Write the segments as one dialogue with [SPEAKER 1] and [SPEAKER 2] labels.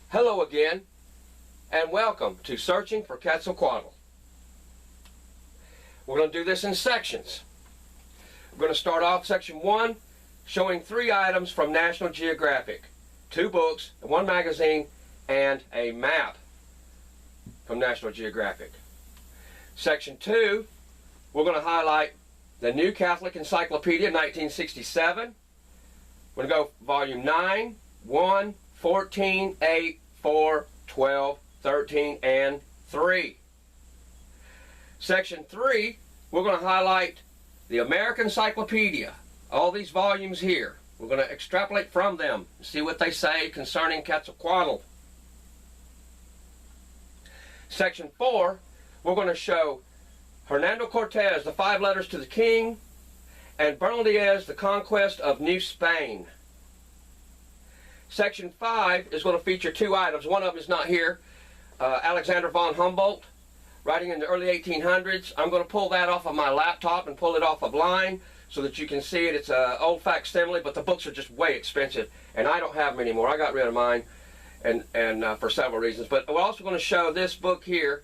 [SPEAKER 1] Hello again, and welcome to Searching for Quetzalcoatl. We're going to do this in sections. We're going to start off section 1, showing 3 items from National Geographic, 2 books, 1 magazine, and a map from National Geographic. Section 2, we're going to highlight the New Catholic Encyclopedia, 1967. We're going to go volume 9, 1, 14, 8, 4, 12, 13, and 3. Section 3, we're going to highlight the American Cyclopedia, all these volumes here. We're going to extrapolate from them, see what they say concerning Quetzalcoatl. Section 4, we're going to show Hernando Cortez, the 5 letters to the king, and Bernal Diaz, the conquest of New Spain. Section 5 is going to feature 2 items. One of them is not here. Alexander von Humboldt, writing in the early 1800s. I'm going to pull that off of my laptop and pull it off of line so that you can see it. It's an old facsimile, but the books are just way expensive, and I don't have them anymore. I got rid of mine, and for several reasons. But we're also going to show this book here,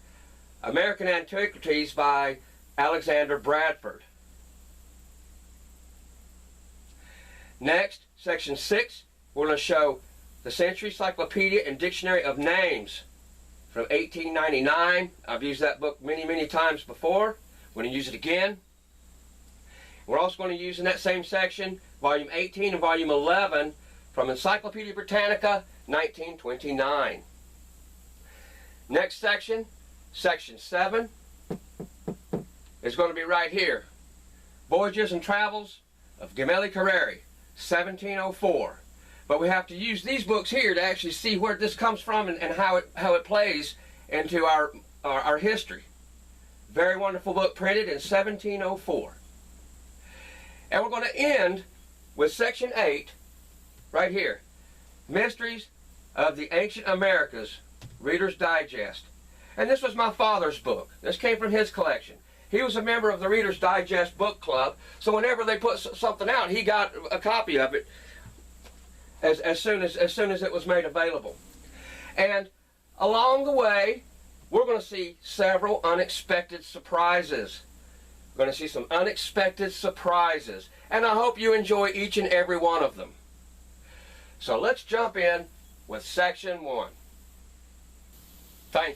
[SPEAKER 1] American Antiquities by Alexander Bradford. Next, section 6, we're going to show the Century Cyclopedia and Dictionary of Names from 1899. I've used that book many, many times before. I'm going to use it again. We're also going to use in that same section volume 18 and volume 11 from Encyclopedia Britannica, 1929. Next section, section 7, is going to be right here. Voyages and Travels of Gemelli Carreri, 1704. But we have to use these books here to actually see where this comes from and how it plays into our history. Very wonderful book, printed in 1704. And we're going to end with section 8, right here. Mysteries of the Ancient Americas, Reader's Digest. And this was my father's book. This came from his collection. He was a member of the Reader's Digest book club, so whenever they put something out, he got a copy of it as soon as it was made available. And along the way, we're going to see several unexpected surprises. We're going to see some unexpected surprises, and I hope you enjoy each and every one of them. So let's jump in with section 1. Thank you.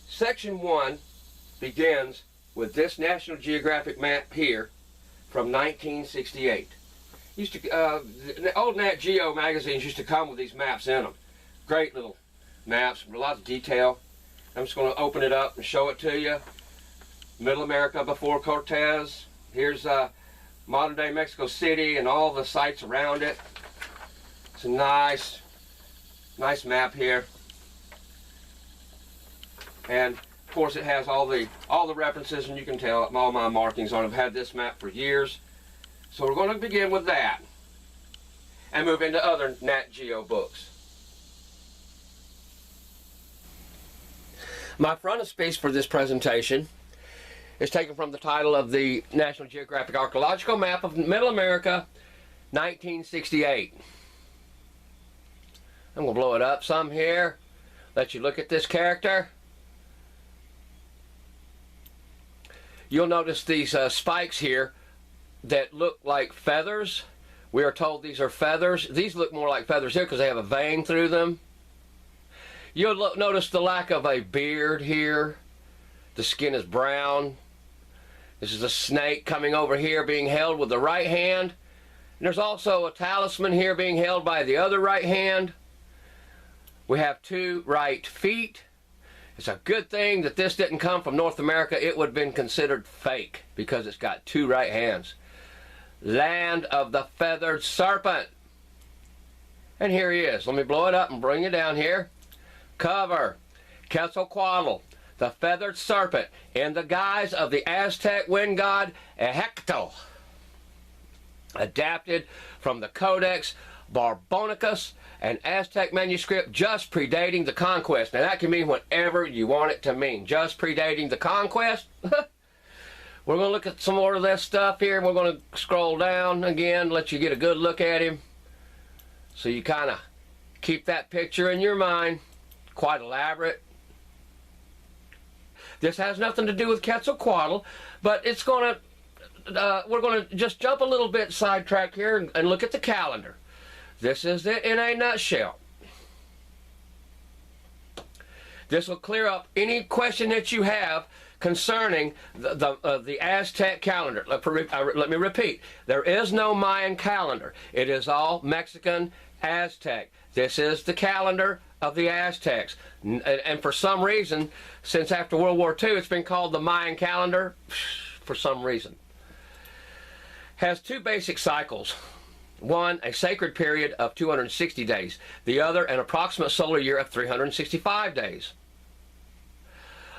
[SPEAKER 1] Section 1 begins with this National Geographic map here from 1968. The old Nat Geo magazines used to come with these maps in them. Great little maps with a lot of detail. I'm just going to open it up and show it to you. Middle America before Cortez. Here's modern day Mexico City and all the sites around it. It's a nice map here. And of course it has all the references, and you can tell all my markings on it. I've had this map for years. So we're going to begin with that and move into other Nat Geo books. My frontispiece for this presentation is taken from the title of the National Geographic Archaeological Map of Middle America, 1968. I'm going to blow it up some here, let you look at this character. You'll notice these spikes here that look like feathers. We are told these are feathers. These look more like feathers here because they have a vein through them. You'll notice the lack of a beard here. The skin is brown. This is a snake coming over here being held with the right hand. And there's also a talisman here being held by the other right hand. We have 2 right feet. It's a good thing that this didn't come from North America. It would have been considered fake because it's got 2 right hands. Land of the Feathered Serpent. And here he is. Let me blow it up and bring you down here. Cover. Quetzalcoatl, the Feathered Serpent, in the guise of the Aztec wind god Ejectl. Adapted from the Codex Barbonicus, an Aztec manuscript just predating the conquest. Now that can mean whatever you want it to mean. Just predating the conquest? We're going to look at some more of this stuff here. We're going to scroll down again, let you get a good look at him, so you kind of Keep that picture in your mind. Quite elaborate. This has nothing to do with Quetzalcoatl, but it's going to, we're going to just jump a little bit sidetrack here and look at the calendar. This is it in a nutshell. This will clear up any question that you have concerning the Aztec calendar. Let me repeat. There is no Mayan calendar. It is all Mexican Aztec. This is the calendar of the Aztecs. And for some reason, since after World War II, it's been called the Mayan calendar for some reason. Has two basic cycles. One, a sacred period of 260 days. The other, an approximate solar year of 365 days.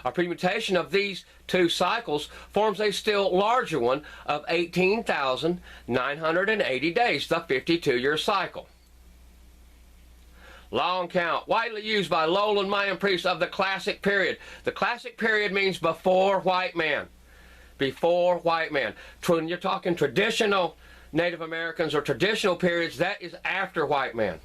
[SPEAKER 1] A permutation of these two cycles forms a still larger one of 18,980 days, the 52-year cycle. Long count, widely used by lowland Mayan priests of the classic period. The classic period means before white man. Before white man. When you're talking traditional Native Americans or traditional periods, that is after white man.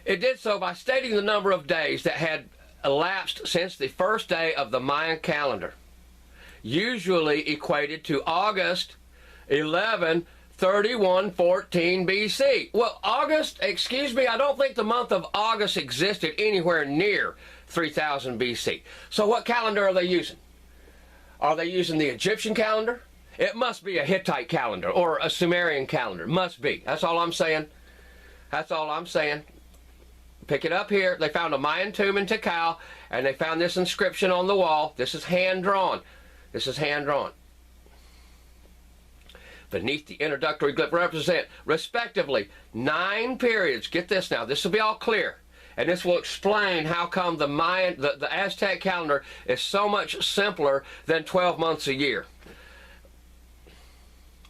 [SPEAKER 1] It did so by stating the number of days that had elapsed since the first day of the Mayan calendar, usually equated to August 11, 3114 BC. Well, August, excuse me, I don't think the month of August existed anywhere near 3000 BC. So what calendar are they using? Are they using the Egyptian calendar? It must be a Hittite calendar or a Sumerian calendar. Must be. That's all I'm saying. That's all I'm saying. Pick it up here. They found a Mayan tomb in Tikal, and they found this inscription on the wall. This is hand-drawn. This is hand-drawn. Beneath the introductory glyph represent, respectively, 9 periods. Get this now. This will be all clear. And this will explain how come the Mayan, the Aztec calendar is so much simpler than 12 months a year.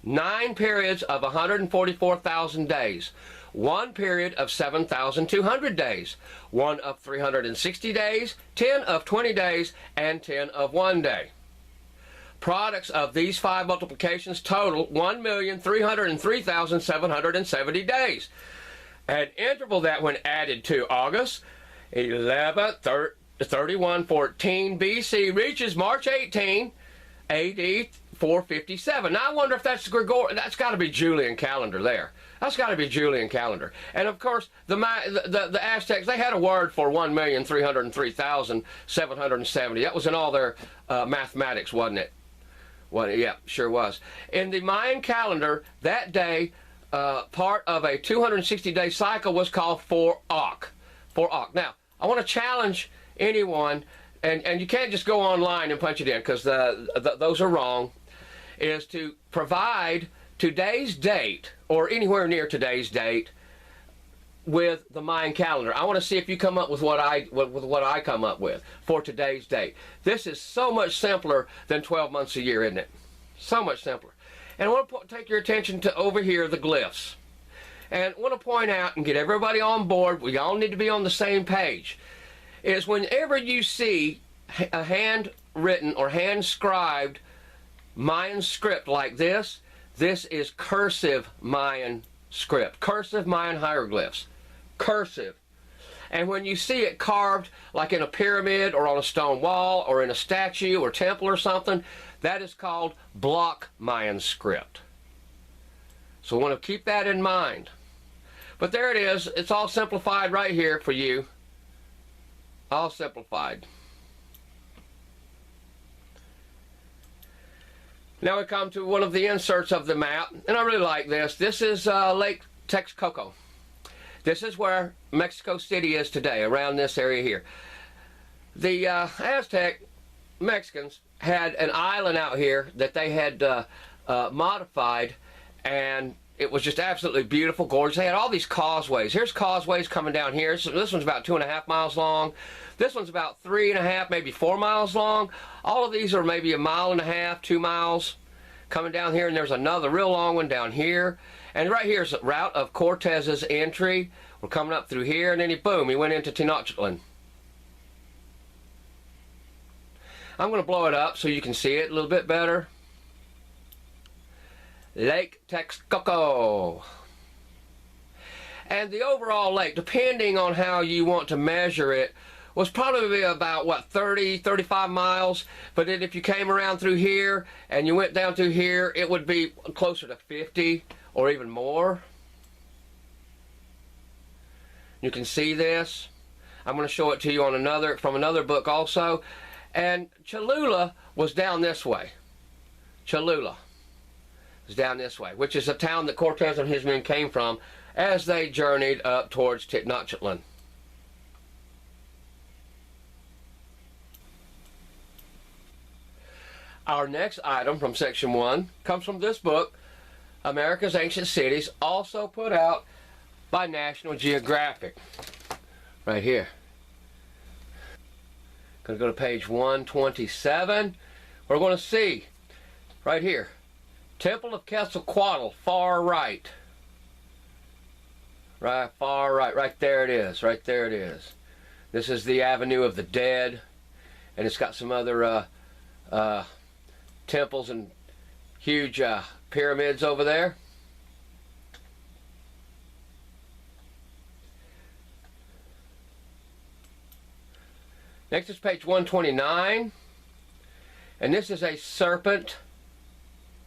[SPEAKER 1] 9 periods of 144,000 days. 1 period of 7,200 days, 1 of 360 days, 10 of 20 days, and 10 of 1 day. Products of these 5 multiplications total 1,303,770 days. An interval that, when added to August 11, 3114 BC, reaches March 18, AD 457. Now I wonder if that's Gregorian. That's got to be Julian calendar there. That's got to be Julian calendar. And of course, the Aztecs, they had a word for 1,303,770. That was in all their mathematics, wasn't it? Well, yeah, sure was. In the Mayan calendar, that day, part of a 260-day cycle was called 4-Oc. 4-Oc. Now, I want to challenge anyone, and you can't just go online and punch it in because those are wrong, is to provide today's date or anywhere near today's date with the Mayan calendar. I want to see if you come up with what I come up with for today's date. This is so much simpler than 12 months a year, isn't it? So much simpler. And I want to take your attention to over here, the glyphs. And I want to point out and get everybody on board, we all need to be on the same page, is whenever you see a handwritten or hand-scribed Mayan script like this, this is cursive Mayan script, cursive Mayan hieroglyphs, cursive. And when you see it carved like in a pyramid or on a stone wall or in a statue or temple or something, that is called block Mayan script. So I want to keep that in mind. But there it is. It's all simplified right here for you. All simplified. Now we come to one of the inserts of the map, and I really like this. This is Lake Texcoco. This is where Mexico City is today, around this area here. The Aztec Mexicans had an island out here that they had modified, and it was just absolutely beautiful, gorgeous. They had all these causeways. Here's causeways coming down here. So this one's about 2.5 miles long. This one's about 3.5, maybe 4 miles long. All of these are maybe 1.5 miles, 2 miles coming down here, and there's another real long one down here. And right here's the route of Cortez's entry. We're coming up through here, and then he went into Tenochtitlan. I'm going to blow it up so you can see it a little bit better. Lake Texcoco. And the overall lake, depending on how you want to measure it, was probably about, what, 30, 35 miles. But then if you came around through here and you went down through here, it would be closer to 50 or even more. You can see this. I'm going to show it to you on from another book also. And Cholula was down this way. Cholula is down this way, which is a town that Cortez and his men came from as they journeyed up towards Tenochtitlan. Our next item from section 1 comes from this book, America's Ancient Cities, also put out by National Geographic. Right here. Going to go to page 127. We're going to see right here, Temple of Quetzalcoatl, far right. Right, far right. Right there it is. Right there it is. This is the Avenue of the Dead, and it's got some other temples and huge pyramids over there. Next is page 129, and this is a serpent,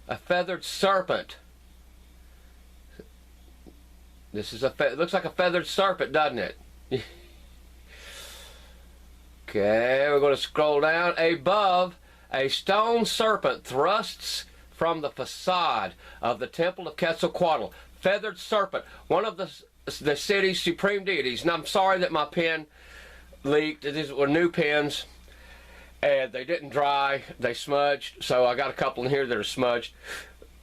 [SPEAKER 1] a feathered serpent. This is it looks like a feathered serpent, doesn't it? Okay, we're going to scroll down. Above, a stone serpent thrusts from the facade of the Temple of Quetzalcoatl. Feathered serpent, one of the city's supreme deities. And I'm sorry that my pen leaked. These were new pens, and they didn't dry. They smudged, so I got a couple in here that are smudged.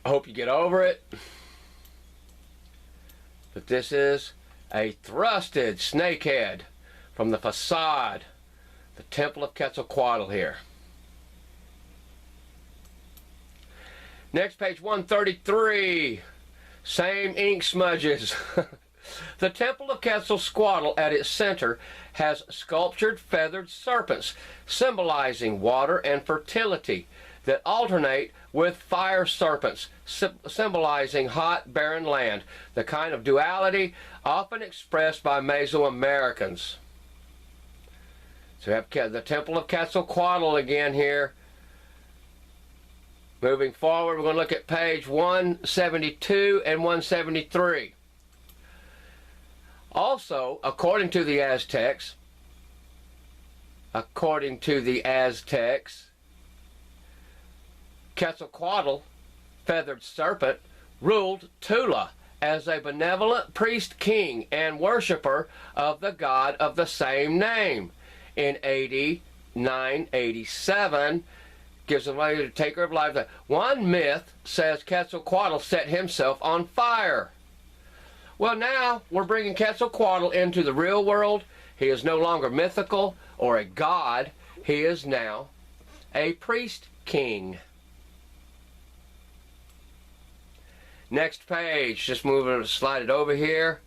[SPEAKER 1] I hope you get over it. But this is a thrusted snakehead from the facade, the Temple of Quetzalcoatl here. Next, page 133. Same ink smudges. The Temple of Quetzalcoatl at its center has sculptured feathered serpents symbolizing water and fertility that alternate with fire serpents symbolizing hot, barren land, the kind of duality often expressed by Mesoamericans. So we have the Temple of Quetzalcoatl again here. Moving forward, we're going to look at page 172 and 173. Also, according to the Aztecs, Quetzalcoatl, feathered serpent, ruled Tula as a benevolent priest king and worshiper of the god of the same name. In AD 987, gives away the taker of life. One myth says Quetzalcoatl set himself on fire. Well, now we're bringing Quetzalcoatl into the real world. He is no longer mythical or a god. He is now a priest king. Next page, just slide it over here.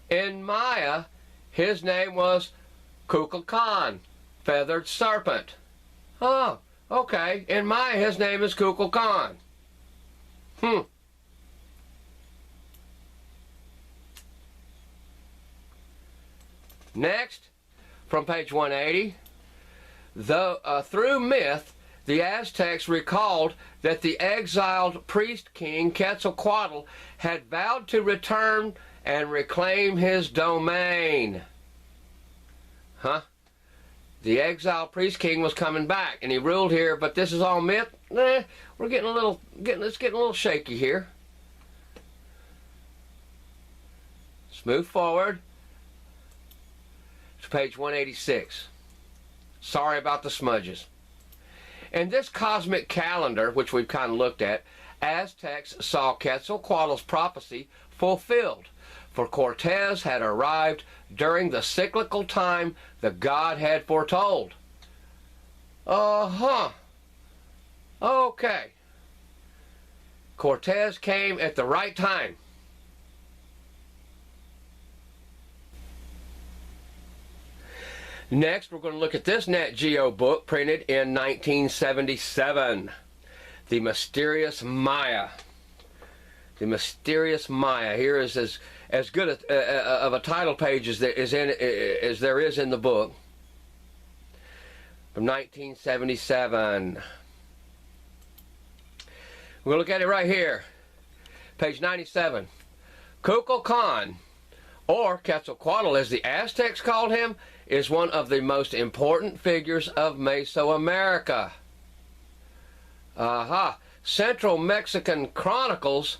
[SPEAKER 1] In Maya, his name was Kukulkan, feathered serpent. Oh, okay. In Maya, his name is Kukulkan. Next, from page 180, through myth, the Aztecs recalled that the exiled priest king Quetzalcoatl had vowed to return and reclaim his domain. The exiled priest king was coming back, and he ruled here, but this is all myth. We're getting a little shaky here. Let's move forward to page 186. Sorry about the smudges. In this cosmic calendar, which we've kind of looked at, Aztecs saw Quetzalcoatl's prophecy fulfilled, for Cortez had arrived during the cyclical time the god had foretold. Okay. Cortez came at the right time. Next, we're going to look at this Nat Geo book printed in 1977. The Mysterious Maya. The Mysterious Maya. Here is as good of a title page as there is in the book. From 1977. We're going to look at it right here. Page 97. Kukulkan, or Quetzalcoatl as the Aztecs called him, is one of the most important figures of Mesoamerica. Central Mexican chronicles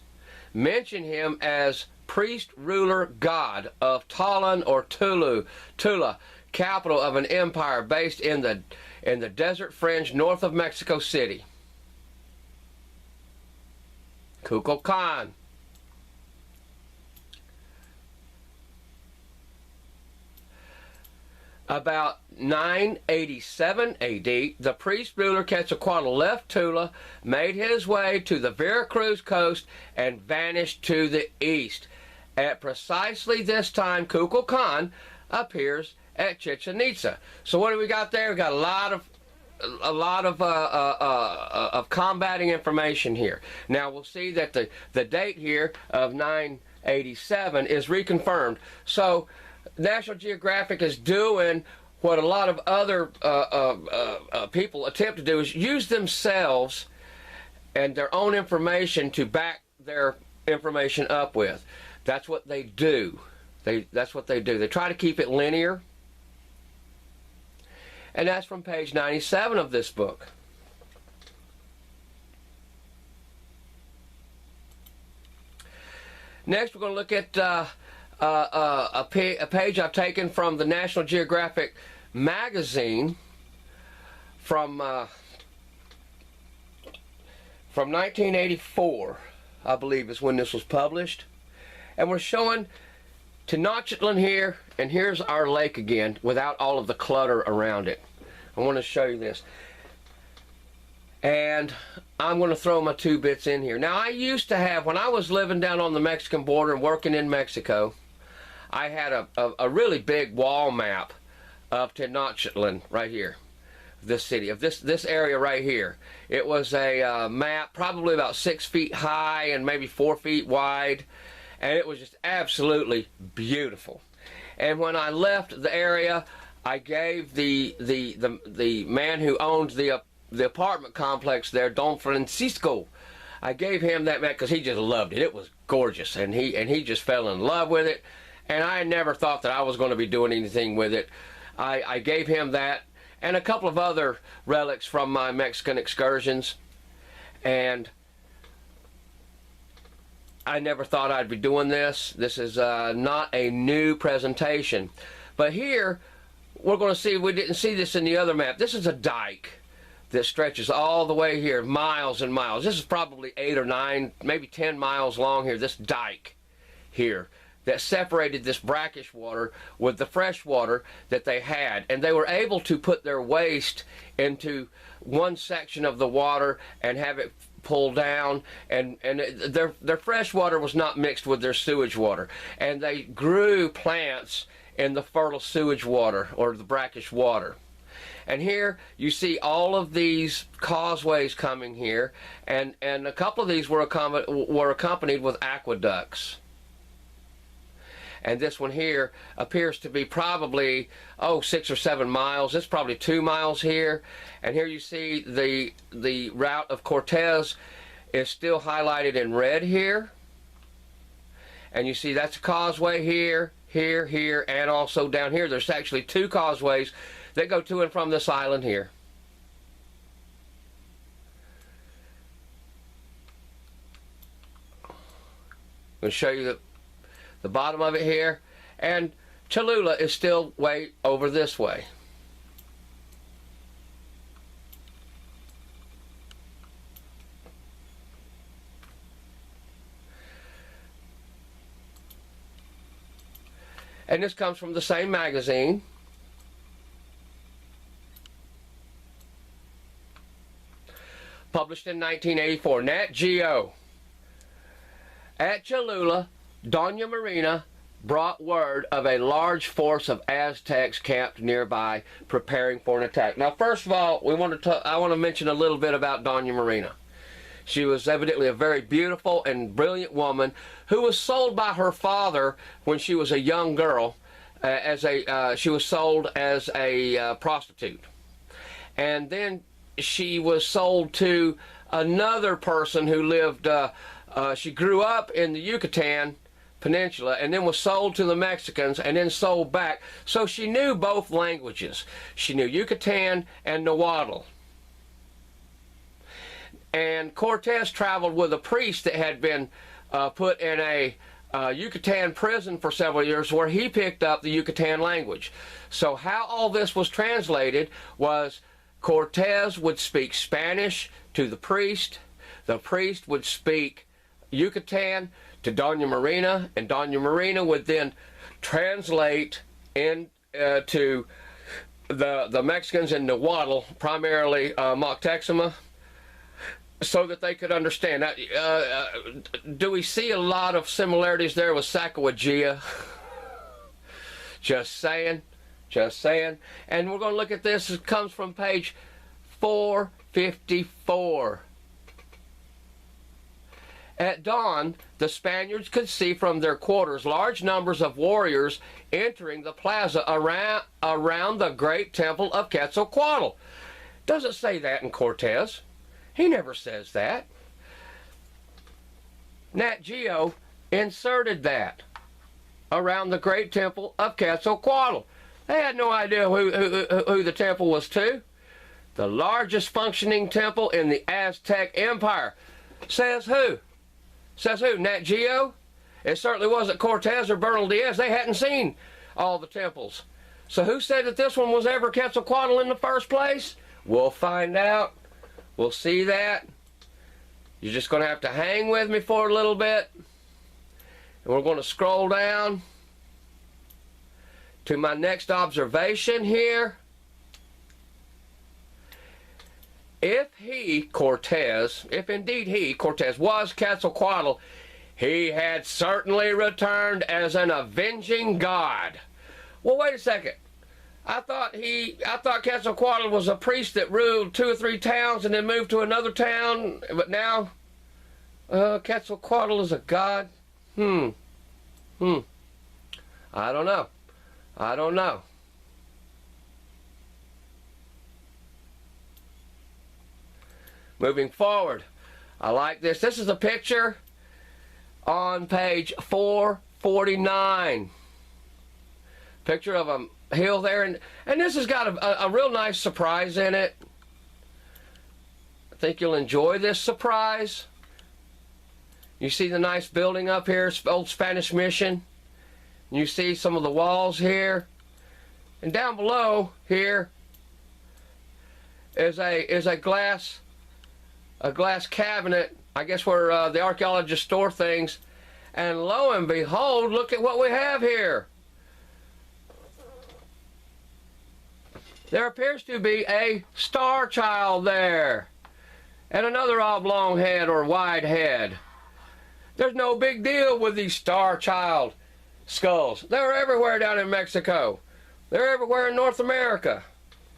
[SPEAKER 1] mention him as priest, ruler, god of Talan or Tula, capital of an empire based in the desert fringe north of Mexico City. Kukulkan. About 987 AD, the priest ruler Quetzalcoatl left Tula, made his way to the Veracruz coast, and vanished to the east. At precisely this time, Kukulkan appears at Chichen Itza. So what do we got there? We got a lot of combating information here. Now we'll see that the date here of 987 is reconfirmed. So National Geographic is doing what a lot of other people attempt to do, is use themselves and their own information to back their information up with. That's what they do. That's what they do. They try to keep it linear. And that's from page 97 of this book. Next, we're going to look at a page I've taken from the National Geographic magazine from 1984, I believe is when this was published. And we're showing Tenochtitlan here, and here's our lake again without all of the clutter around it. I want to show you this. And I'm going to throw my two bits in here. Now, I used to have, when I was living down on the Mexican border and working in Mexico, I had a really big wall map of Tenochtitlan right here, this city, of this area right here. It was a map probably about 6 feet high and maybe 4 feet wide, and it was just absolutely beautiful. And when I left the area, I gave the man who owned the apartment complex there, Don Francisco, I gave him that map because he just loved it. It was gorgeous, and he just fell in love with it. And I never thought that I was going to be doing anything with it. I gave him that and a couple of other relics from my Mexican excursions, and I never thought I'd be doing this. This is not a new presentation. But here, we're going to see, we didn't see this in the other map. This is a dike that stretches all the way here, miles and miles. This is probably 8 or 9, maybe 10 miles long here, this dike here that separated this brackish water with the fresh water that they had. And they were able to put their waste into one section of the water and have it pull down, and their fresh water was not mixed with their sewage water. And they grew plants in the fertile sewage water or the brackish water. And here you see all of these causeways coming here, and a couple of these were accompanied with aqueducts. And this one here appears to be probably 6 or 7 miles. It's probably 2 miles here. And here you see the route of Cortez is still highlighted in red here. And you see that's a causeway here, here, here, and also down here. There's actually 2 causeways that go to and from this island here. I'm going to show you the bottom of it here, and Cholula is still way over this way. And this comes from the same magazine. Published in 1984, Nat Geo. At Cholula, Doña Marina, brought word of a large force of Aztecs camped nearby, preparing for an attack. Now, first of all, I want to mention a little bit about Doña Marina. She was evidently a very beautiful and brilliant woman who was sold by her father when she was a young girl. She was sold as a prostitute, and then she was sold to another person who lived. She grew up in the Yucatan Peninsula and then was sold to the Mexicans and then sold back. So she knew both languages. She knew Yucatan and Nahuatl. And Cortez traveled with a priest that had been put in a Yucatan prison for several years, where he picked up the Yucatan language. So how all this was translated was Cortez would speak Spanish to the priest would speak Yucatan to Doña Marina, and Doña Marina would then translate to the Mexicans in Nahuatl, primarily Moctezuma, so that they could understand. Now, do we see a lot of similarities there with Sacagawea? Just saying. Just saying. And we're going to look at this. It comes from page 454. At dawn, the Spaniards could see from their quarters large numbers of warriors entering the plaza around the great temple of Quetzalcoatl. Doesn't say that in Cortez. He never says that. Nat Geo inserted that around the great temple of Quetzalcoatl. They had no idea who the temple was to. The largest functioning temple in the Aztec Empire. Says who? Says who? Nat Geo? It certainly wasn't Cortez or Bernal Diaz. They hadn't seen all the temples. So who said that this one was ever Quetzalcoatl in the first place? We'll find out. We'll see that. You're just going to have to hang with me for a little bit. And we're going to scroll down to my next observation here. If indeed he, Cortez, was Quetzalcoatl, he had certainly returned as an avenging god. Well, wait a second. I thought Quetzalcoatl was a priest that ruled 2 or 3 towns and then moved to another town, but now Quetzalcoatl is a god? I don't know. I don't know. Moving forward, I like this. This is a picture on page 449. Picture of a hill there, and this has got a real nice surprise in it. I think you'll enjoy this surprise. You see the nice building up here, old Spanish mission. You see some of the walls here, and down below here is a glass cabinet, I guess, where the archaeologists store things. And lo and behold, look at what we have here. There appears to be a star child there, and another oblong head or wide head. There's no big deal with these star child skulls. They're everywhere down in Mexico. They're everywhere in North America.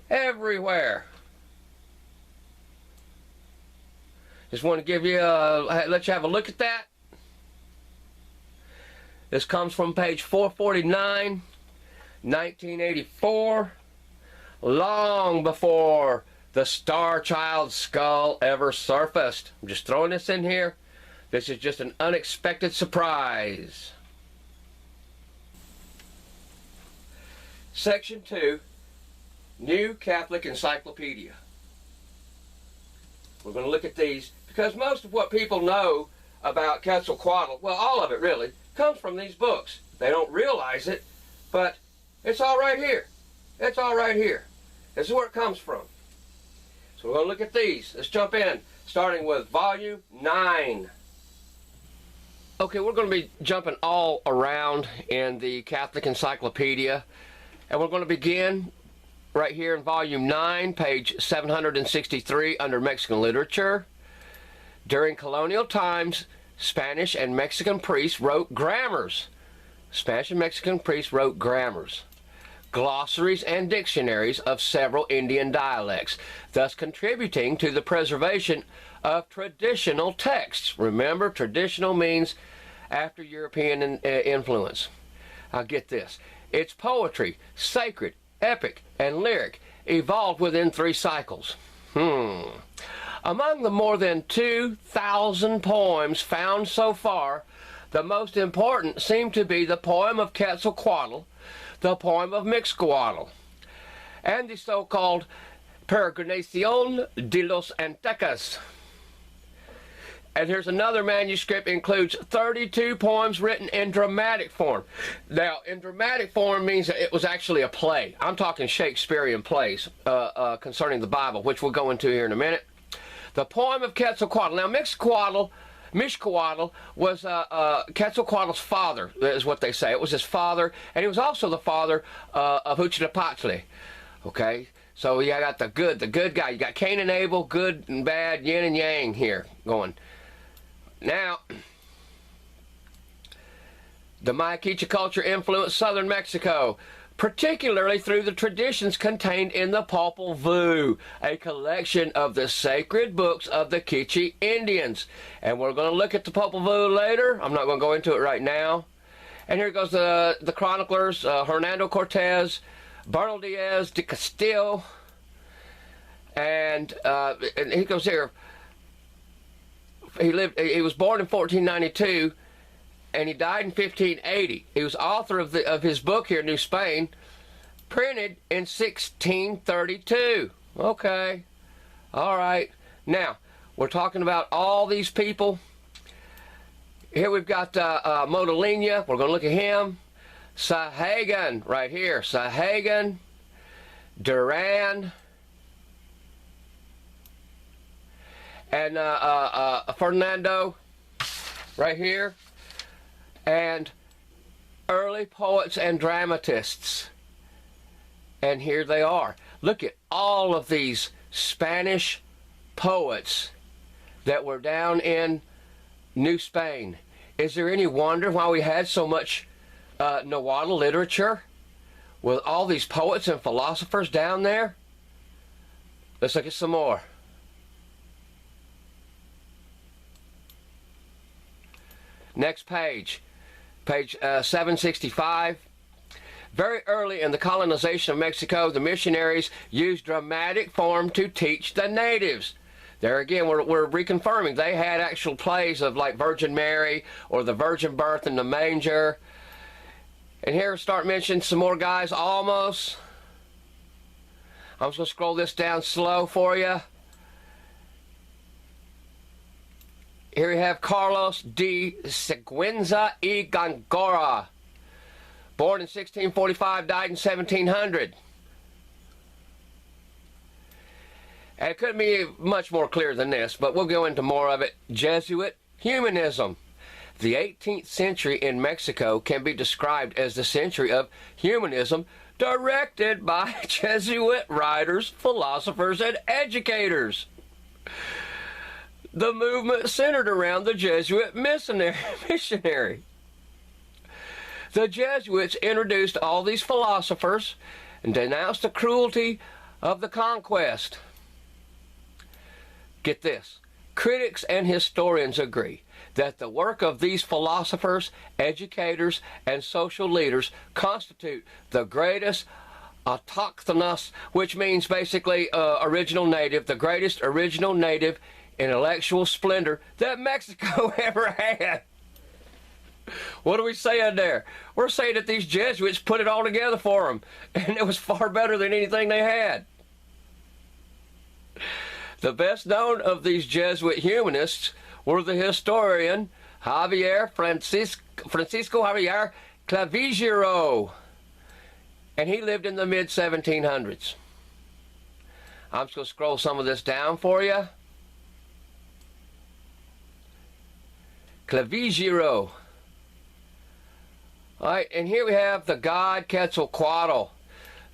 [SPEAKER 1] Everywhere. Just want to give you let you have a look at that. This comes from page 449, 1984. Long before the Star Child skull ever surfaced. I'm just throwing this in here. This is just an unexpected surprise. Section 2, New Catholic Encyclopedia. We're going to look at these because most of what people know about Quetzalcoatl, well, all of it really, comes from these books. They don't realize it, but it's all right here. It's all right here. This is where it comes from. So we're going to look at these. Let's jump in, starting with volume 9. Okay, we're going to be jumping all around in the Catholic Encyclopedia, and we're going to begin right here in volume 9, page 763, under Mexican literature. During colonial times, Spanish and Mexican priests wrote grammars Spanish and Mexican priests wrote grammars, glossaries, and dictionaries of several Indian dialects, thus contributing to the preservation of traditional texts. Remember, traditional means after European influence. Now get this. Its poetry, sacred, epic, and lyric, evolved within 3 cycles. Among the more than 2,000 poems found so far, the most important seem to be the poem of Quetzalcoatl, the poem of Mixcoatl, and the so-called Peregrinación de los Aztecas. And here's another manuscript, includes 32 poems written in dramatic form. Now, in dramatic form means that it was actually a play. I'm talking Shakespearean plays concerning the Bible, which we'll go into here in a minute. The poem of Quetzalcoatl. Now, Mixcoatl was Quetzalcoatl's father, is what they say. It was his father, and he was also the father of Huitzilopochtli. Okay, so you got the good guy. You got Cain and Abel, good and bad, yin and yang here going. Now, the Maya-Quichua culture influenced southern Mexico, particularly through the traditions contained in the Popol Vuh, a collection of the sacred books of the Quichua Indians. And we're going to look at the Popol Vuh later. I'm not going to go into it right now. And here goes the chroniclers, Hernando Cortez, Bernal Diaz de Castillo, and he goes here. He was born in 1492, and he died in 1580. He was author of his book here, New Spain, printed in 1632. Okay, all right. Now we're talking about all these people. Here we've got Motolinia. We're going to look at him. Sahagun, right here. Sahagun, Duran, and Hernando, right here, and early poets and dramatists. And here they are. Look at all of these Spanish poets that were down in New Spain. Is there any wonder why we had so much Nahuatl literature with all these poets and philosophers down there? Let's look at some more. Next page, page 765. Very early in the colonization of Mexico, the missionaries used dramatic form to teach the natives. There again, we're reconfirming. They had actual plays of like Virgin Mary or the Virgin Birth in the Manger. And here, start mentioning some more guys. Olmos. I'm just going to scroll this down slow for you. Here we have Carlos de Seguenza Y Gongora. Born in 1645, died in 1700. And it couldn't be much more clear than this, but we'll go into more of it. Jesuit humanism. The 18th century in Mexico can be described as the century of humanism directed by Jesuit writers, philosophers, and educators. The movement centered around the Jesuit missionary. The Jesuits introduced all these philosophers and denounced the cruelty of the conquest. Get this. Critics and historians agree that the work of these philosophers, educators, and social leaders constitute the greatest autochthonous, which means basically original native, the greatest original native intellectual splendor that Mexico ever had. What are we saying there? We're saying that these Jesuits put it all together for them, and it was far better than anything they had. The best known of these Jesuit humanists were the historian Francisco Javier Clavigero, and he lived in the mid-1700s. I'm just going to scroll some of this down for you. Clavigero. All right, and here we have the god Quetzalcoatl,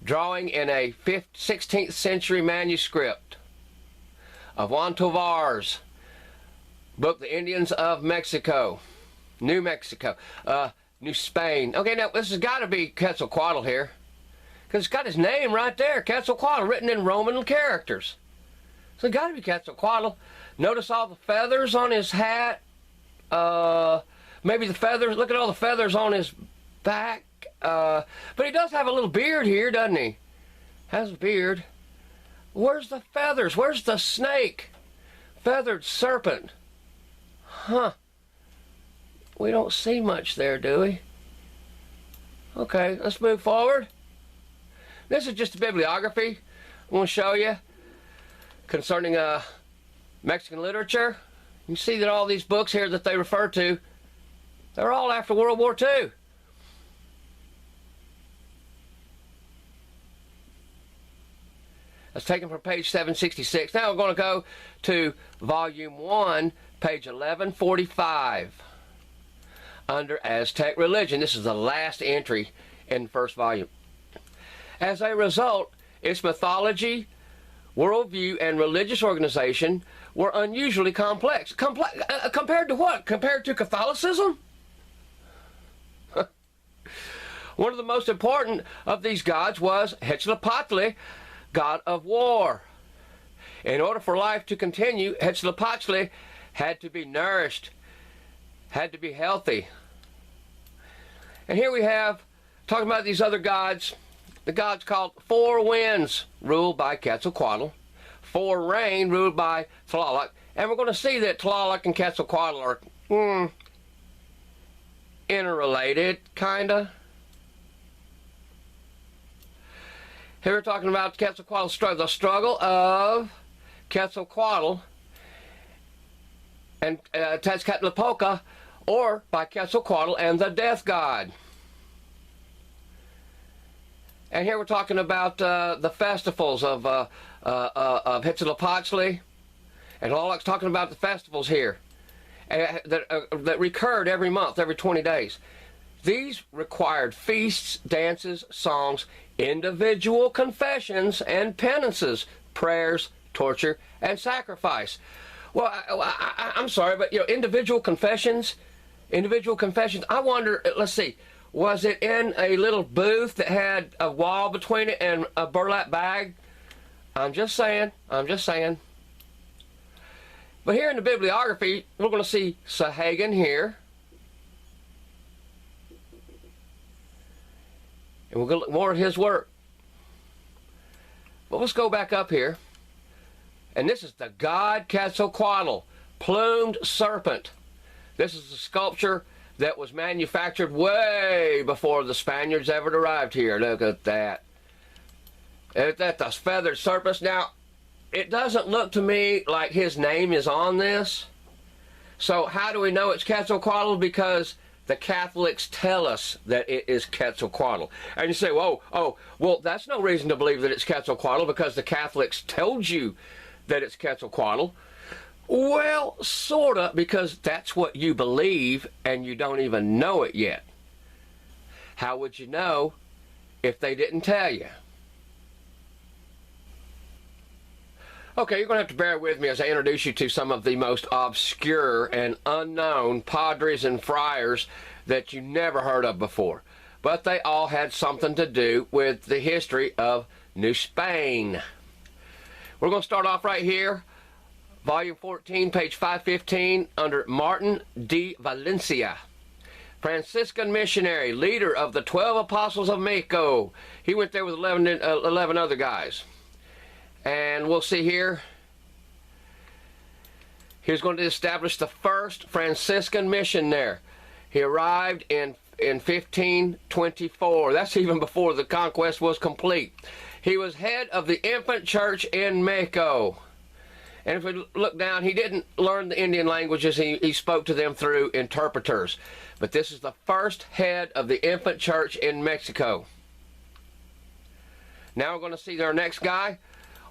[SPEAKER 1] drawing in a 16th century manuscript of Juan Tovar's book, The Indians of Mexico, New Mexico. New Spain. Okay, now this has got to be Quetzalcoatl here, because it's got his name right there, Quetzalcoatl, written in Roman characters. So it's got to be Quetzalcoatl. Notice all the feathers on his hat. Maybe the feathers. Look at all the feathers on his back. But he does have a little beard here, doesn't he? Has a beard. Where's the feathers? Where's the snake? Feathered serpent. Huh. We don't see much there, do we? Okay, let's move forward. This is just a bibliography I want to show you concerning Mexican literature. You see that all these books here that they refer to, they're all after World War II. That's taken from page 766. Now we're going to go to volume 1, page 1145. Under Aztec Religion. This is the last entry in the first volume. As a result, its mythology, worldview, and religious organization were unusually complex. Compared to what? Compared to Catholicism? One of the most important of these gods was Quetzalcoatl, god of war. In order for life to continue, Quetzalcoatl had to be nourished, had to be healthy. And here we have, talking about these other gods, the gods called Four Winds, ruled by Quetzalcoatl, Four Rain, ruled by Tlaloc, and we're going to see that Tlaloc and Quetzalcoatl are interrelated, kinda. Here we're talking about Quetzalcoatl's struggle, the struggle of Quetzalcoatl and Tezcatlipoca, or by Quetzalcoatl and the death god. And here we're talking about the festivals of Quetzalcoatl, and Tlaloc's talking about the festivals here that recurred every month, every 20 days. These required feasts, dances, songs, individual confessions and penances, prayers, torture, and sacrifice. Well, I'm sorry, but individual confessions, I wonder, let's see, was it in a little booth that had a wall between it and a burlap bag? I'm just saying. But here in the bibliography, we're going to see Sahagun here. And we're going to look more at his work. But let's go back up here. And this is the god Quetzalcoatl, plumed serpent. This is a sculpture that was manufactured way before the Spaniards ever arrived here. Look at that. Look at those feathered serpents. Now, it doesn't look to me like his name is on this. So how do we know it's Quetzalcoatl? Because the Catholics tell us that it is Quetzalcoatl. And you say, well, that's no reason to believe that it's Quetzalcoatl because the Catholics told you that it's Quetzalcoatl. Well, sorta, because that's what you believe and you don't even know it yet. How would you know if they didn't tell you? Okay, you're going to have to bear with me as I introduce you to some of the most obscure and unknown padres and friars that you never heard of before. But they all had something to do with the history of New Spain. We're going to start off right here, volume 14, page 515, under Martin de Valencia. Franciscan missionary, leader of the 12 Apostles of Mexico. He went there with 11 other guys. And we'll see here, he was going to establish the first Franciscan mission there. He arrived in 1524. That's even before the conquest was complete. He was head of the infant church in Mexico. And if we look down, he didn't learn the Indian languages. He spoke to them through interpreters. But this is the first head of the infant church in Mexico. Now we're going to see our next guy,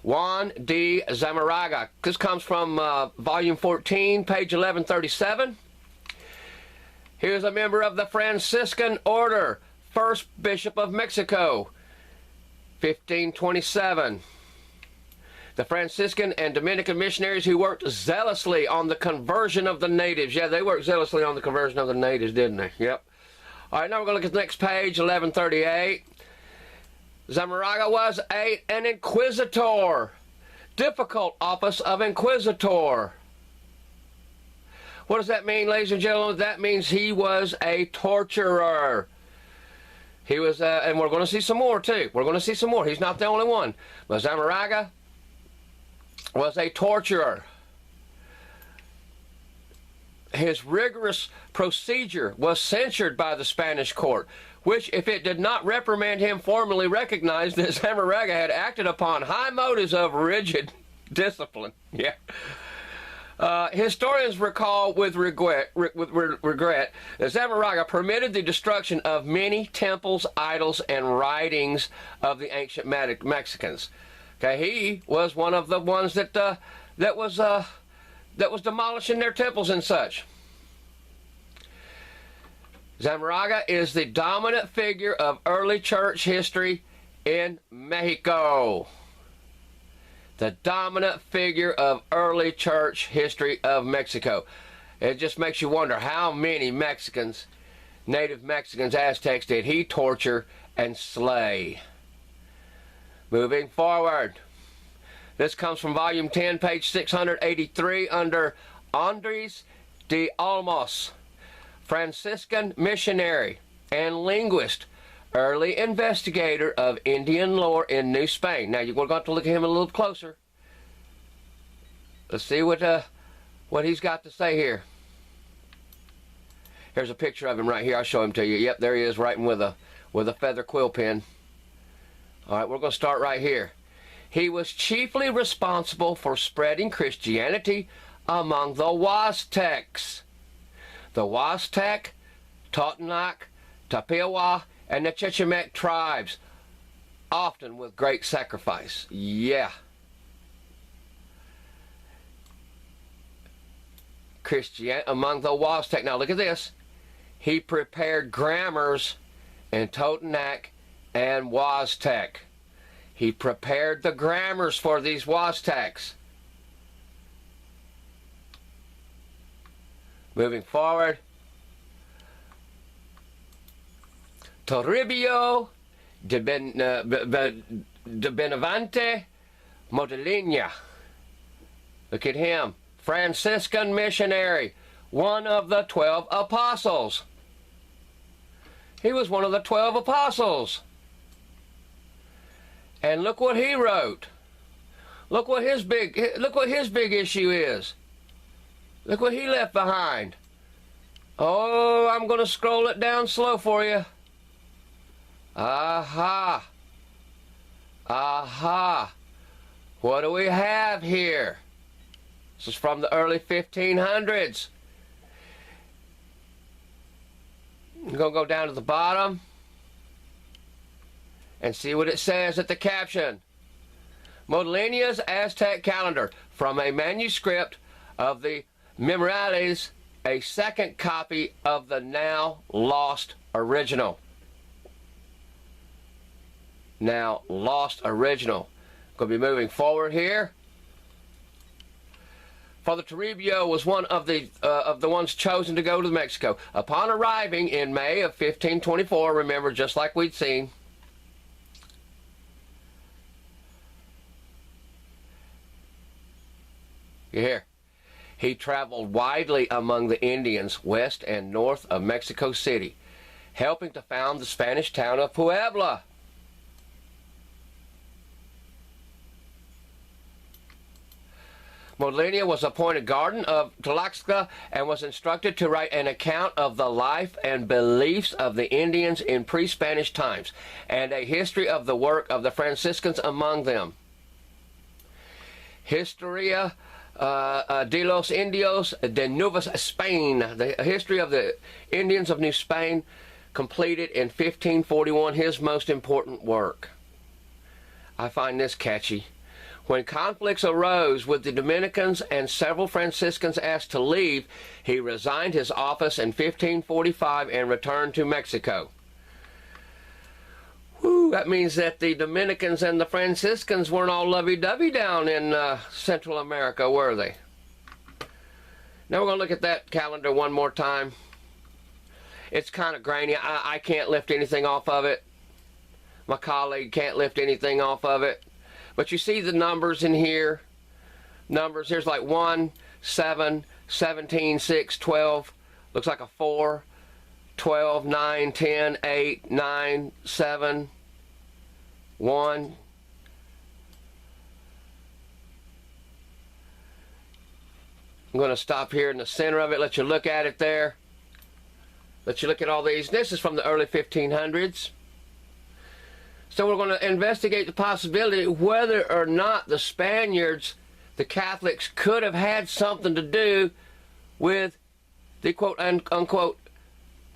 [SPEAKER 1] Juan de Zumarraga. This comes from volume 14, page 1137. He was a member of the Franciscan Order, first Bishop of Mexico, 1527. The Franciscan and Dominican missionaries who worked zealously on the conversion of the natives. Yeah, they worked zealously on the conversion of the natives, didn't they? Yep. All right, now we're going to look at the next page, 1138. Zumarraga was an inquisitor. Difficult office of inquisitor. What does that mean, ladies and gentlemen? That means he was a torturer. He was, and we're going to see some more too. We're going to see some more. He's not the only one. But Zumarraga was a torturer. His rigorous procedure was censured by the Spanish court, which, if it did not reprimand him, formally recognized that Zumarraga had acted upon high motives of rigid discipline. Yeah. Historians recall with regret that Zumarraga permitted the destruction of many temples, idols, and writings of the ancient Mexicans. Okay, he was one of the ones that was demolishing their temples and such. Zumarraga is the dominant figure of early church history in Mexico. The dominant figure of early church history of Mexico. It just makes you wonder how many Mexicans, native Mexicans, Aztecs, did he torture and slay. Moving forward. This comes from volume 10, page 683, under Andres de Olmos, Franciscan missionary and linguist, early investigator of Indian lore in New Spain. Now, you're going to have to look at him a little closer. Let's see what he's got to say here. Here's a picture of him right here. I'll show him to you. Yep, there he is, writing with a feather quill pen. All right, we're going to start right here. He was chiefly responsible for spreading Christianity among the Huastecs. The Huastec, Totonac, Tapiwa, and the Chichimec tribes, often with great sacrifice. Yeah. Among the Huastec. Now look at this. He prepared grammars in Totonac and Huastec. He prepared the grammars for these Huastecs. Moving forward. Toribio de Benavente Motolinia. Look at him. Franciscan missionary. One of the 12 apostles. He was one of the 12 apostles. And look what he wrote. Look what his big issue is. Look what he left behind. Oh, I'm going to scroll it down slow for you. Aha. Aha. What do we have here? This is from the early 1500s. I'm going to go down to the bottom and see what it says at the caption. Motolinia's Aztec calendar, from a manuscript of the Memoriales, a second copy of the now lost original. Now lost original. Going to be moving forward here. Father Toribio was one of the ones chosen to go to Mexico. Upon arriving in May of 1524, remember, just like we'd seen, you hear, he traveled widely among the Indians west and north of Mexico City, helping to found the Spanish town of Puebla. Motolinia was appointed guardian of Tlaxcala and was instructed to write an account of the life and beliefs of the Indians in pre-Spanish times, and a history of the work of the Franciscans among them. Historia de los Indios de Nueva Spain, the history of the Indians of New Spain, completed in 1541, his most important work. I find this catchy. When conflicts arose with the Dominicans and several Franciscans asked to leave, he resigned his office in 1545 and returned to Mexico. Whew, that means that the Dominicans and the Franciscans weren't all lovey-dovey down in Central America, were they? Now we're going to look at that calendar one more time. It's kind of grainy. I can't lift anything off of it. My colleague can't lift anything off of it. But you see the numbers in here. Numbers, here's like 1, 7, 17, 6, 12. Looks like a 4, 12, 9, 10, 8, 9, 7, 1. I'm going to stop here in the center of it, let you look at it there. Let you look at all these. This is from the early 1500s. So we're going to investigate the possibility whether or not the Spaniards, the Catholics, could have had something to do with the quote-unquote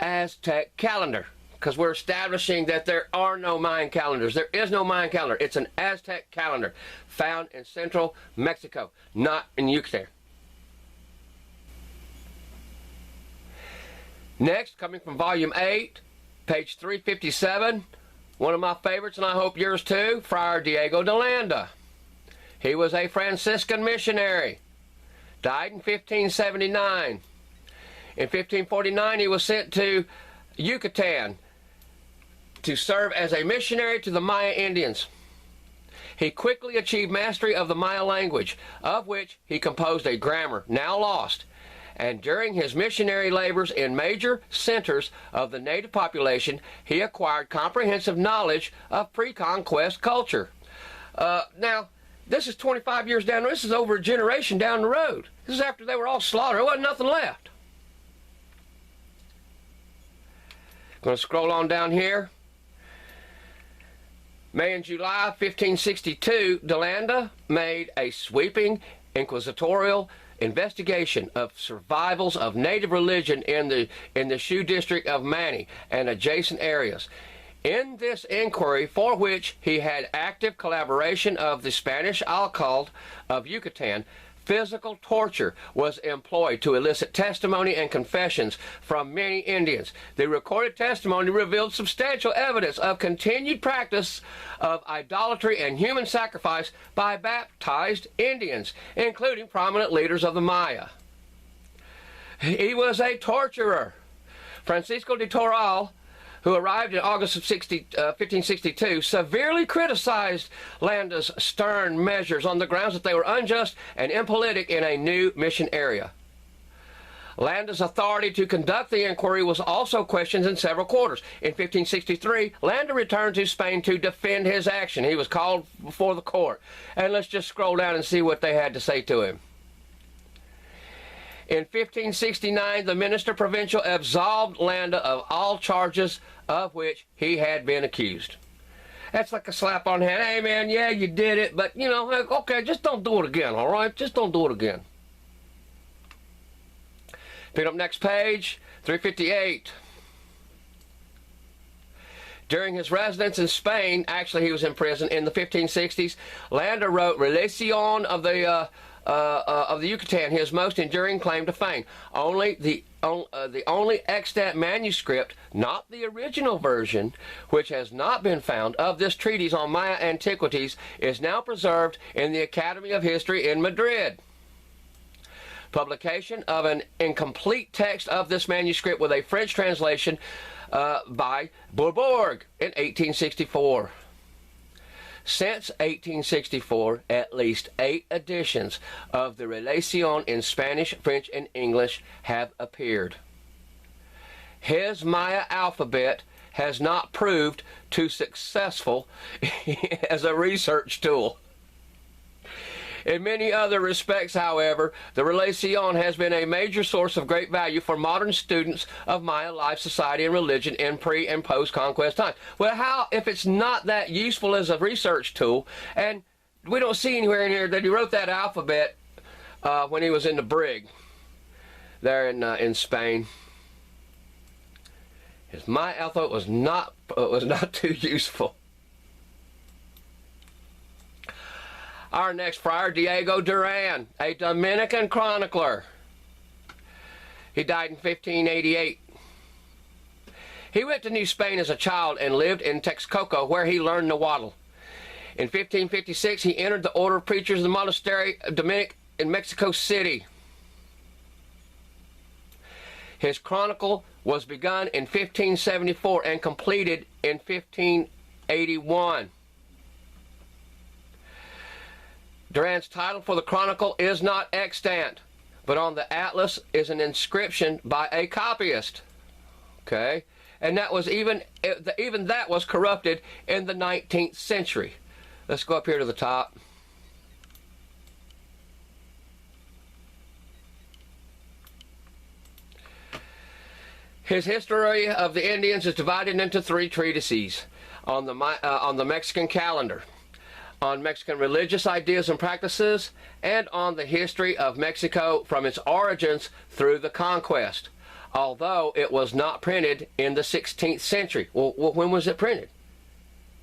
[SPEAKER 1] Aztec calendar. Because we're establishing that there are no Mayan calendars. There is no Mayan calendar. It's an Aztec calendar found in central Mexico, not in Yucatan. Next, coming from volume 8, page 357, one of my favorites, and I hope yours too, Friar Diego de Landa. He was a Franciscan missionary, died in 1579. In 1549, he was sent to Yucatan to serve as a missionary to the Maya Indians. He quickly achieved mastery of the Maya language, of which he composed a grammar, now lost. And during his missionary labors in major centers of the native population, he acquired comprehensive knowledge of pre-conquest culture. Now, this is 25 years down the road. This is over a generation down the road. This is after they were all slaughtered. There wasn't nothing left. Going to scroll on down here. May and July 1562, De Landa made a sweeping inquisitorial investigation of survivals of native religion in the Shu district of Mani and adjacent areas. In this inquiry, for which he had active collaboration of the Spanish alcalde of Yucatan, physical torture was employed to elicit testimony and confessions from many Indians. The recorded testimony revealed substantial evidence of continued practice of idolatry and human sacrifice by baptized Indians, including prominent leaders of the Maya. He was a torturer. Francisco de Toral, who arrived in August of 1562, severely criticized Landa's stern measures on the grounds that they were unjust and impolitic in a new mission area. Landa's authority to conduct the inquiry was also questioned in several quarters. In 1563, Landa returned to Spain to defend his action. He was called before the court. And let's just scroll down and see what they had to say to him. In 1569, the minister provincial absolved Landa of all charges of which he had been accused. That's like a slap on the hand. Hey, man, yeah, you did it, but, you know, okay, just don't do it again, all right? Just don't do it again. Pick up next page, 358. During his residence in Spain, actually he was in prison in the 1560s, Landa wrote Relacion of the Yucatan, his most enduring claim to fame. The only extant manuscript, not the original version, which has not been found, of this treatise on Maya antiquities is now preserved in the Academy of History in Madrid. Publication of an incomplete text of this manuscript with a French translation by Bourbourg in 1864. Since 1864, at least 8 editions of the Relacion in Spanish, French, and English have appeared. His Maya alphabet has not proved too successful as a research tool. In many other respects, however, the Relacion has been a major source of great value for modern students of Maya life, society, and religion in pre- and post-conquest times. Well, how, if it's not that useful as a research tool, and we don't see anywhere in here that he wrote that alphabet when he was in the brig there in Spain. His Maya alphabet was not too useful. Our next friar, Diego Duran, a Dominican chronicler. He died in 1588. He went to New Spain as a child and lived in Texcoco, where he learned Nahuatl. In 1556, he entered the order of preachers of the monastery of Dominic in Mexico City. His chronicle was begun in 1574 and completed in 1581. Duran's title for the chronicle is not extant, but on the atlas is an inscription by a copyist. Okay, and that was even that was corrupted in the 19th century. Let's go up here to the top. His history of the Indians is divided into 3 treatises on the Mexican calendar, on Mexican religious ideas and practices, and on the history of Mexico from its origins through the conquest, although it was not printed in the 16th century. Well, when was it printed?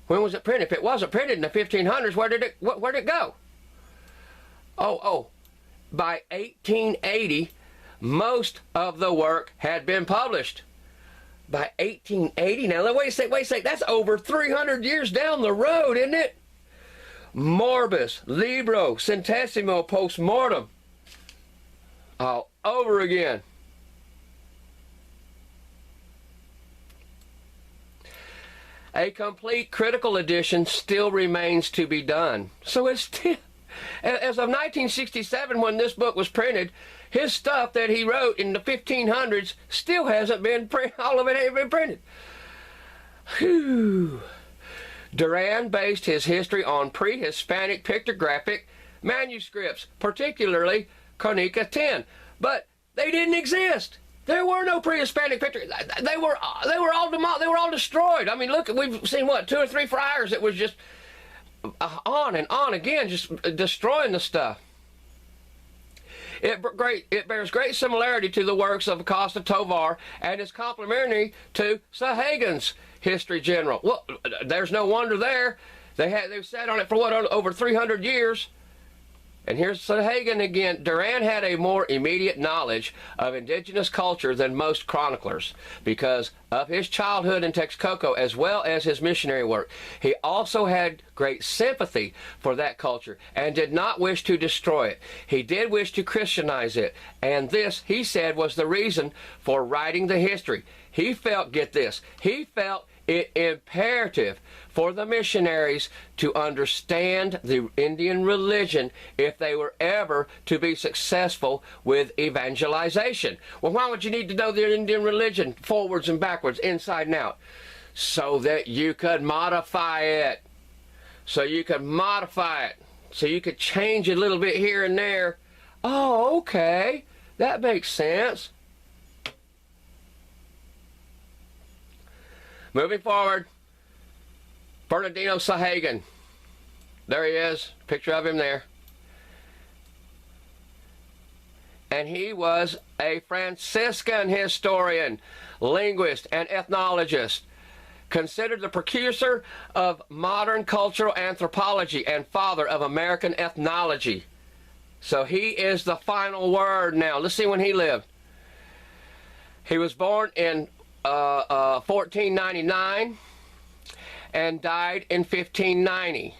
[SPEAKER 1] When was it printed? If it wasn't printed in the 1500s, where did it go? By 1880, most of the work had been published. By 1880, now wait a second, that's over 300 years down the road, isn't it? Morbus, Libro, Centesimo, Postmortem. All over again. A complete critical edition still remains to be done. So it's still, as of 1967, when this book was printed, his stuff that he wrote in the 1500s still hasn't been printed. All of it hasn't been printed. Whew. Duran based his history on pre-Hispanic pictographic manuscripts, particularly Crónica 10, but they didn't exist. There were no pre-Hispanic pictures. They were all destroyed. I mean, look, we've seen what, 2 or 3 friars that was just on and on again, just destroying the stuff. It bears great similarity to the works of Acosta Tovar and is complementary to Sahagun's History General. Well, there's no wonder there. They've sat on it for what, over 300 years. And here's Sahagun again. Duran had a more immediate knowledge of indigenous culture than most chroniclers because of his childhood in Texcoco as well as his missionary work. He also had great sympathy for that culture and did not wish to destroy it. He did wish to Christianize it, and this, he said, was the reason for writing the history. He felt, get this, he felt it imperative for the missionaries to understand the Indian religion if they were ever to be successful with evangelization. Well, why would you need to know the Indian religion forwards and backwards, inside and out? So that you could modify it. So you could modify it. So you could change it a little bit here and there. Oh, okay. That makes sense. Moving forward, Bernardino Sahagun. There he is, picture of him there. And he was a Franciscan historian, linguist, and ethnologist, considered the precursor of modern cultural anthropology and father of American ethnology. So he is the final word now. Let's see when he lived. He was born in 1499 and died in 1590.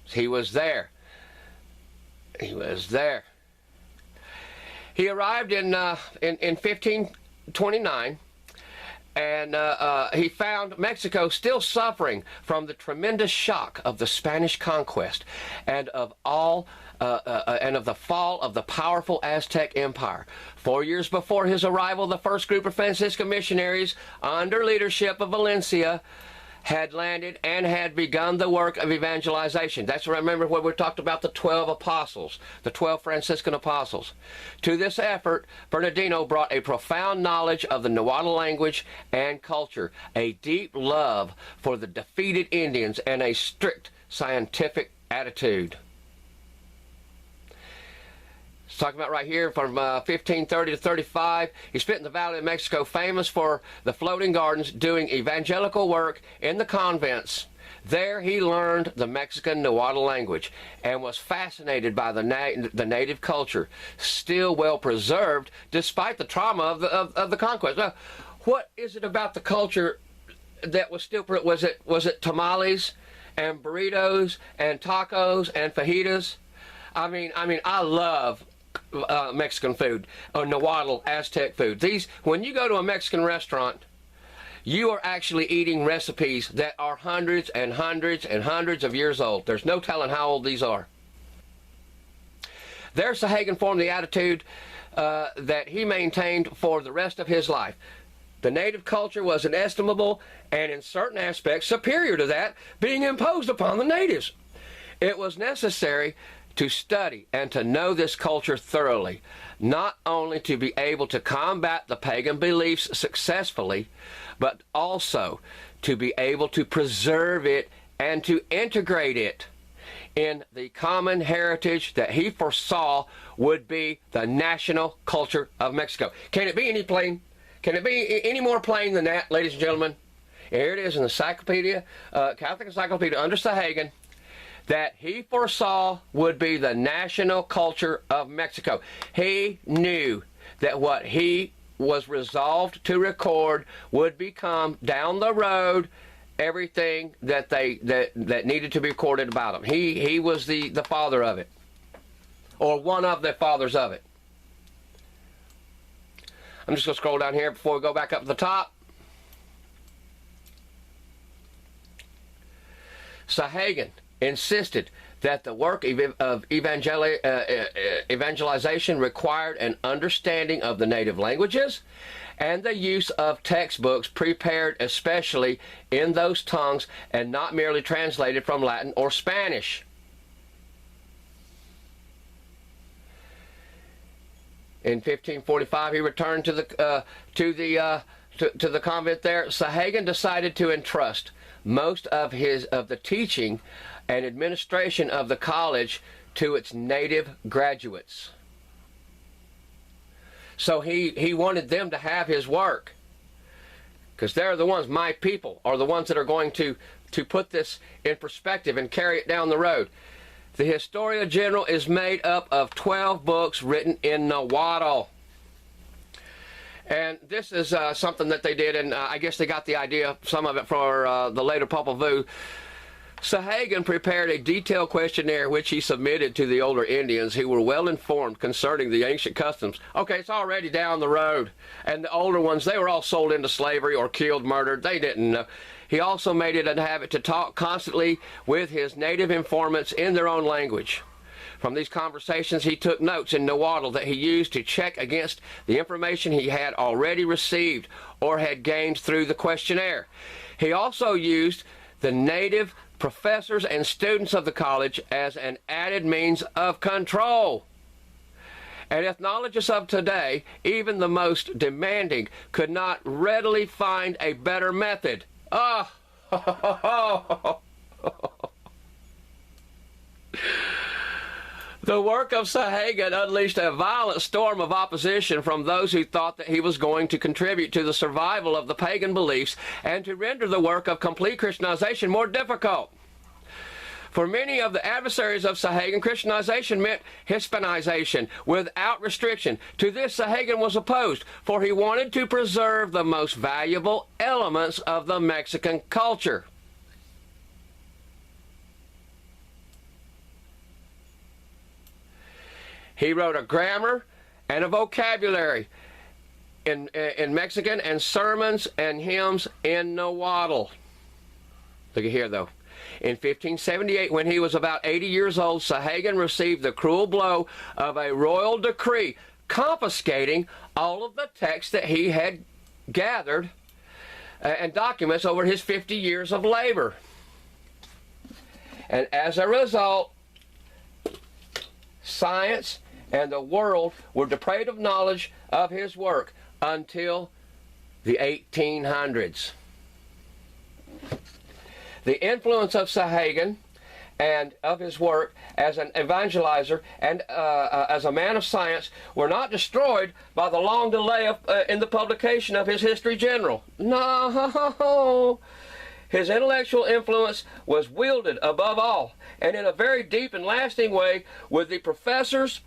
[SPEAKER 1] He was there. He was there. He arrived in 1529, and he found Mexico still suffering from the tremendous shock of the Spanish conquest and of the fall of the powerful Aztec Empire. 4 years before his arrival, the first group of Franciscan missionaries, under leadership of Valencia, had landed and had begun the work of evangelization. That's what I remember when we talked about the 12 apostles, the 12 Franciscan apostles. To this effort, Bernardino brought a profound knowledge of the Nahuatl language and culture, a deep love for the defeated Indians, and a strict scientific attitude. Talking about right here from 1530 to 35. He spent in the Valley of Mexico, famous for the floating gardens, doing evangelical work in the convents. There he learned the Mexican Nahuatl language and was fascinated by the native culture, still well preserved despite the trauma of the conquest. Now, what is it about the culture that was still, was it tamales and burritos and tacos and fajitas? I mean, I love Mexican food, or Nahuatl Aztec food. These, when you go to a Mexican restaurant, you are actually eating recipes that are hundreds and hundreds and hundreds of years old. There's no telling how old these are. There, Sahagun formed the attitude that he maintained for the rest of his life. The native culture was inestimable and in certain aspects superior to that being imposed upon the natives. It was necessary to study and to know this culture thoroughly, not only to be able to combat the pagan beliefs successfully, but also to be able to preserve it and to integrate it in the common heritage that he foresaw would be the national culture of Mexico. Can it be any plain? Can it be any more plain than that, ladies and gentlemen? Here it is in the Cyclopedia, Catholic Encyclopedia under Sahagun, that he foresaw would be the national culture of Mexico. He knew that what he was resolved to record would become, down the road, everything that needed to be recorded about him. He was the father of it, or one of the fathers of it. I'm just going to scroll down here before we go back up to the top. Sahagun insisted that the work of evangelization required an understanding of the native languages and the use of textbooks prepared especially in those tongues and not merely translated from Latin or Spanish. In 1545, he returned to the convent there. Sahagun decided to entrust most of the teaching and administration of the college to its native graduates. So he wanted them to have his work, because they're the ones, my people, are the ones that are going to put this in perspective and carry it down the road. The Historia General is made up of 12 books written in Nahuatl. And this is something that they did, and I guess they got the idea, some of it, for the later Popol Vuh. Sahagun prepared a detailed questionnaire which he submitted to the older Indians who were well informed concerning the ancient customs. Okay, it's already down the road. And the older ones, they were all sold into slavery or killed, murdered. They didn't know. He also made it a habit to talk constantly with his native informants in their own language. From these conversations, he took notes in Nahuatl that he used to check against the information he had already received or had gained through the questionnaire. He also used the native professors and students of the college as an added means of control. And ethnologists of today, even the most demanding, could not readily find a better method. Oh, the work of Sahagun unleashed a violent storm of opposition from those who thought that he was going to contribute to the survival of the pagan beliefs and to render the work of complete Christianization more difficult. For many of the adversaries of Sahagun, Christianization meant Hispanization without restriction. To this, Sahagun was opposed, for he wanted to preserve the most valuable elements of the Mexican culture. He wrote a grammar and a vocabulary in Mexican and sermons and hymns in Nahuatl. Look at here, though. In 1578, when he was about 80 years old, Sahagun received the cruel blow of a royal decree confiscating all of the texts that he had gathered and documents over his 50 years of labor. And as a result, science and the world were deprived of knowledge of his work until the 1800s. The influence of Sahagun and of his work as an evangelizer and as a man of science were not destroyed by the long delay in the publication of his History General. No! His intellectual influence was wielded above all, and in a very deep and lasting way, with the professors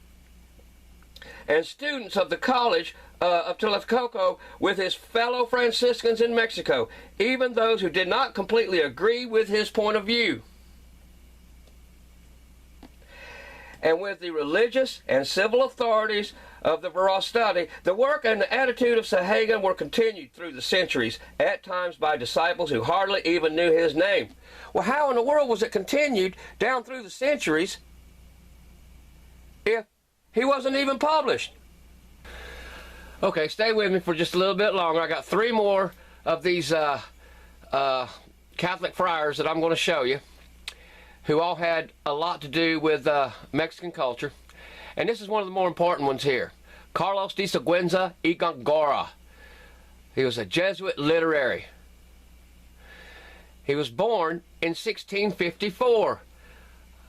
[SPEAKER 1] and students of the College of Texcoco, with his fellow Franciscans in Mexico, even those who did not completely agree with his point of view. and with the religious and civil authorities of the Verostati, the work and the attitude of Sahagun were continued through the centuries, at times by disciples who hardly even knew his name. Well, how in the world was it continued down through the centuries if he wasn't even published? Okay, stay with me for just a little bit longer. I got 3 more of these Catholic friars that I'm going to show you, who all had a lot to do with Mexican culture. And this is one of the more important ones here. Carlos de Seguenza Y Gongora. He was a Jesuit literary. He was born in 1654.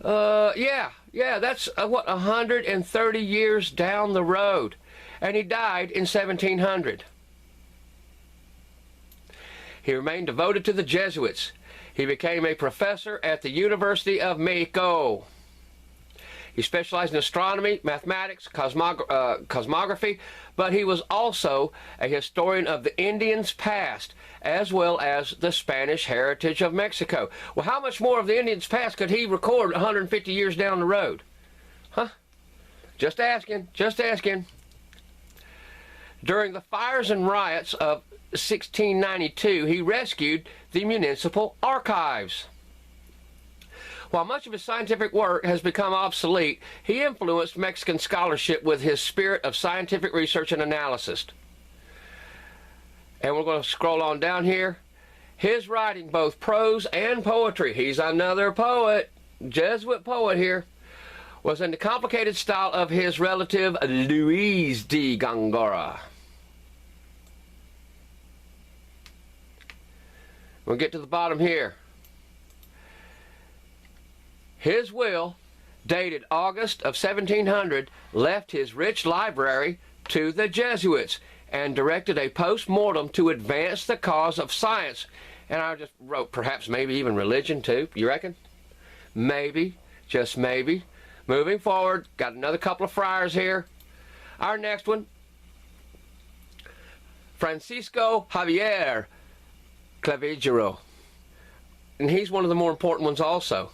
[SPEAKER 1] Yeah, that's what, 130 years down the road. And he died in 1700. He remained devoted to the Jesuits. He became a professor at the University of Mexico. He specialized in astronomy, mathematics, cosmography, but he was also a historian of the Indians' past, as well as the Spanish heritage of Mexico. Well, how much more of the Indians' past could he record 150 years down the road? Huh? Just asking, just asking. During the fires and riots of 1692, he rescued the municipal archives. While much of his scientific work has become obsolete, he influenced Mexican scholarship with his spirit of scientific research and analysis. And we're going to scroll on down here. His writing, both prose and poetry, he's another poet, Jesuit poet here, was in the complicated style of his relative Luis de Gongora. We'll get to the bottom here. His will, dated August of 1700, left his rich library to the Jesuits and directed a post-mortem to advance the cause of science. And I just wrote perhaps maybe even religion too. You reckon? Maybe, just maybe. Moving forward, got another couple of friars here. Our next one, Francisco Javier Clavigero. And he's one of the more important ones also.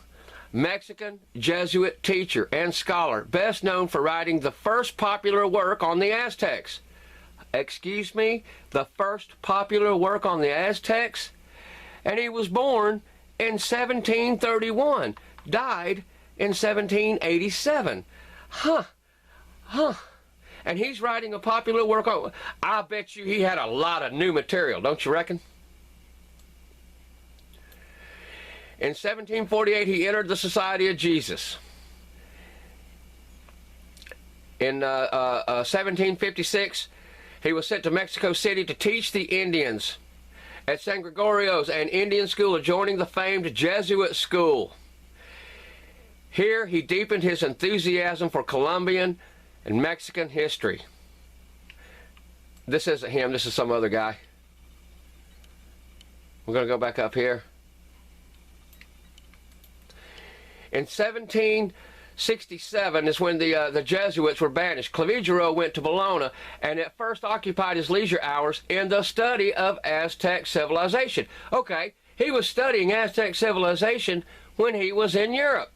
[SPEAKER 1] Mexican Jesuit teacher and scholar, best known for writing the first popular work on the Aztecs. Excuse me, the first popular work on the Aztecs? And he was born in 1731, died in 1787. Huh. And he's writing a popular work on... I bet you he had a lot of new material, don't you reckon? In 1748, he entered the Society of Jesus. In 1756, he was sent to Mexico City to teach the Indians at San Gregorio's, an Indian school adjoining the famed Jesuit school. Here, he deepened his enthusiasm for Colombian and Mexican history. This isn't him, this is some other guy. We're going to go back up here. In 1767 is when the Jesuits were banished. Clavigero went to Bologna and at first occupied his leisure hours in the study of Aztec civilization. Okay, he was studying Aztec civilization when he was in Europe.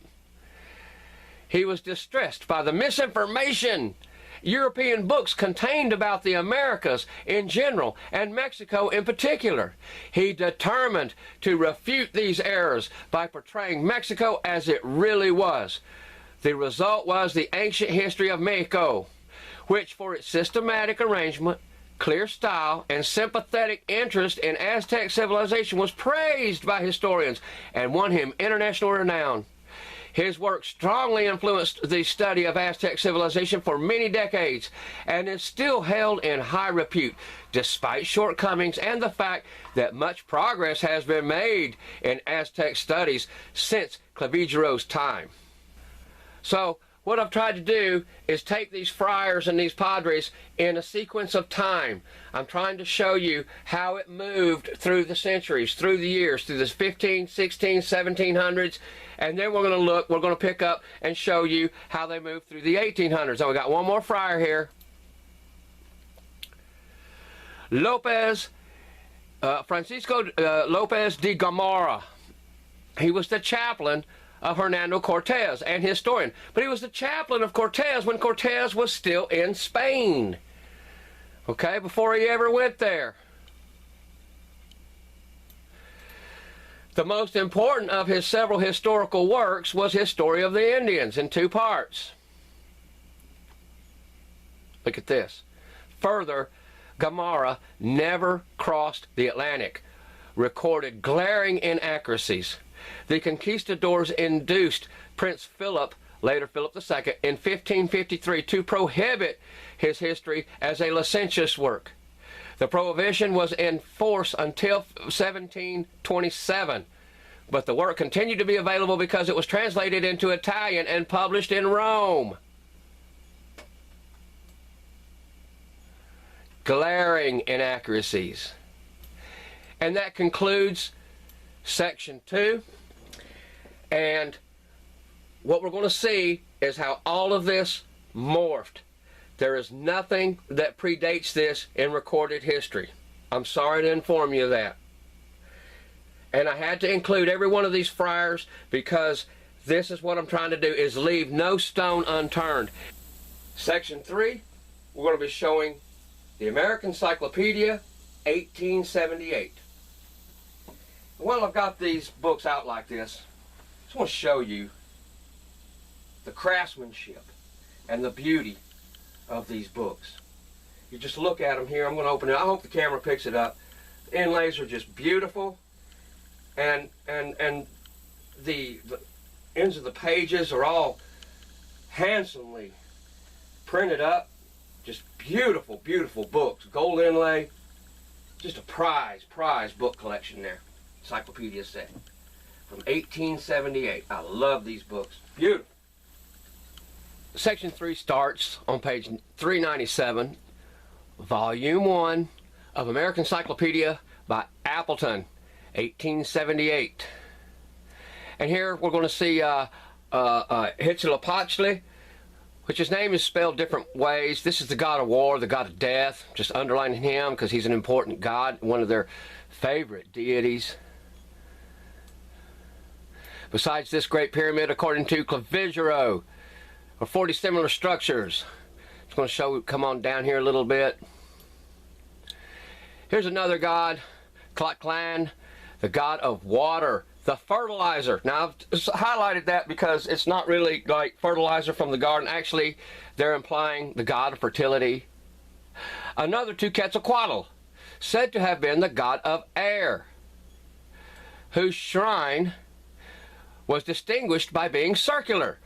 [SPEAKER 1] He was distressed by the misinformation European books contained about the Americas in general and Mexico in particular. He determined to refute these errors by portraying Mexico as it really was. The result was the ancient history of Mexico, which for its systematic arrangement, clear style, and sympathetic interest in Aztec civilization was praised by historians and won him international renown. His work strongly influenced the study of Aztec civilization for many decades and is still held in high repute, despite shortcomings and the fact that much progress has been made in Aztec studies since Clavigero's time. So, what I've tried to do is take these friars and these padres in a sequence of time. I'm trying to show you how it moved through the centuries, through the years, through the 15, 16, 1700s, and then we're going to pick up and show you how they moved through the 1800s. So we got one more friar here. Francisco Lopez de Gomara. He was the chaplain of Hernando Cortez, an historian. But he was the chaplain of Cortez when Cortez was still in Spain. Okay, before he ever went there. The most important of his several historical works was his Story of the Indians in 2 parts. Look at this. Further, Gomara never crossed the Atlantic, recorded glaring inaccuracies. The conquistadors induced Prince Philip, later Philip II, in 1553 to prohibit his history as a licentious work. The prohibition was in force until 1727, but the work continued to be available because it was translated into Italian and published in Rome. Glaring inaccuracies. And that concludes section 2. And what we're going to see is how all of this morphed. There is nothing that predates this in recorded history. I'm sorry to inform you of that. And I had to include every one of these friars because this is what I'm trying to do, is leave no stone unturned. Section 3, we're going to be showing the American Cyclopedia, 1878. Well, I've got these books out like this. I just want to show you the craftsmanship and the beauty of these books. You just look at them here. I'm going to open it. I hope the camera picks it up. The inlays are just beautiful, and the ends of the pages are all handsomely printed up. Just beautiful, beautiful books. Gold inlay. Just a prize book collection there. Encyclopedia set from 1878. I love these books. Beautiful. Section 3 starts on page 397, Volume 1 of American Cyclopedia by Appleton, 1878. And here we're going to see Huitzilopochtli, which his name is spelled different ways. This is the god of war, the god of death. Just underlining him because he's an important god, one of their favorite deities. Besides this great pyramid, according to Clavigero, or 40 similar structures. Just going to show, come on down here a little bit. Here's another god, Tenochtitlan, the god of water, the fertilizer. Now, I've highlighted that because it's not really like fertilizer from the garden. Actually, they're implying the god of fertility. Another to Quetzalcoatl, said to have been the god of air, whose shrine was distinguished by being circular.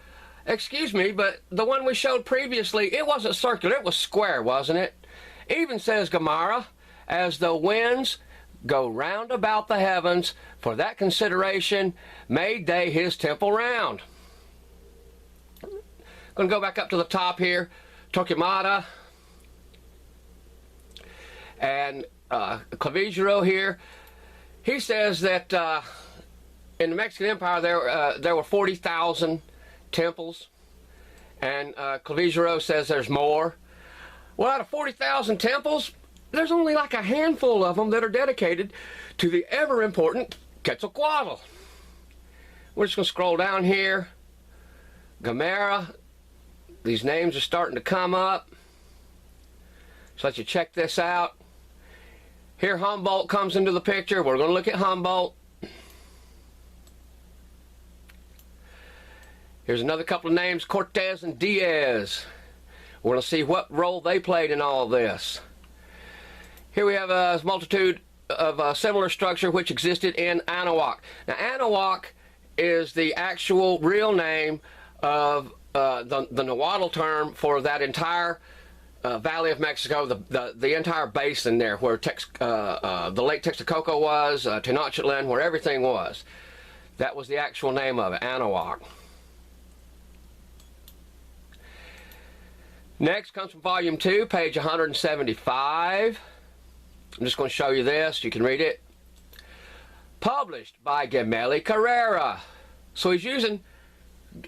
[SPEAKER 1] Excuse me, but the one we showed previously, it wasn't circular, it was square, wasn't it? Even says Gomara, as the winds go round about the heavens, for that consideration made they his temple round. Going to go back up to the top here, Torquemada, and Clavigero here. He says that in the Mexican Empire there were 40,000 temples, and Clavigero says there's more. Well, out of 40,000 temples, there's only like a handful of them that are dedicated to the ever important Quetzalcoatl. We're just going to scroll down here. Gomara, these names are starting to come up. So let you check this out. Here Humboldt comes into the picture. We're going to look at Humboldt. Here's another couple of names, Cortez and Diaz. We're going to see what role they played in all this. Here we have a multitude of similar structure which existed in Anahuac. Now, Anahuac is the actual real name of the Nahuatl term for that entire Valley of Mexico, the entire basin there where the Lake Texcoco was, Tenochtitlan, where everything was. That was the actual name of it, Anahuac. Next comes from Volume 2, page 175. I'm just going to show you this. You can read it. Published by Gemelli Carrera. So he's using,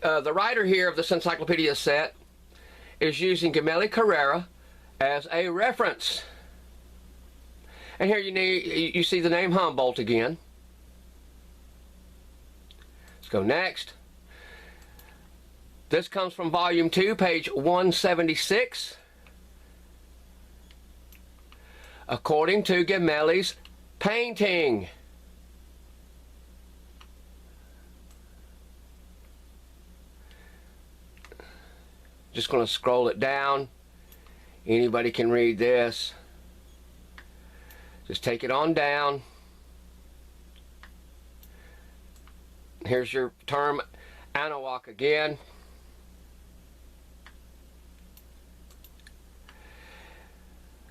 [SPEAKER 1] the writer here of this encyclopedia set is using Gemelli Carrera as a reference. And here you see the name Humboldt again. Let's go next. This comes from Volume 2, page 176. According to Gemelli's painting. Just going to scroll it down. Anybody can read this. Just take it on down. Here's your term, Anahuac again.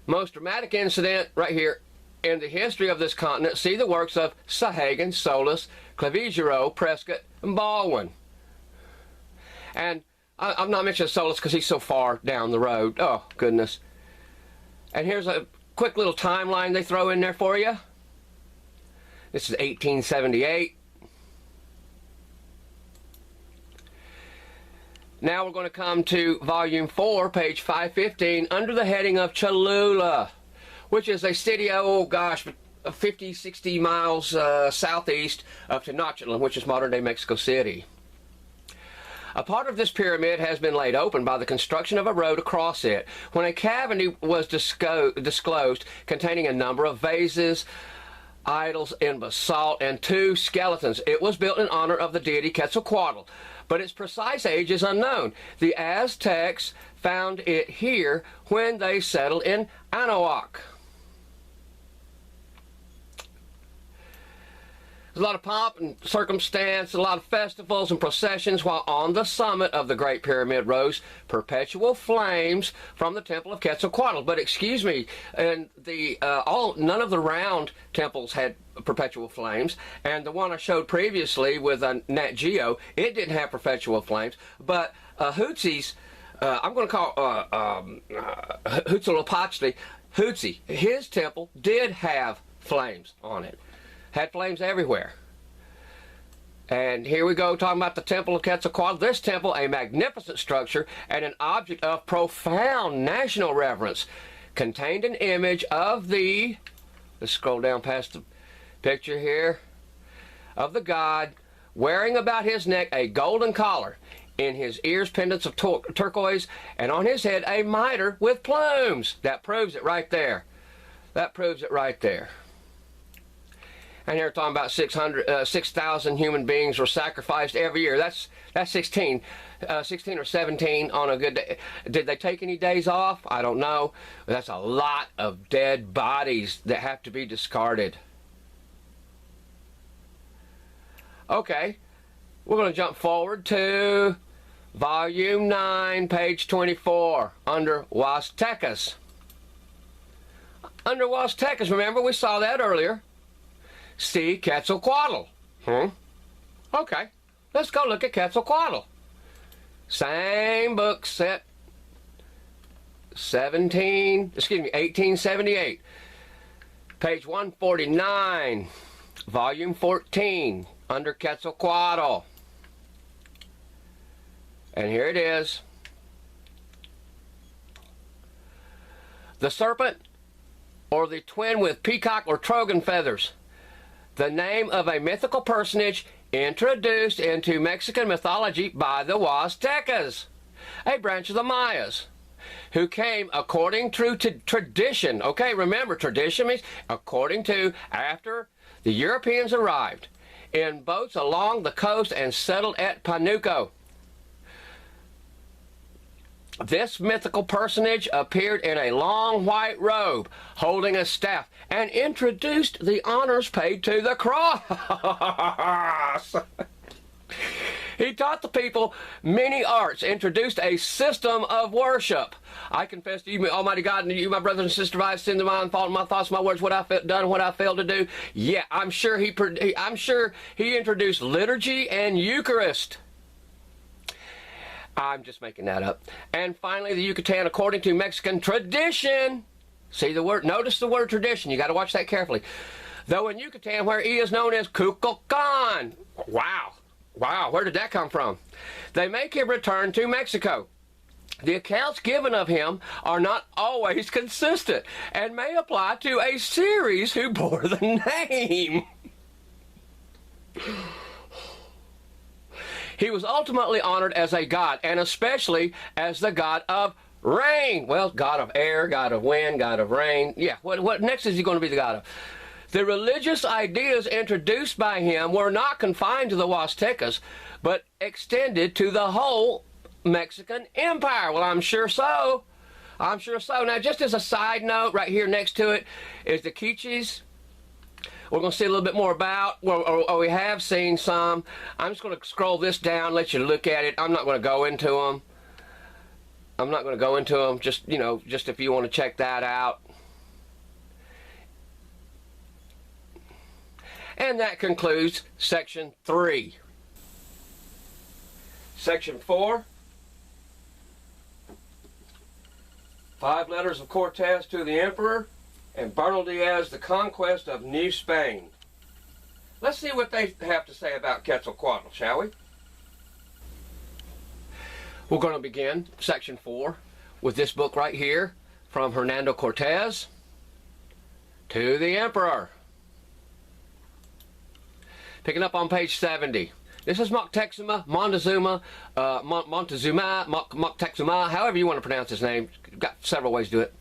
[SPEAKER 1] Most dramatic incident right here in the history of this continent. See the works of Sahagun, Solis, Clavigero, Prescott, and Baldwin. And I'm not mentioning Solis because he's so far down the road. Oh, goodness. And here's a quick little timeline they throw in there for you. This is 1878. Now we're going to come to Volume 4, page 515, under the heading of Cholula, which is a city, oh gosh, 50, 60 miles southeast of Tenochtitlan, which is modern-day Mexico City. A part of this pyramid has been laid open by the construction of a road across it, when a cavity was disclosed containing a number of vases, idols in basalt, and 2 skeletons. It was built in honor of the deity Quetzalcoatl, but its precise age is unknown. The Aztecs found it here when they settled in Anahuac. There's a lot of pomp and circumstance, a lot of festivals and processions, while on the summit of the Great Pyramid rose perpetual flames from the temple of Quetzalcoatl. But excuse me, and none of the round temples had perpetual flames, and the one I showed previously with Nat Geo, it didn't have perpetual flames. But Hutzi's, I'm going to call Huitzilopochtli, Hutzi, his temple did have flames on it. Had flames everywhere. And here we go talking about the temple of Quetzalcoatl. This temple, a magnificent structure and an object of profound national reverence, contained an image of the, let's scroll down past the picture here, of the god wearing about his neck a golden collar, in his ears pendants of turquoise, and on his head a mitre with plumes. That proves it right there. That proves it right there. And here we're talking about 6,000 human beings were sacrificed every year. That's 16 or 17 on a good day. Did they take any days off? I don't know. But that's a lot of dead bodies that have to be discarded. Okay, we're going to jump forward to Volume 9, page 24, under Huastecas. Under Huastecas, remember we saw that earlier. See Quetzalcoatl. Okay, let's go look at Quetzalcoatl. Same book, set 1878. Page 149, volume 14, under Quetzalcoatl. And here it is. The serpent, or the twin with peacock or trogon feathers. The name of a mythical personage introduced into Mexican mythology by the Huastecas, a branch of the Mayas, who came according to tradition. Okay, remember, tradition means according to, after the Europeans arrived in boats along the coast and settled at Panuco. This mythical personage appeared in a long white robe, holding a staff, and introduced the honors paid to the cross. He taught the people many arts, introduced a system of worship. I confess to you, Almighty God, and you, my brothers and sisters, I sin to my fault, my thoughts, my words, what I've done, what I failed to do. Yeah, I'm sure he introduced liturgy and Eucharist. I'm just making that up. And finally, the Yucatan, according to Mexican tradition. See the word, notice the word tradition. You got to watch that carefully. Though in Yucatan, where he is known as Kukulkan. Wow. Wow, where did that come from? They make him return to Mexico. The accounts given of him are not always consistent and may apply to a series who bore the name. He was ultimately honored as a god, and especially as the god of rain. Well, god of air, god of wind, god of rain. Yeah, what next is he going to be the god of? The religious ideas introduced by him were not confined to the Huastecas, but extended to the whole Mexican Empire. Well, I'm sure so. I'm sure so. Now, just as a side note, right here next to it is the Quiches. We're going to see a little bit more about, or we have seen some. I'm just going to scroll this down, let you look at it. I'm not going to go into them. I'm not going to go into them, just, you know, just if you want to check that out. And that concludes Section 3. Section 4. 5 letters of Cortez to the Emperor, and Bernal Diaz, the conquest of New Spain. Let's see what they have to say about Quetzalcoatl, shall we? We're going to begin Section 4 with this book right here, From Hernando Cortez to the Emperor. Picking up on page 70. This is Moctezuma, Montezuma, Moctezuma, however you want to pronounce his name. Got several ways to do it.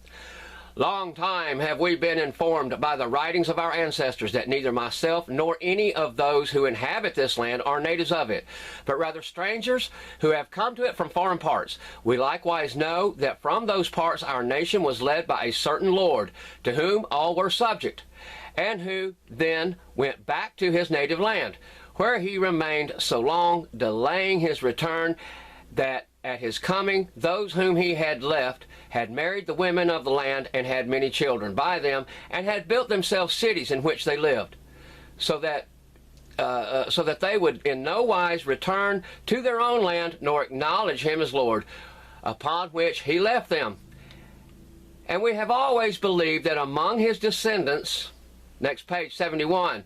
[SPEAKER 1] Long time have we been informed by the writings of our ancestors that neither myself nor any of those who inhabit this land are natives of it, but rather strangers who have come to it from foreign parts. We likewise know that from those parts our nation was led by a certain lord, to whom all were subject, and who then went back to his native land, where he remained so long, delaying his return, that at his coming those whom he had left had married the women of the land and had many children by them, and had built themselves cities in which they lived, so that they would in no wise return to their own land nor acknowledge him as Lord, upon which he left them. And we have always believed that among his descendants, next page 71,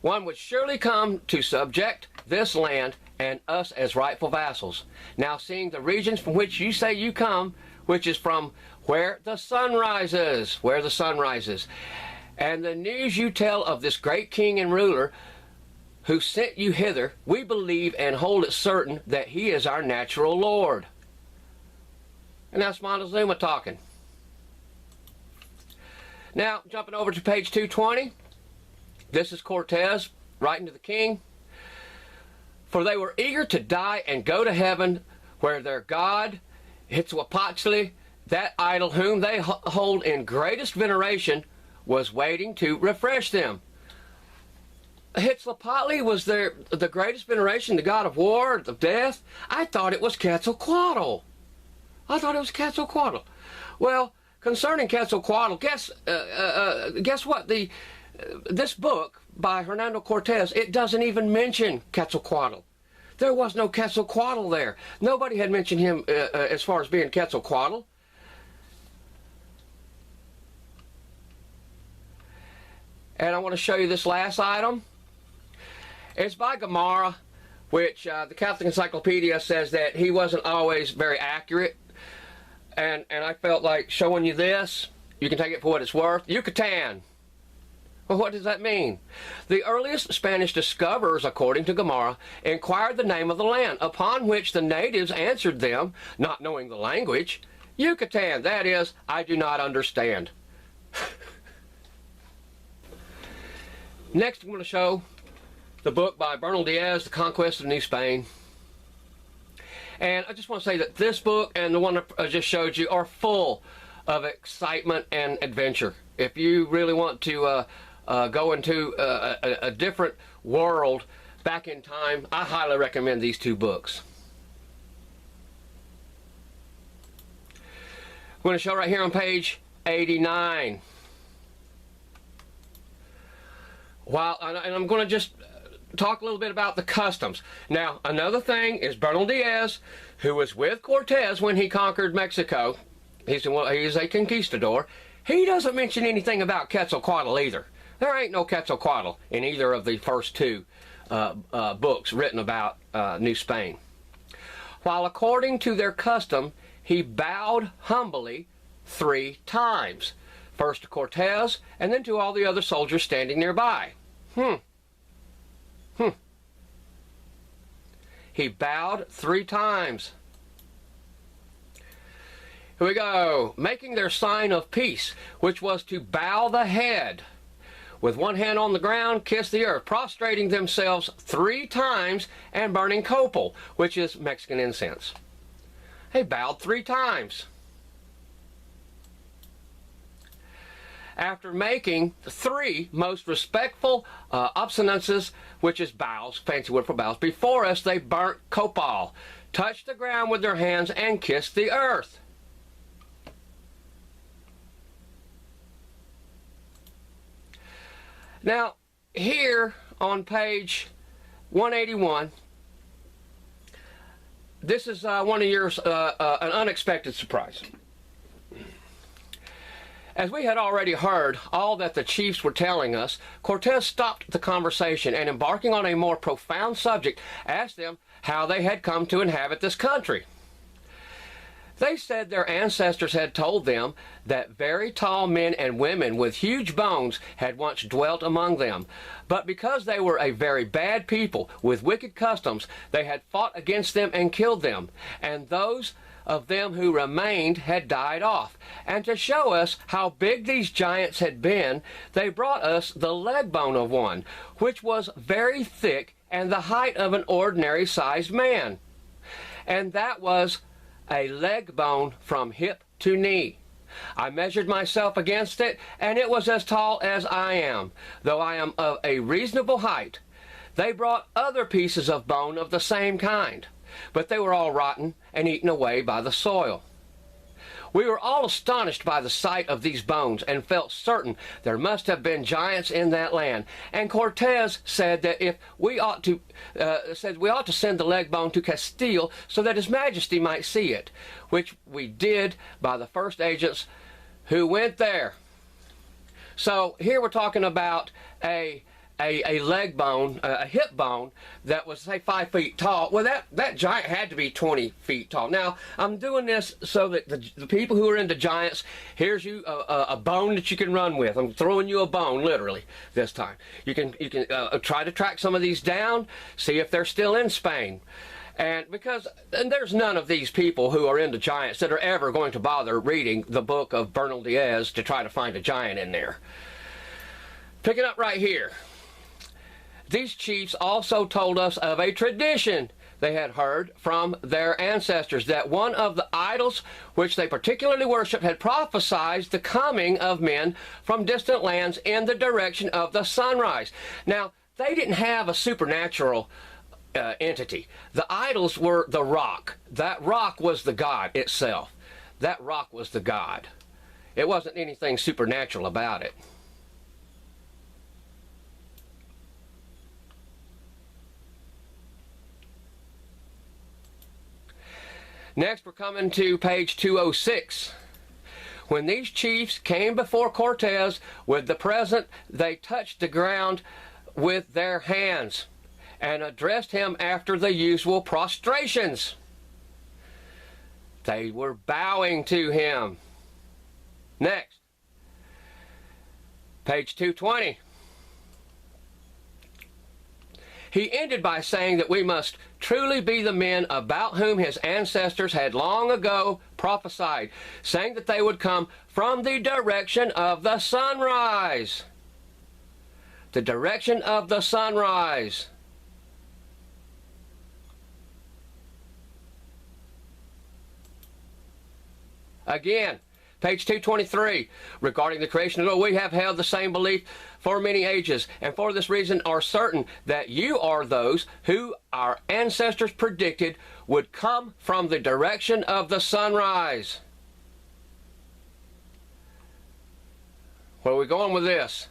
[SPEAKER 1] one would surely come to subject this land and us as rightful vassals. Now, seeing the regions from which you say you come, which is from where the sun rises, and the news you tell of this great king and ruler who sent you hither, we believe and hold it certain that he is our natural lord. And that's Montezuma talking. Now, jumping over to page 220, this is Cortez writing to the king. For they were eager to die and go to heaven, where their god, Huitzilopochtli, that idol whom they hold in greatest veneration, was waiting to refresh them. Huitzilopochtli was the greatest veneration, the god of war, of death. I thought it was Quetzalcoatl. Well, concerning Quetzalcoatl, guess what? This book by Hernando Cortez, it doesn't even mention Quetzalcoatl. There was no Quetzalcoatl there. Nobody had mentioned him as far as being Quetzalcoatl. And I want to show you this last item. It's by Gomara, which the Catholic Encyclopedia says that he wasn't always very accurate. And I felt like showing you this. You can take it for what it's worth. Yucatan. Well, what does that mean? The earliest Spanish discoverers, according to Gomara, inquired the name of the land, upon which the natives answered them, not knowing the language, Yucatan, that is, I do not understand. Next, I'm going to show the book by Bernal Diaz, The Conquest of New Spain. And I just want to say that this book and the one I just showed you are full of excitement and adventure. If you really want to go into a different world back in time, I highly recommend these two books. I'm going to show right here on page 89. And I'm going to just talk a little bit about the customs. Now, another thing is Bernal Diaz, who was with Cortez when he conquered Mexico. He's a conquistador. He doesn't mention anything about Quetzalcoatl either. There ain't no Quetzalcoatl in either of the first two books written about New Spain. While according to their custom, he bowed humbly 3 times. First to Cortez, and then to all the other soldiers standing nearby. he bowed 3 times. Here we go. Making their sign of peace, which was to bow the head. With one hand on the ground, kiss the earth, prostrating themselves 3 times and burning copal, which is Mexican incense. They bowed 3 times. After making 3 most respectful obeisances, which is bows, fancy word for bows, before us they burnt copal, touched the ground with their hands, and kissed the earth. Now, here on page 181, this is one of yours, an unexpected surprise. As we had already heard all that the chiefs were telling us, Cortez stopped the conversation and, embarking on a more profound subject, asked them how they had come to inhabit this country. They said their ancestors had told them that very tall men and women with huge bones had once dwelt among them, but because they were a very bad people with wicked customs, they had fought against them and killed them, and those of them who remained had died off. And to show us how big these giants had been, they brought us the leg bone of one, which was very thick and the height of an ordinary sized man. And that was a leg bone from hip to knee. I measured myself against it, and it was as tall as I am, though I am of a reasonable height. They brought other pieces of bone of the same kind, but they were all rotten and eaten away by the soil. We were all astonished by the sight of these bones, and felt certain there must have been giants in that land. And Cortez said that if we ought to send the leg bone to Castile, so that His Majesty might see it, which we did by the first agents who went there. So here we're talking about a leg bone, a hip bone that was, say, 5 feet tall. Well, that giant had to be 20 feet tall. Now, I'm doing this so that the people who are into giants, here's you a bone that you can run with. I'm throwing you a bone, literally, this time. You can try to track some of these down, see if they're still in Spain. And there's none of these people who are into giants that are ever going to bother reading the book of Bernal Diaz to try to find a giant in there. Picking up right here. These chiefs also told us of a tradition they had heard from their ancestors, that one of the idols which they particularly worshipped had prophesied the coming of men from distant lands in the direction of the sunrise. Now, they didn't have a supernatural entity. The idols were the rock. That rock was the god itself. That rock was the god. It wasn't anything supernatural about it. Next, we're coming to page 206. When these chiefs came before Cortez with the present, they touched the ground with their hands and addressed him after the usual prostrations. They were bowing to him. Next, page 220. He ended by saying that we must truly be the men about whom his ancestors had long ago prophesied, saying that they would come from the direction of the sunrise. The direction of the sunrise. Again, page 223, regarding the creation of the world, we have held the same belief for many ages, and for this reason are certain that you are those who our ancestors predicted would come from the direction of the sunrise. Where are we going with this?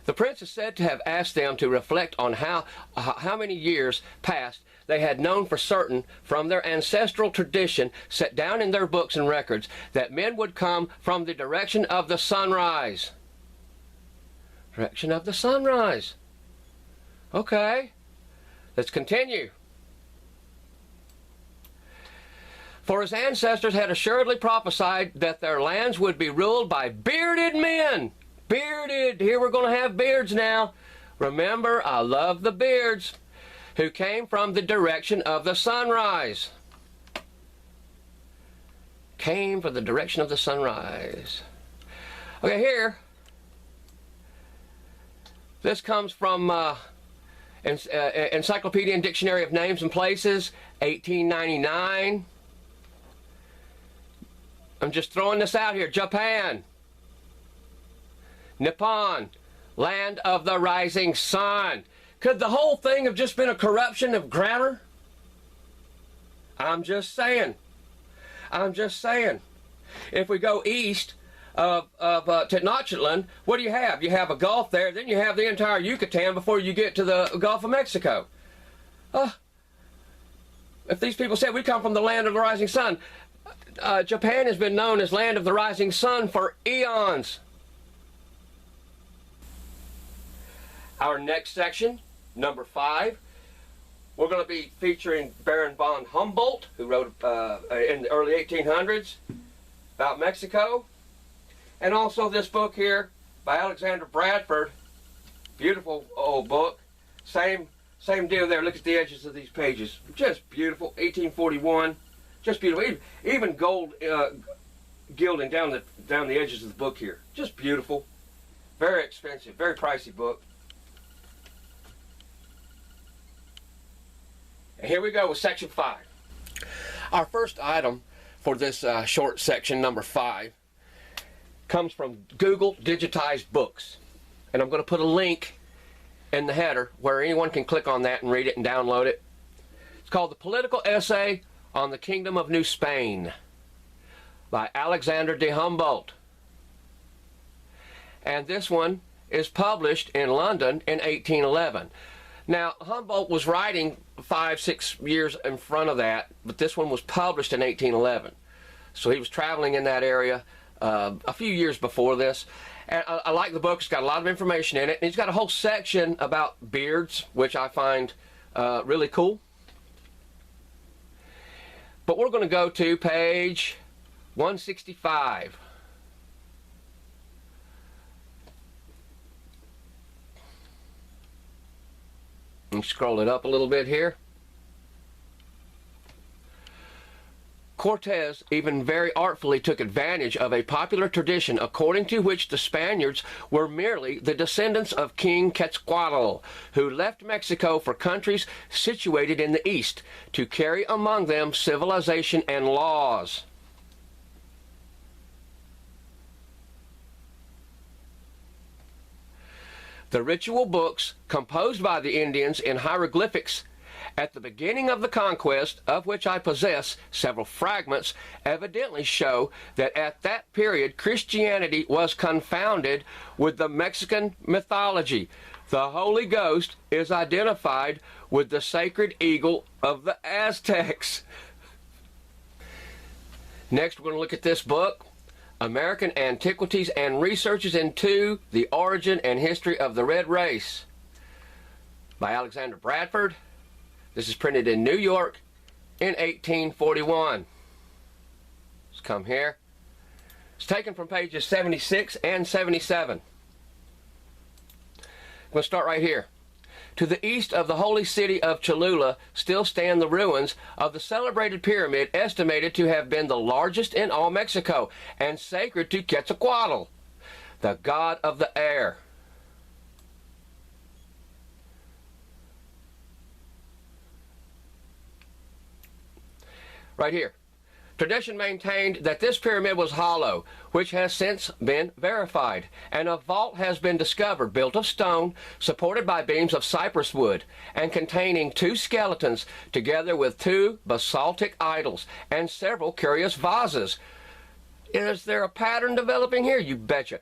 [SPEAKER 1] The prince is said to have asked them to reflect on how many years past they had known for certain from their ancestral tradition set down in their books and records that men would come from the direction of the sunrise. Direction of the sunrise. Okay, let's continue. For his ancestors had assuredly prophesied that their lands would be ruled by bearded men. Bearded. Here we're going to have beards now. Remember, I love the beards, who came from the direction of the sunrise. Came from the direction of the sunrise. Okay, here, this comes from Encyclopedia and Dictionary of Names and Places, 1899. I'm just throwing this out here. Japan. Nippon. Land of the rising sun. Could the whole thing have just been a corruption of grammar? I'm just saying. I'm just saying. If we go east of Tenochtitlan, what do you have? You have a gulf there, then you have the entire Yucatan before you get to the Gulf of Mexico. If these people said we come from the land of the rising sun, Japan has been known as land of the rising sun for eons. Our next section, number 5, we're going to be featuring Baron von Humboldt, who wrote in the early 1800s about Mexico. And also this book here by Alexander Bradford. Beautiful old book. Same deal there. Look at the edges of these pages. Just beautiful. 1841. Just beautiful. Even gold gilding down the edges of the book here. Just beautiful. Very expensive. Very pricey book. And here we go with section 5. Our first item for this short section, number 5, comes from Google Digitized Books. And I'm going to put a link in the header where anyone can click on that and read it and download it. It's called The Political Essay on the Kingdom of New Spain by Alexander de Humboldt. And this one is published in London in 1811. Now, Humboldt was writing 5-6 years in front of that, but this one was published in 1811. So he was traveling in that area a few years before this. And I like the book. It's got a lot of information in it. And he's got a whole section about beards, which I find really cool. But we're going to go to page 165. And scroll it up a little bit here. Cortez even very artfully took advantage of a popular tradition according to which the Spaniards were merely the descendants of King Quetzalcoatl, who left Mexico for countries situated in the east to carry among them civilization and laws. The ritual books composed by the Indians in hieroglyphics at the beginning of the conquest, of which I possess several fragments, evidently show that at that period Christianity was confounded with the Mexican mythology. The Holy Ghost is identified with the sacred eagle of the Aztecs. Next, we're going to look at this book, American Antiquities and Researches into the Origin and History of the Red Race by Alexander Bradford. This is printed in New York in 1841. Let's come here. It's taken from pages 76 and 77. I'm going to start right here. To the east of the holy city of Cholula still stand the ruins of the celebrated pyramid estimated to have been the largest in all Mexico and sacred to Quetzalcoatl, the god of the air. Right here. Tradition maintained that this pyramid was hollow, which has since been verified, and a vault has been discovered built of stone, supported by beams of cypress wood, and containing 2 skeletons, together with 2 basaltic idols, and several curious vases. Is there a pattern developing here? You betcha.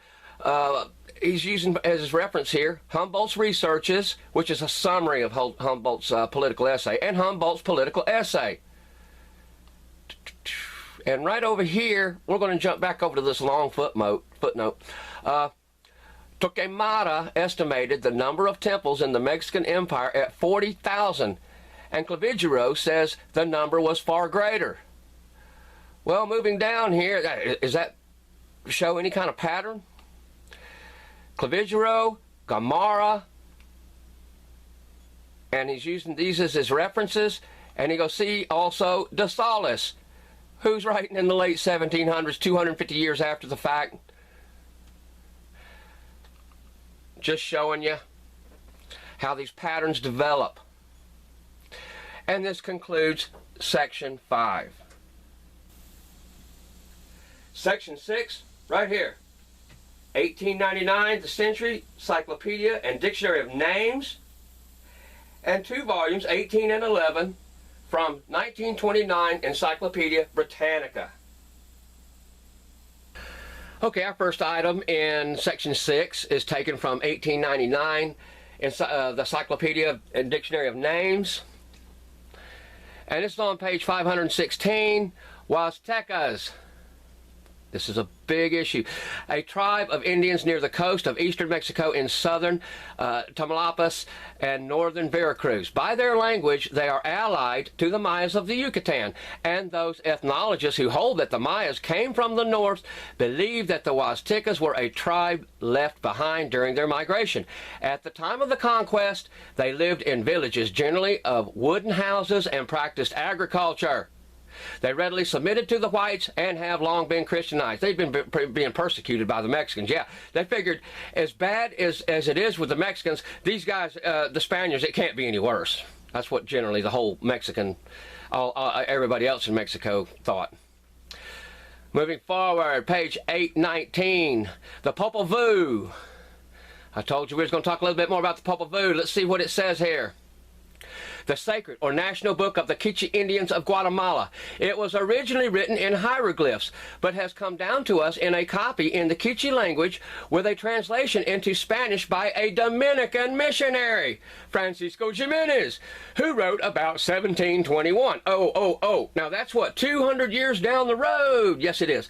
[SPEAKER 1] He's using as his reference here Humboldt's Researches, which is a summary of Humboldt's political essay, and Humboldt's political essay. And right over here, we're going to jump back over to this long footnote. Torquemada estimated the number of temples in the Mexican Empire at 40,000, and Clavigero says the number was far greater. Well, moving down here, does that show any kind of pattern? Clavigero, Gomara, and he's using these as his references. And he goes, see also De Salis, who's writing in the late 1700s, 250 years after the fact. Just showing you how these patterns develop. And this concludes Section 5. Section 6, right here. 1899, the Century, Cyclopedia, and Dictionary of Names. And 2 volumes, 18 and 11, from 1929, Encyclopedia Britannica. Okay, our first item in Section 6 is taken from 1899 in the Cyclopedia and Dictionary of Names. And it's on page 516, Huastecas. This is a big issue. A tribe of Indians near the coast of eastern Mexico in southern Tamaulipas and northern Veracruz. By their language, they are allied to the Mayas of the Yucatan, and those ethnologists who hold that the Mayas came from the north believe that the Huastecas were a tribe left behind during their migration. At the time of the conquest, they lived in villages, generally of wooden houses, and practiced agriculture. They readily submitted to the whites and have long been Christianized. They've been being persecuted by the Mexicans. Yeah, they figured as bad as it is with the Mexicans, these guys, the Spaniards, it can't be any worse. That's what generally the whole Mexican, everybody else in Mexico thought. Moving forward, page 819, the Popol Vuh. I told you we were going to talk a little bit more about the Popol Vuh. Let's see what it says here. The sacred or national book of the Quiche Indians of Guatemala. It was originally written in hieroglyphs, but has come down to us in a copy in the Quiche language with a translation into Spanish by a Dominican missionary, Francisco Jimenez, who wrote about 1721. Now that's what, 200 years down the road? Yes, it is.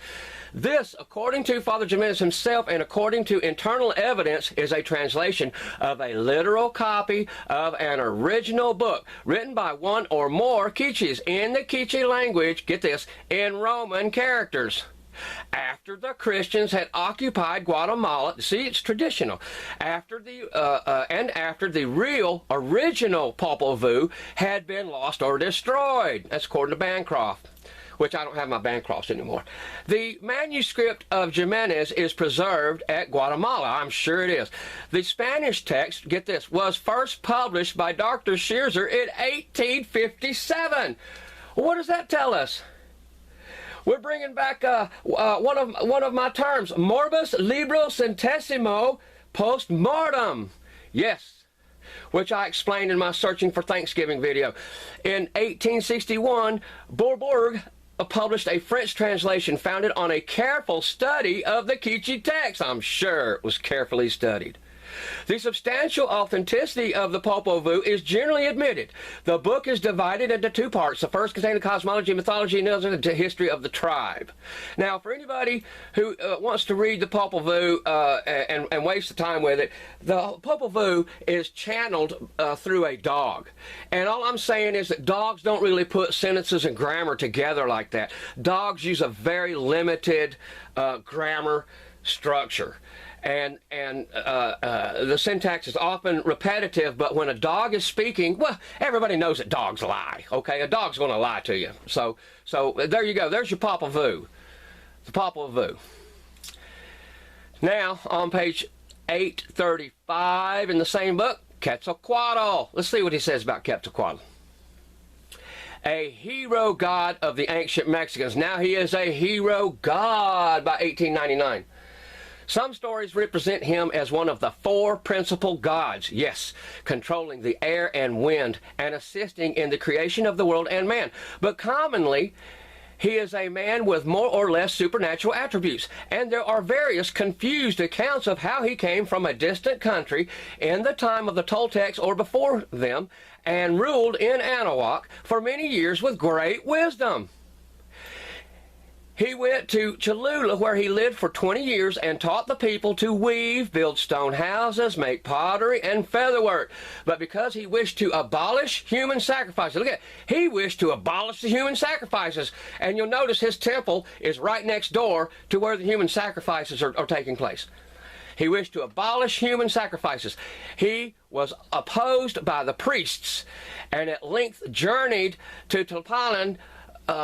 [SPEAKER 1] This, according to Father Jimenez himself and according to internal evidence, is a translation of a literal copy of an original book written by one or more Quiches in the Quiche language, get this, in Roman characters. After the Christians had occupied Guatemala, see, it's traditional, after the real original Popol Vuh had been lost or destroyed. That's according to Bancroft, which I don't have my Bancrofts anymore. The manuscript of Jimenez is preserved at Guatemala. I'm sure it is. The Spanish text, get this, was first published by Dr. Schierzer in 1857. What does that tell us? We're bringing back one of my terms, morbus libro centesimo post mortem. Yes, which I explained in my Searching for Thanksgiving video. In 1861, Bourbourg published a French translation founded on a careful study of the Quiche text. I'm sure it was carefully studied. The substantial authenticity of the Popol Vuh is generally admitted. The book is divided into 2 parts. The first containing cosmology, mythology, and the history of the tribe. Now, for anybody who wants to read the Popol Vuh and waste the time with it, the Popol Vuh is channeled through a dog. And all I'm saying is that dogs don't really put sentences and grammar together like that. Dogs use a very limited grammar structure. And the syntax is often repetitive, but when a dog is speaking, well, everybody knows that dogs lie, okay? A dog's going to lie to you. So there you go. There's your Popol Vuh, the Popol Vuh. Now, on page 835 in the same book, Quetzalcoatl. Let's see what he says about Quetzalcoatl. A hero god of the ancient Mexicans. Now he is a hero god by 1899. Some stories represent him as one of the 4 principal gods, yes, controlling the air and wind and assisting in the creation of the world and man. But commonly, he is a man with more or less supernatural attributes, and there are various confused accounts of how he came from a distant country in the time of the Toltecs or before them and ruled in Anahuac for many years with great wisdom. He went to Cholula, where he lived for 20 years and taught the people to weave, build stone houses, make pottery, and featherwork. But because he wished to abolish human sacrifices, look at it, he wished to abolish the human sacrifices. And you'll notice his temple is right next door to where the human sacrifices are taking place. He wished to abolish human sacrifices. He was opposed by the priests, and at length journeyed to Tenochtitlan,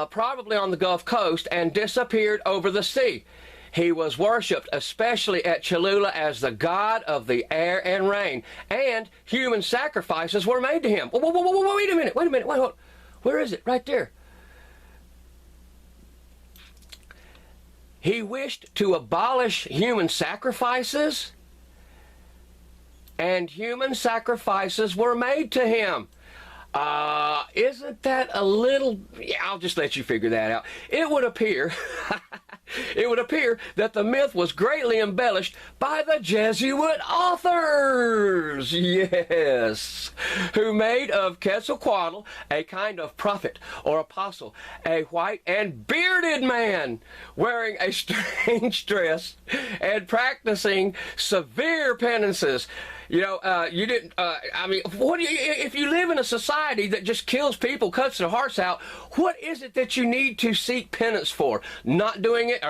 [SPEAKER 1] probably on the Gulf Coast, and disappeared over the sea. He was worshipped, especially at Cholula, as the god of the air and rain, and human sacrifices were made to him. Whoa, wait a minute, wait, where is it? Right there. He wished to abolish human sacrifices, and human sacrifices were made to him. Isn't that a little... Yeah, I'll just let you figure that out. It would appear... it would appear that the myth was greatly embellished by the Jesuit authors, yes, who made of Quetzalcoatl a kind of prophet or apostle, a white and bearded man wearing a strange dress and practicing severe penances. You know, you didn't, I mean, what do you, if you live in a society that just kills people, cuts their hearts out, what is it that you need to seek penance for? Not doing it?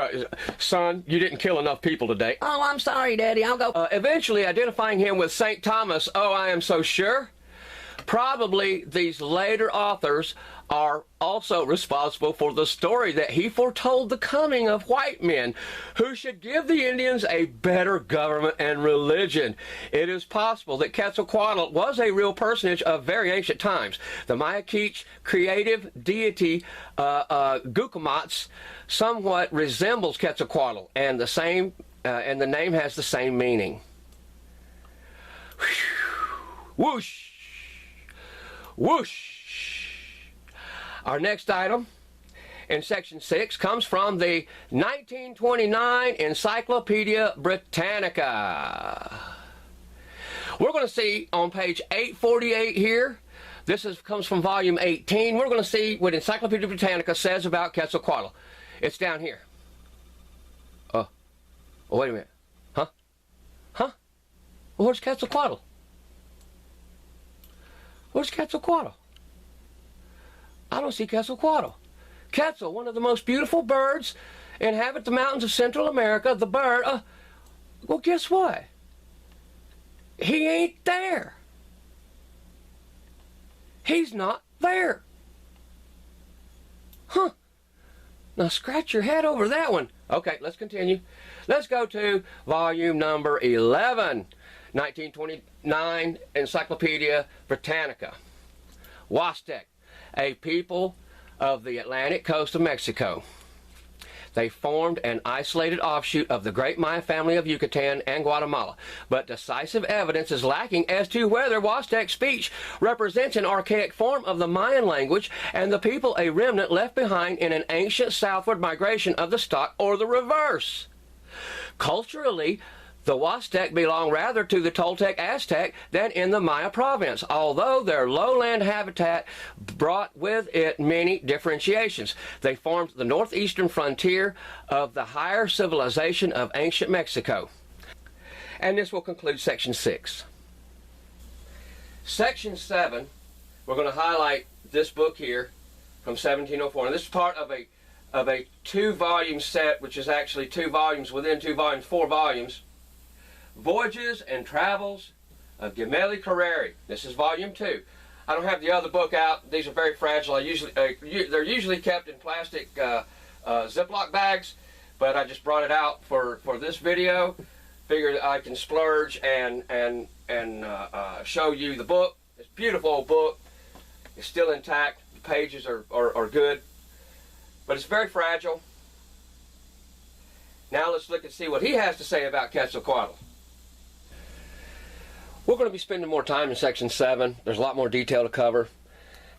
[SPEAKER 1] Son, you didn't kill enough people today. Oh, I'm sorry, Daddy, I'll go. Eventually identifying him with St. Thomas, oh, I am so sure. Probably these later authors are also responsible for the story that he foretold the coming of white men who should give the Indians a better government and religion. It is possible that Quetzalcoatl was a real personage of very ancient times. The Mayaquich creative deity Gucumatz somewhat resembles Quetzalcoatl, and the name has the same meaning. Whoosh! Whoosh! Our next item in section 6 comes from the 1929 Encyclopedia Britannica. We're going to see on page 848 here, comes from volume 18, we're going to see what Encyclopedia Britannica says about Quetzalcoatl. It's down here. Oh, wait a minute. Huh? Well, where's Quetzalcoatl? Where's Quetzalcoatl? I don't see Quetzalcoatl. Quetzal, one of the most beautiful birds, inhabit the mountains of Central America. The bird, well, guess what? He ain't there. He's not there. Huh. Now scratch your head over that one. Okay, let's continue. Let's go to volume number 11, 1929 Encyclopedia Britannica. Huastec, a people of the Atlantic coast of Mexico. They formed an isolated offshoot of the great Maya family of Yucatan and Guatemala, but decisive evidence is lacking as to whether Huastec speech represents an archaic form of the Mayan language and the people a remnant left behind in an ancient southward migration of the stock, or the reverse. Culturally, the Huastec belong rather to the Toltec Aztec than in the Maya province, although their lowland habitat brought with it many differentiations. They formed the northeastern frontier of the higher civilization of ancient Mexico. And this will conclude section 6. Section 7, we're going to highlight this book here from 1704. And this is part of a 2-volume set, which is actually 2 volumes within 2 volumes, 4 volumes. Voyages and Travels of Gemelli Carreri. This is volume 2. I don't have the other book out. These are very fragile. They're usually kept in plastic Ziploc bags, but I just brought it out for this video. Figured I can splurge and show you the book. It's a beautiful old book. It's still intact. The pages are good, but it's very fragile. Now let's look and see what he has to say about Quetzalcoatl. We're going to be spending more time in section 7. There's a lot more detail to cover.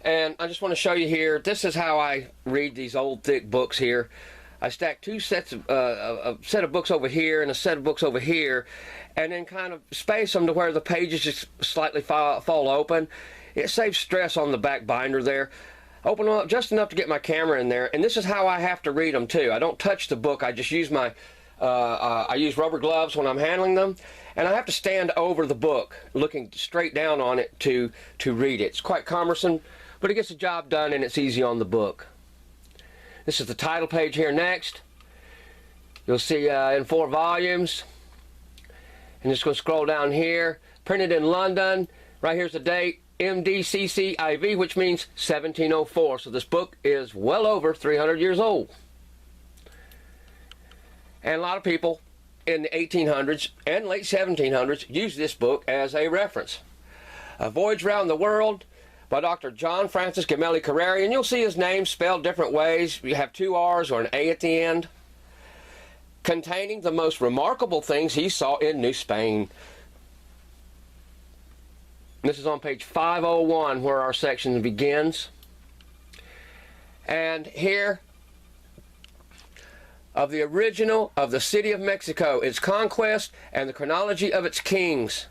[SPEAKER 1] And I just want to show you here, this is how I read these old thick books here. I stack 2 sets of, a set of books over here and a set of books over here, and then kind of space them to where the pages just slightly fall open. It saves stress on the back binder there. Open them up just enough to get my camera in there, and this is how I have to read them too. I don't touch the book. I just use my I use rubber gloves when I'm handling them, and I have to stand over the book looking straight down on it to read it. It's quite cumbersome, but it gets the job done and it's easy on the book. This is the title page here next. You'll see in 4 volumes, And just going to scroll down here. Printed in London. Right here's the date. MDCCIV, which means 1704. So this book is well over 300 years old. And a lot of people in the 1800s and late 1700s used this book as a reference. A Voyage Round the World by Dr. John Francis Gemelli Carreri, and you'll see his name spelled different ways. You have 2 R's or an A at the end. Containing the most remarkable things he saw in New Spain. This is on page 501 where our section begins. And here, of the original of the city of Mexico, its conquest, and the chronology of its kings.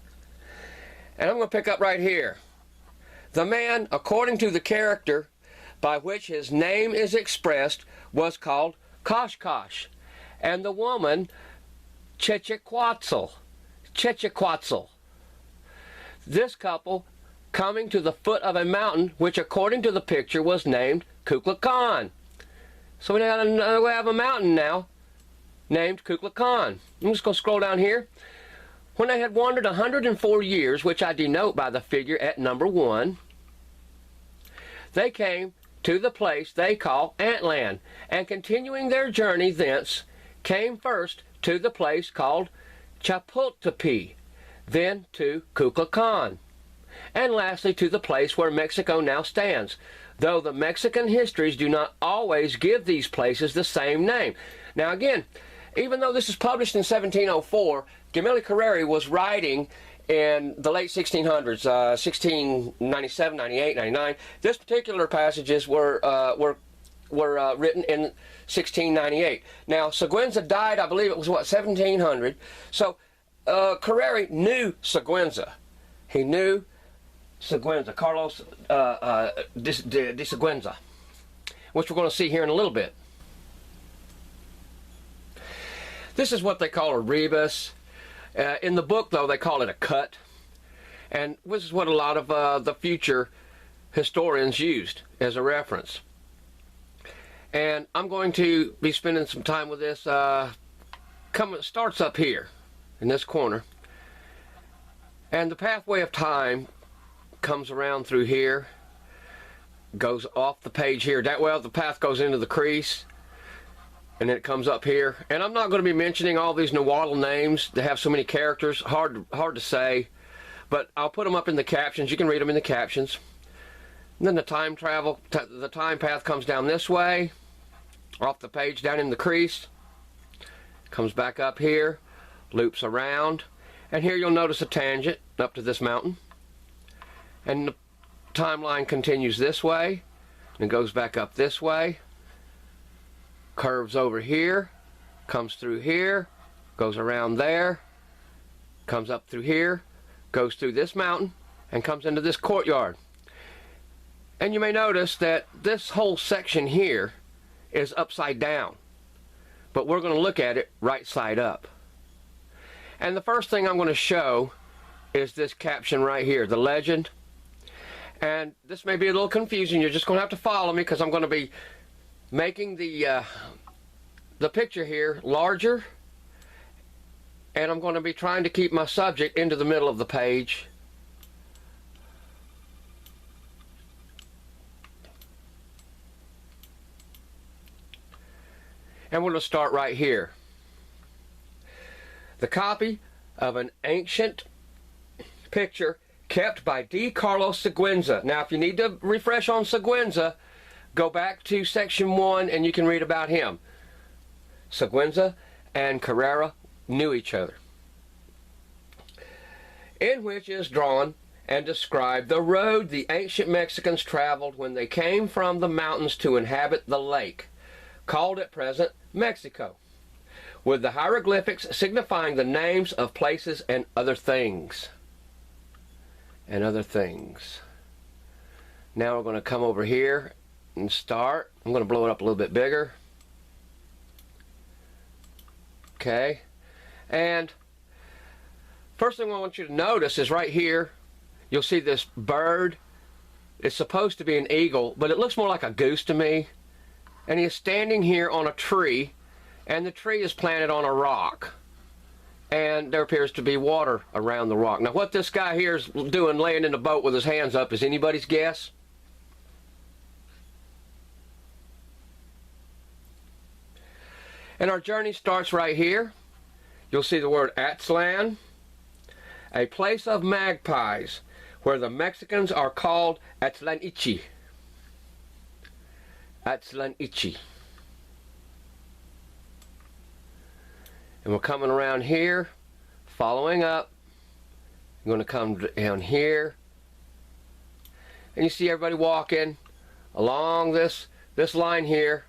[SPEAKER 1] And I'm going to pick up right here. The man, according to the character by which his name is expressed, was called Koshkosh, and the woman Chechequatzal. This couple coming to the foot of a mountain which according to the picture was named Kukulkan. So we have a mountain now named Kukulkan. I'm just going to scroll down here. When they had wandered 104 years, which I denote by the figure at number 1, they came to the place they call Antland, and continuing their journey thence, came first to the place called Chapultepec, then to Kukulkan, and lastly to the place where Mexico now stands, though the Mexican histories do not always give these places the same name. Now again, even though this is published in 1704, Gemelli Carreri was writing in the late 1600s, 1697, 98, 99. This particular passages were written in 1698. Now, Seguenza died, I believe it was, 1700. So, Carreri knew Seguenza. He knew Seguenza, Carlos de Seguenza, which we're going to see here in a little bit. This is what they call a rebus. In the book, though, they call it a cut. And this is what a lot of the future historians used as a reference. And I'm going to be spending some time with this. Starts up here in this corner. And the pathway of time comes around through here, goes off the page here. That way the path goes into the crease, and then it comes up here. And I'm not going to be mentioning all these Nahuatl names. They have so many characters, hard to say, but I'll put them up in the captions. You can read them in the captions. And then the time path comes down this way, off the page down in the crease, comes back up here, loops around, and here you'll notice a tangent up to this mountain. And the timeline continues this way, and goes back up this way, curves over here, comes through here, goes around there, comes up through here, goes through this mountain, and comes into this courtyard. And you may notice that this whole section here is upside down, but we're going to look at it right side up. And the first thing I'm going to show is this caption right here, the legend. And this may be a little confusing. You're just going to have to follow me, because I'm going to be making the picture here larger, and I'm going to be trying to keep my subject into the middle of the page. And we're going to start right here. The copy of an ancient picture kept by D. Carlos Seguenza. Now, if you need to refresh on Seguenza, go back to section 1 and you can read about him. Seguenza and Carrera knew each other. In which is drawn and described the road the ancient Mexicans traveled when they came from the mountains to inhabit the lake, called at present Mexico, with the hieroglyphics signifying the names of places and other things. Now we're going to come over here and start. I'm going to blow it up a little bit bigger. Okay. And first thing I want you to notice is right here, you'll see this bird. It's supposed to be an eagle, but it looks more like a goose to me. And he is standing here on a tree, and the tree is planted on a rock. and there appears to be water around the rock. Now what this guy here is doing, laying in the boat with his hands up, is anybody's guess? And our journey starts right here. You'll see the word Aztlan, a place of magpies, where the Mexicans are called Atlanichi. Atlanichi. And we're coming around here, following up. I'm going to come down here. And you see everybody walking along this line here.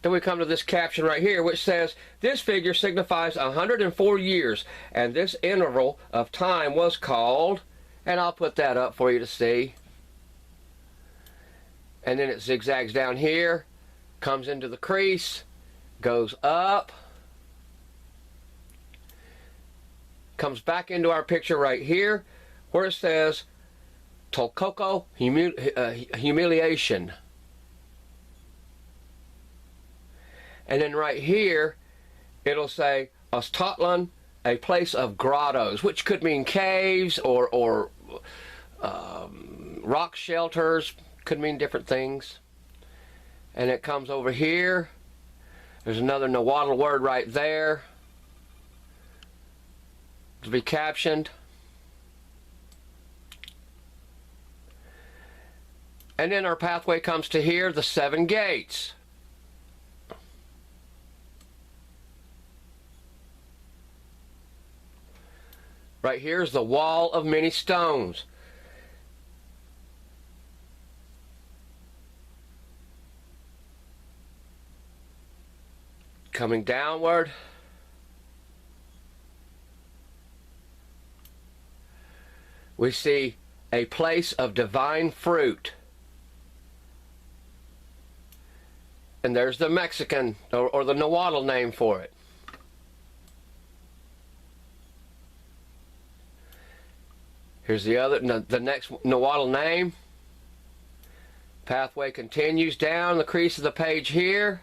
[SPEAKER 1] Then we come to this caption right here, which says, this figure signifies 104 years, and this interval of time was called, and I'll put that up for you to see. And then it zigzags down here, comes into the crease, goes up, comes back into our picture right here, where it says, Texcoco humiliation. And then right here, it'll say, Tenochtitlan, a place of grottos, which could mean caves or rock shelters, could mean different things. And it comes over here. There's another Nahuatl word right there to be captioned. And then our pathway comes to here, the 7 gates. Right here is the wall of many stones. Coming downward, we see a place of divine fruit. And there's the Mexican or the Nahuatl name for it. Here's the next Nahuatl name. Pathway continues down the crease of the page here.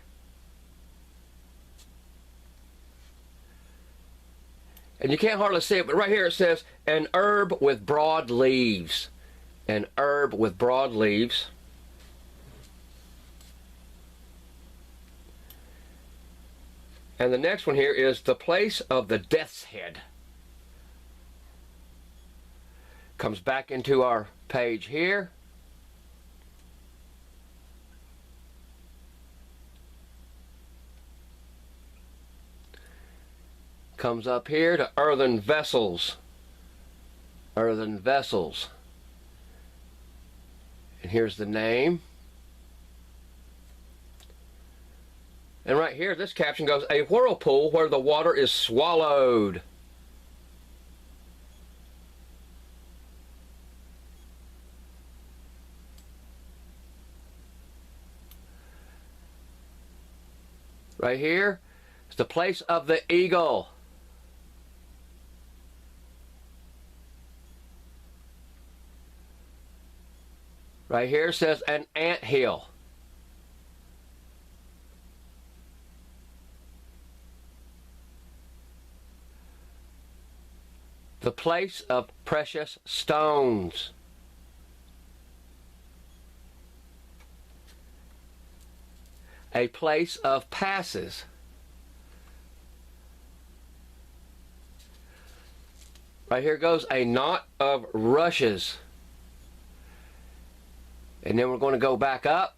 [SPEAKER 1] And you can't hardly see it, but right here it says, an herb with broad leaves. An herb with broad leaves. And the next one here is the place of the death's head. Comes back into our page here. Comes up here to earthen vessels. Earthen vessels. And here's the name. And right here, this caption goes, a whirlpool where the water is swallowed. Right here is the place of the eagle. Right here says an anthill. The place of precious stones. A place of passes. Right here goes a knot of rushes. And then we're going to go back up.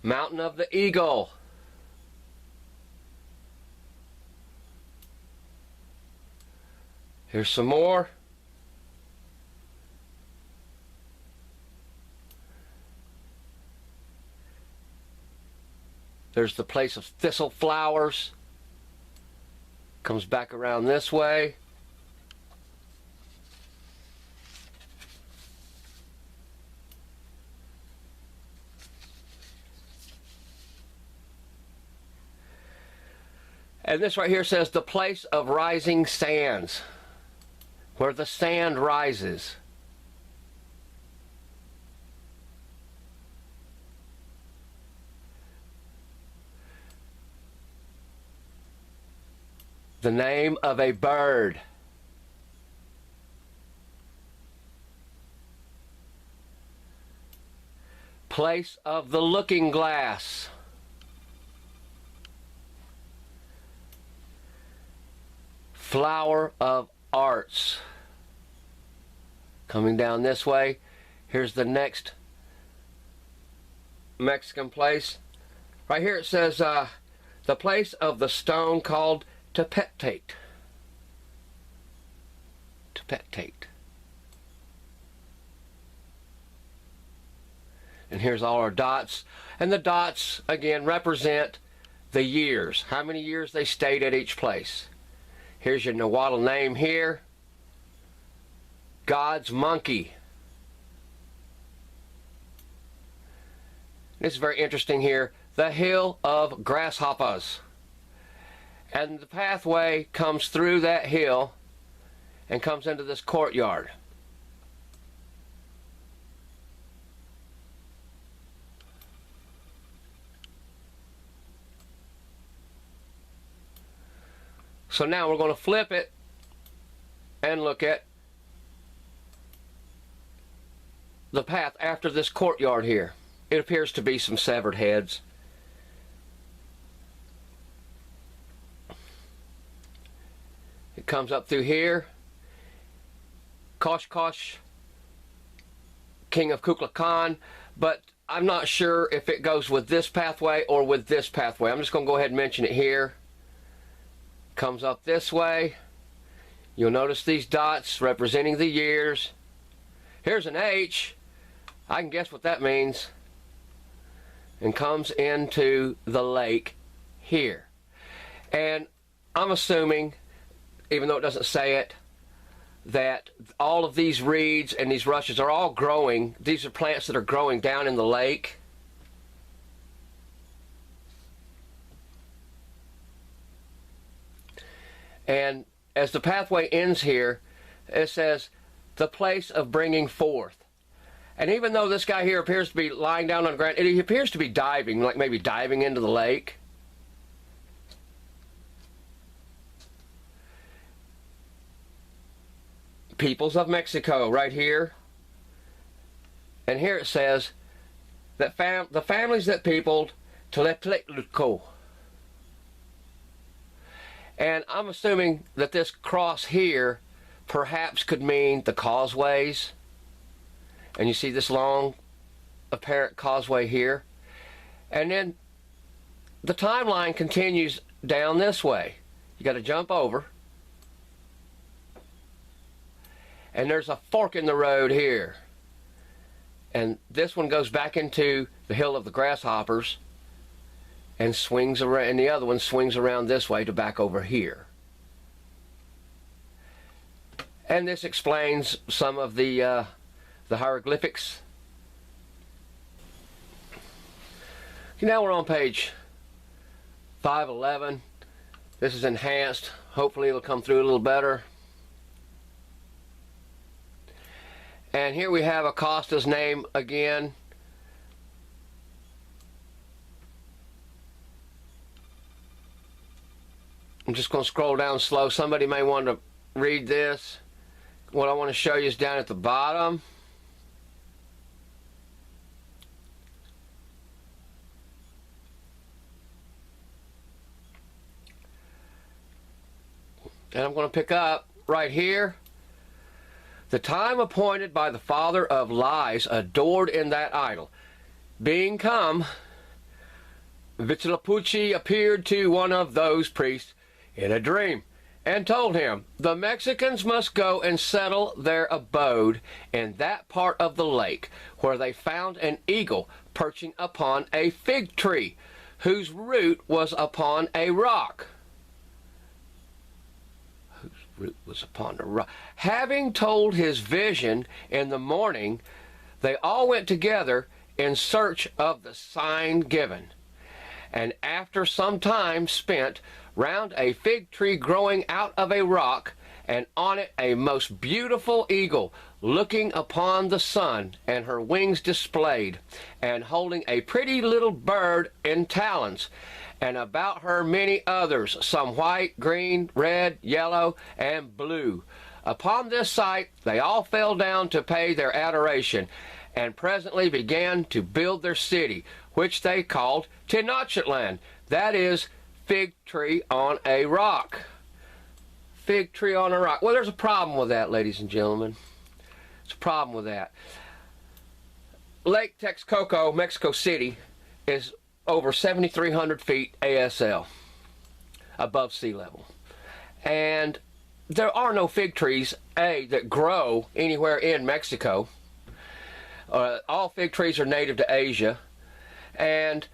[SPEAKER 1] Mountain of the Eagle. Here's some more. There's the place of thistle flowers. Comes back around this way. And this right here says the place of rising sands, where the sand rises. The name of a bird. Place of the looking glass. Flower of arts. Coming down this way, here's the next Mexican place. Right here it says the place of the stone called Tepettate. Tepettate. And here's all our dots. And the dots, again, represent the years. How many years they stayed at each place. Here's your Nahuatl name here. God's monkey. This is very interesting here. The hill of grasshoppers. And the pathway comes through that hill and comes into this courtyard. So now we're going to flip it and look at the path after this courtyard here. It appears to be some severed heads. It comes up through here. Kosh, king of Kukulkan, but I'm not sure if it goes with this pathway or with this pathway. I'm just going to go ahead and mention it here. Comes up this way. You'll notice these dots representing the years. Here's an H. I can guess what that means. And comes into the lake here. And I'm assuming, even though it doesn't say it, that all of these reeds and these rushes are all growing. These are plants that are growing down in the lake. And as the pathway ends here, it says, the place of bringing forth. And even though this guy here appears to be lying down on the ground, he appears to be diving, like maybe diving into the lake. Peoples of Mexico, right here. And here it says that the families that peopled Tlatelolco. And I'm assuming that this cross here perhaps could mean the causeways. And you see this long apparent causeway here. And then the timeline continues down this way. You got to jump over. And there's a fork in the road here. And this one goes back into the hill of the grasshoppers and swings around, and the other one swings around this way to back over here. And this explains some of the hieroglyphics. Okay, now we're on page 511. This is enhanced. Hopefully it'll come through a little better. And here we have Acosta's name again. I'm just going to scroll down slow. Somebody may want to read this. What I want to show you is down at the bottom. And I'm going to pick up right here. The time appointed by the father of lies adored in that idol. Being come, Huitzilopochtli appeared to one of those priests in a dream and told him, the Mexicans must go and settle their abode in that part of the lake where they found an eagle perching upon a fig tree, whose root was upon a rock. Root was upon the rock. Having told his vision in the morning, they all went together in search of the sign given. And after some time spent round a fig tree growing out of a rock, and on it a most beautiful eagle, looking upon the sun, and her wings displayed, and holding a pretty little bird in talons, and about her many others, some white, green, red, yellow, and blue. Upon this sight they all fell down to pay their adoration, and presently began to build their city, which they called Tenochtitlan, that is, fig tree on a rock. Fig tree on a rock. Well, there's a problem with that, ladies and gentlemen. There's a problem with that. Lake Texcoco, Mexico City, is over 7,300 feet ASL, above sea level. And there are no fig trees, that grow anywhere in Mexico. All fig trees are native to Asia. And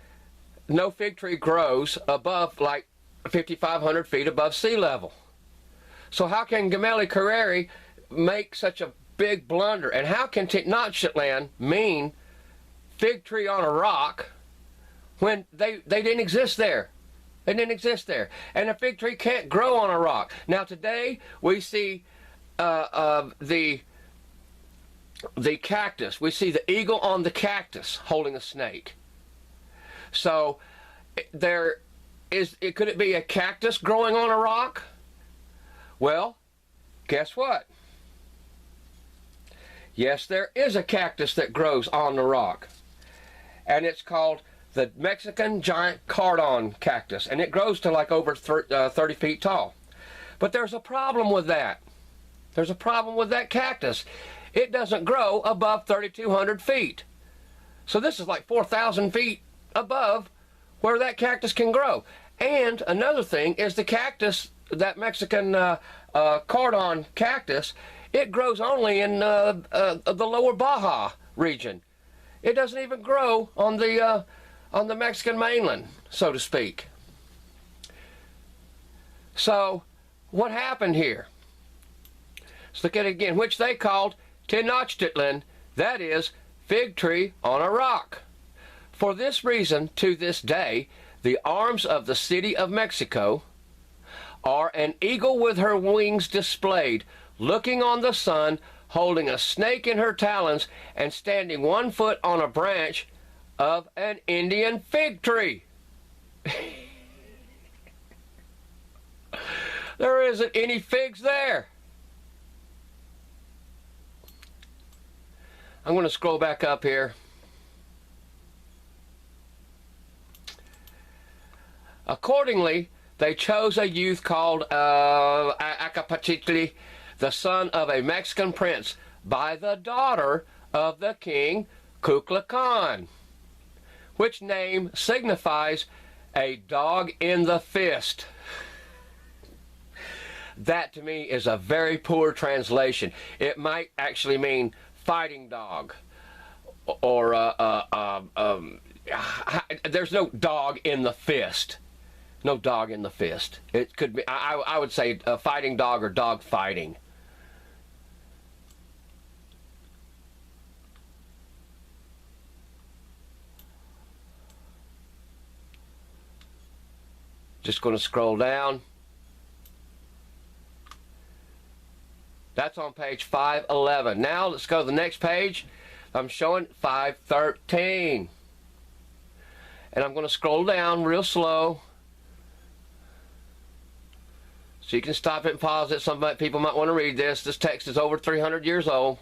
[SPEAKER 1] no fig tree grows above like 5,500 feet above sea level. So how can Gemelli Carreri make such a big blunder? And how can Tenochtitlan mean fig tree on a rock when they didn't exist there? They didn't exist there. And a fig tree can't grow on a rock. Now today we see the cactus. We see the eagle on the cactus holding a snake. So could it be a cactus growing on a rock? Well, guess what? Yes, there is a cactus that grows on the rock. And it's called the Mexican giant cardon cactus. And it grows to like over 30 feet tall. But there's a problem with that. There's a problem with that cactus. It doesn't grow above 3,200 feet. So this is like 4,000 feet above where that cactus can grow. And another thing is the cactus, that Mexican cardon cactus, it grows only in the lower Baja region. It doesn't even grow on the Mexican mainland, so to speak. So what happened here? Let's look at it again, which they called Tenochtitlan, that is, fig tree on a rock. For this reason, to this day, the arms of the city of Mexico are an eagle with her wings displayed, looking on the sun, holding a snake in her talons, and standing 1 foot on a branch of an Indian fig tree. There isn't any figs there. I'm going to scroll back up here. Accordingly, they chose a youth called Acapachitli, the son of a Mexican prince, by the daughter of the king Kukulkan, which name signifies a dog in the fist. That to me is a very poor translation. It might actually mean fighting dog, or there's no dog in the fist. No dog in the fist. It could be, I would say, a fighting dog or dog fighting. Just going to scroll down. That's on page 511. Now let's go to the next page. I'm showing 513. And I'm going to scroll down real slow. So you can stop it and pause it. Some people might want to read this. This text is over 300 years old.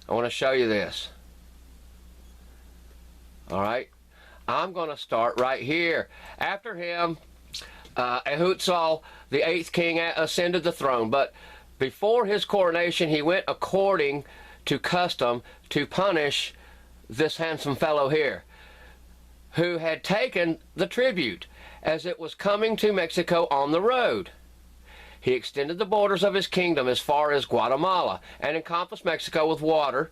[SPEAKER 1] I want to show you this. All right. I'm going to start right here. After him, Ehutzal, the 8th king, ascended the throne. But before his coronation, he went according to custom to punish this handsome fellow here, who had taken the tribute as it was coming to Mexico on the road. He extended the borders of his kingdom as far as Guatemala and encompassed Mexico with water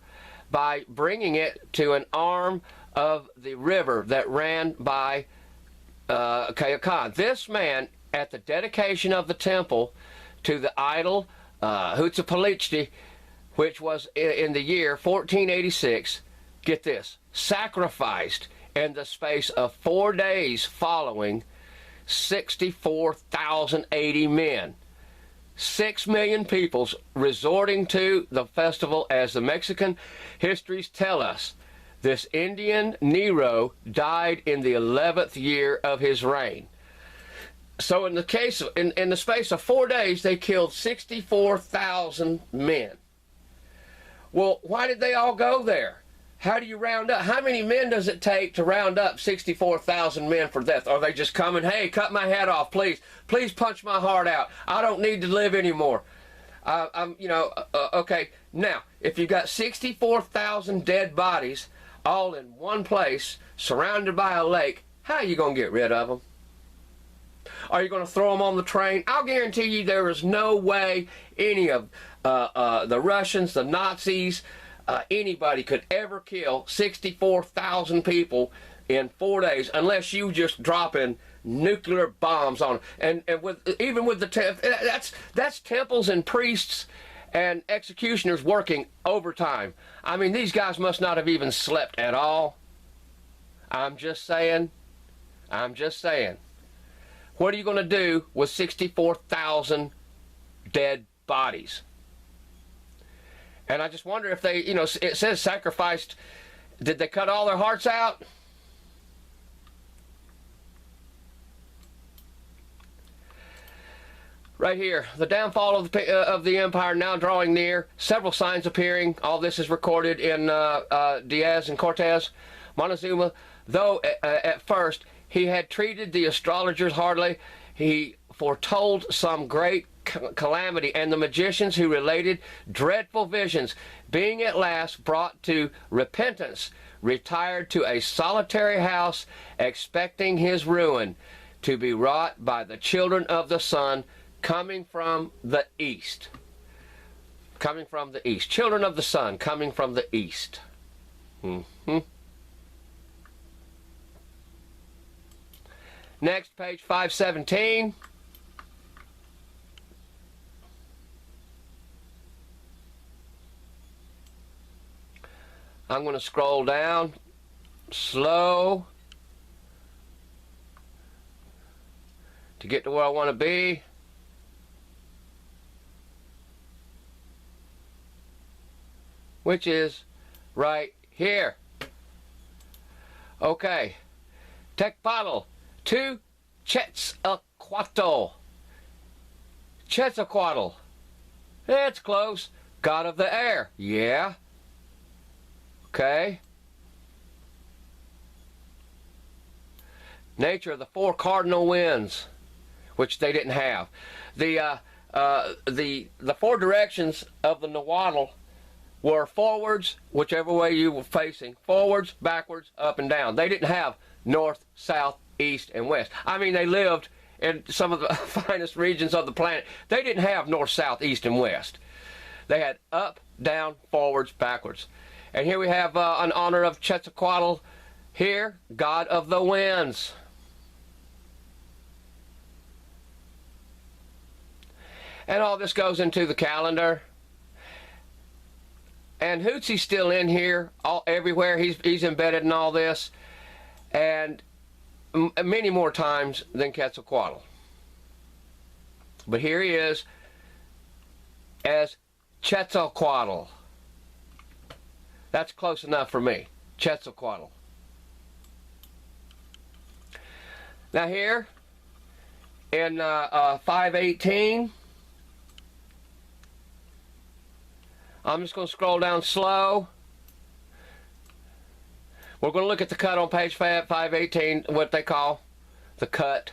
[SPEAKER 1] by bringing it to an arm of the river that ran by Cayocan. This man, at the dedication of the temple to the idol Huitzilopochtli, which was in the year 1486, get this, sacrificed in the space of 4 days following 64,080 men. 6 million peoples resorting to the festival, as the Mexican histories tell us. This Indian Nero died in the 11th year of his reign. So in the case of, in the space of 4 days, they killed 64,000 men. Well, why did they all go there? How do you round up? How many men does it take to round up 64,000 men for death? Are they just coming, hey, cut my head off, please. Please punch my heart out. I don't need to live anymore. Okay. Now, if you've got 64,000 dead bodies all in one place, surrounded by a lake, how are you going to get rid of them? Are you going to throw them on the train? I'll guarantee you there is no way any of the Russians, the Nazis, anybody could ever kill 64,000 people in 4 days unless you just dropping nuclear bombs on them. And even with the that's temples and priests and executioners working overtime. I mean, these guys must not have even slept at all. I'm just saying. What are you going to do with 64,000 dead bodies? And I just wonder if they, it says sacrificed. Did they cut all their hearts out? Right here, the downfall of the empire now drawing near. Several signs appearing. All this is recorded in Diaz and Cortez. Montezuma, though at first he had treated the astrologers hardly, he foretold some great calamity, and the magicians who related dreadful visions, being at last brought to repentance, retired to a solitary house, expecting his ruin to be wrought by the children of the sun coming from the east. Coming from the east. Children of the sun coming from the east. Next, page 517. I'm going to scroll down slow to get to where I want to be. Which is right here. Okay. Texcoco to Quetzalcoatl. Quetzalcoatl. It's close. God of the air. Yeah. Okay. Nature of the 4 cardinal winds, which they didn't have. The 4 directions of the Nahuatl were forwards, whichever way you were facing, forwards, backwards, up and down. They didn't have north, south, east, and west. I mean, they lived in some of the finest regions of the planet. They didn't have north, south, east, and west. They had up, down, forwards, backwards. And here we have an honor of Quetzalcoatl here, God of the winds. And all this goes into the calendar. And Hootsie's still in here, everywhere. He's embedded in all this. And many more times than Quetzalcoatl. But here he is as Quetzalcoatl. That's close enough for me. Quetzalcoatl. Now here, in 518, I'm just going to scroll down slow. We're going to look at the cut on page 518, what they call the cut.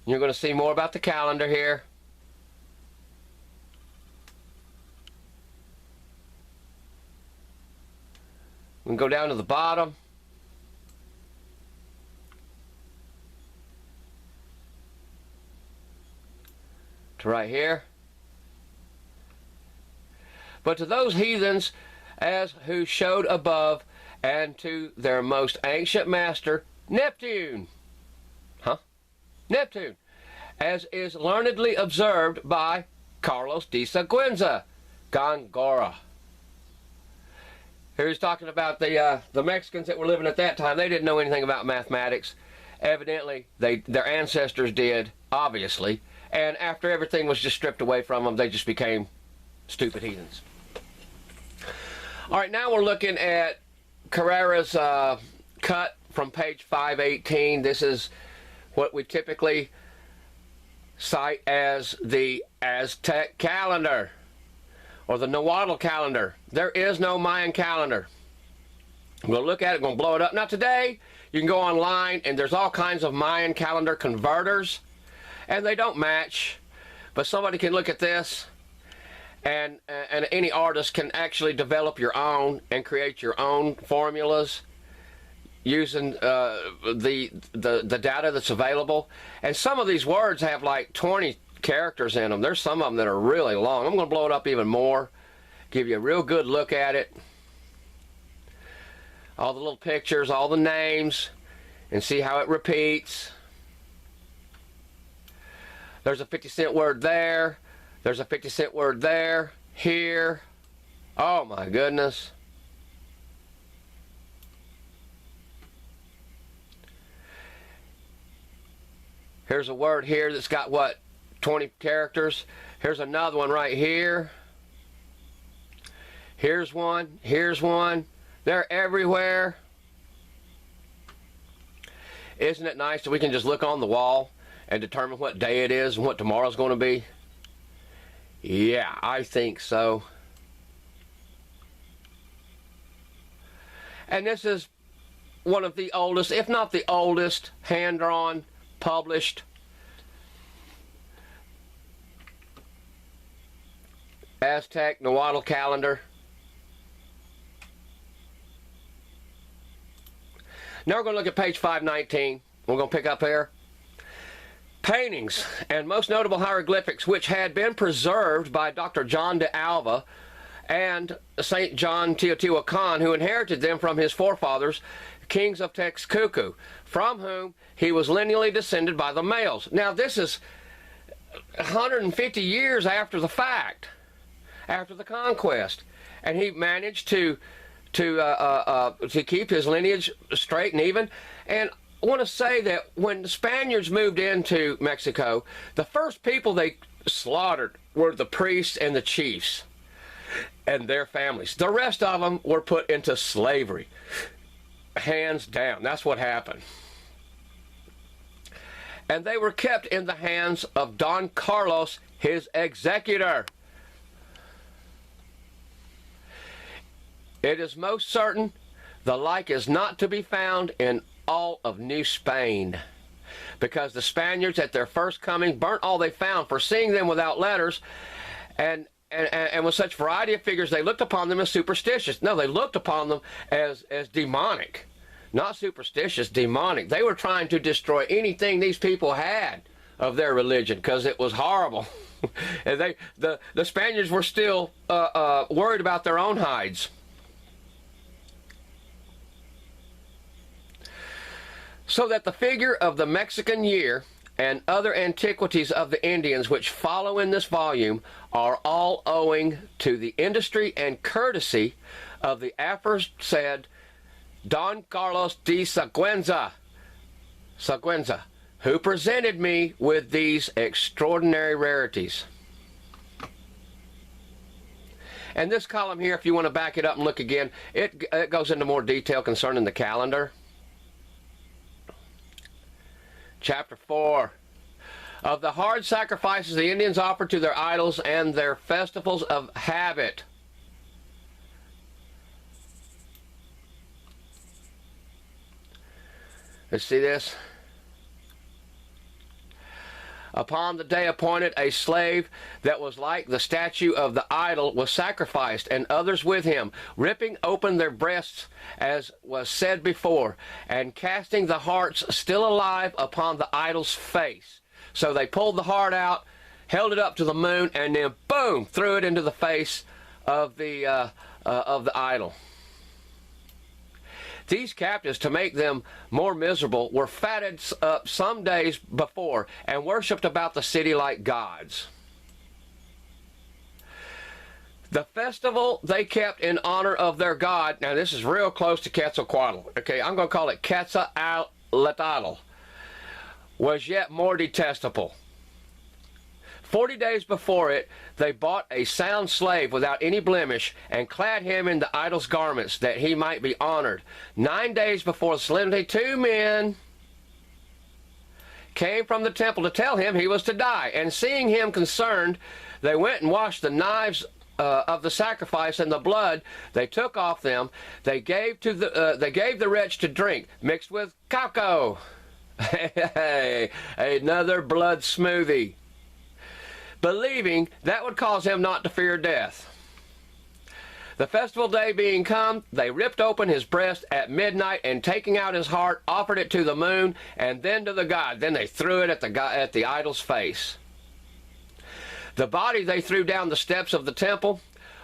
[SPEAKER 1] You're going to see more about the calendar here. We can go down to the bottom. To right here. But to those heathens as who showed above, and to their most ancient master, Neptune. Neptune. As is learnedly observed by Carlos de Seguenza Y Gongora. Here he's talking about the Mexicans that were living at that time. They didn't know anything about mathematics. Evidently, their ancestors did, obviously, And after everything was just stripped away from them, they just became stupid heathens. All right, now we're looking at Carrera's cut from page 518. This is what we typically cite as the Aztec calendar, or the Nahuatl calendar. There is no Mayan calendar. I'm going to look at it, I'm going to blow it up. Now today, you can go online, and there's all kinds of Mayan calendar converters, and they don't match. But somebody can look at this, and any artist can actually develop your own and create your own formulas using the data that's available. And some of these words have like 20 characters in them. There's some of them that are really long. I'm going to blow it up even more, give you a real good look at it. All the little pictures, all the names, and see how it repeats. There's a 50-cent word there. There's a 50-cent word there. Here. Oh my goodness. Here's a word here that's got, what, 20 characters. Here's another one right here. Here's one. Here's one. They're everywhere. Isn't it nice that we can just look on the wall and determine what day it is and what tomorrow's going to be? Yeah, I think so. And this is one of the oldest, if not the oldest, hand-drawn, published Aztec Nahuatl calendar. Now we're going to look at page 519. We're going to pick up here. Paintings and most notable hieroglyphics which had been preserved by Dr. John de Alva and St. John Teotihuacan, who inherited them from his forefathers, kings of Texcoco, from whom he was lineally descended by the males. Now this is 150 years after the fact, after the conquest, and he managed to keep his lineage straight and even. And I want to say that when the Spaniards moved into Mexico, the first people they slaughtered were the priests and the chiefs and their families. The rest of them were put into slavery. Hands down. That's what happened. And they were kept in the hands of Don Carlos, his executor. It is most certain the like is not to be found in all of New Spain, because the Spaniards at their first coming burnt all they found, for seeing them without letters and with such variety of figures, they looked upon them as superstitious. No, they looked upon them as demonic. Not superstitious, demonic. They were trying to destroy anything these people had of their religion, because it was horrible. And the Spaniards were still worried about their own hides. So that the figure of the Mexican year and other antiquities of the Indians which follow in this volume are all owing to the industry and courtesy of the aforesaid Don Carlos de Seguenza, who presented me with these extraordinary rarities. And this column here, if you want to back it up and look again, it goes into more detail concerning the calendar. Chapter 4. Of the hard sacrifices the Indians offered to their idols and their festivals of habit. Let's see this. Upon the day appointed, a slave that was like the statue of the idol was sacrificed, and others with him, ripping open their breasts, as was said before, and casting the hearts still alive upon the idol's face. So they pulled the heart out, held it up to the moon, and then boom, threw it into the face of the idol. These captives, to make them more miserable, were fatted up some days before and worshipped about the city like gods. The festival they kept in honor of their god, now this is real close to Quetzalcoatl, okay, I'm going to call it Quetzalcoatl, was yet more detestable. 40 days before it, they bought a sound slave without any blemish and clad him in the idol's garments that he might be honored. 9 days before the solemnity, 2 men came from the temple to tell him he was to die. And seeing him concerned, they went and washed the knives of the sacrifice and the blood they took off them. They gave the wretch to drink, mixed with cocoa. Hey, another blood smoothie, believing that would cause him not to fear death. The festival day being come, they ripped open his breast at midnight, and taking out his heart, offered it to the moon, and then to the god. Then they threw it at the idol's face. The body they threw down the steps of the temple,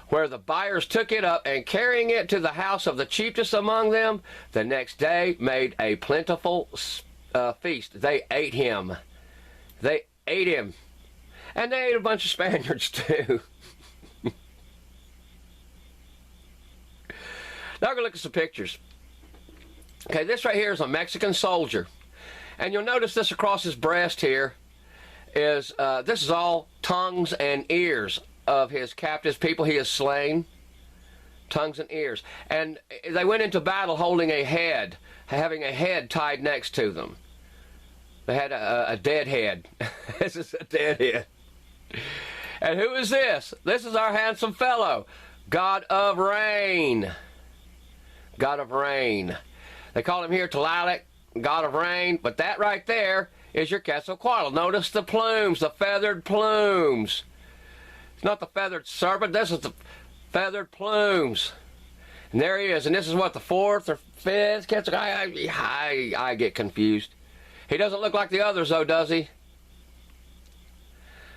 [SPEAKER 1] where the buyers took it up, and carrying it to the house of the chiefest among them, the next day made a plentiful feast. They ate him. They ate him. And they ate a bunch of Spaniards too. Now we're going to look at some pictures. Okay, this right here is a Mexican soldier. And you'll notice this across his breast here is, this is all tongues and ears of his captives, people he has slain. Tongues and ears. And they went into battle holding a head, having a head tied next to them. They had a dead head. This is a dead head. And who is this? This is our handsome fellow, God of Rain. God of Rain. They call him here Tlaloc, God of Rain, but that right there is your Quetzalcoatl. Notice the plumes, the feathered plumes. It's not the feathered serpent, this is the feathered plumes. And there he is, and this is what, the 4th or 5th Quetzalcoatl? I get confused. He doesn't look like the others though, does he?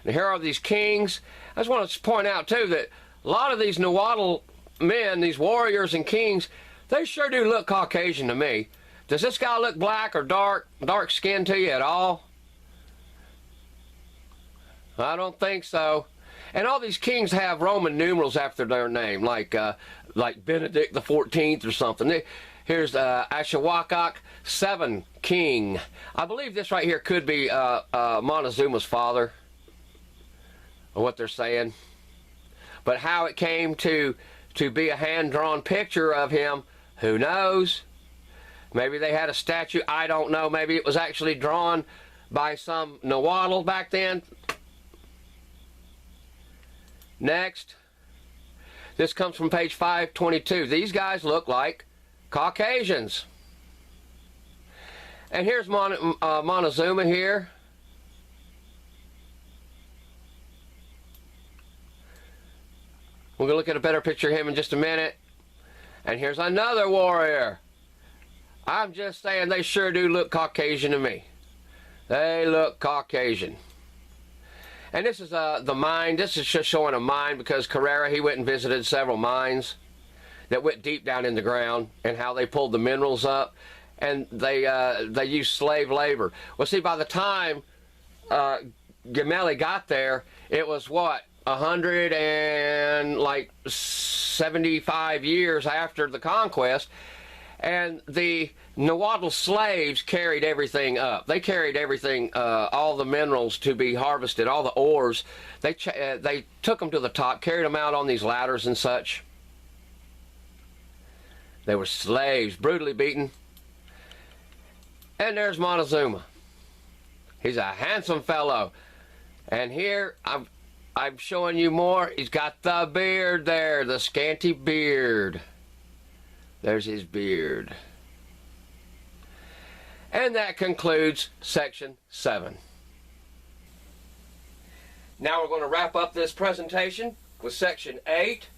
[SPEAKER 1] And here are these kings. I just want to point out too that a lot of these Nahuatl men, these warriors and kings, they sure do look Caucasian to me. Does this guy look black or dark skinned to you at all? I don't think so. And all these kings have Roman numerals after their name, like Benedict the 14th or something. Here's Ashawakak 7 king. I believe this right here could be Montezuma's father, or what they're saying. But how it came to be a hand-drawn picture of him, who knows? Maybe they had a statue, I don't know. Maybe it was actually drawn by some Nahuatl back then. Next. This comes from page 522. These guys look like Caucasians. And here's Montezuma here. We're going to look at a better picture of him in just a minute. And here's another warrior. I'm just saying they sure do look Caucasian to me. They look Caucasian. And this is the mine. This is just showing a mine because Carrera, he went and visited several mines that went deep down in the ground and how they pulled the minerals up. And they used slave labor. Well, see, by the time Gemelli got there, it was what? 175 years after the conquest, and the Nahuatl slaves carried everything up. They carried everything, all the minerals to be harvested, all the ores. They took them to the top, carried them out on these ladders and such. They were slaves, brutally beaten. And there's Montezuma. He's a handsome fellow. And here, I'm showing you more. He's got the beard there, the scanty beard. There's his beard. And that concludes section 7. Now we're going to wrap up this presentation with section 8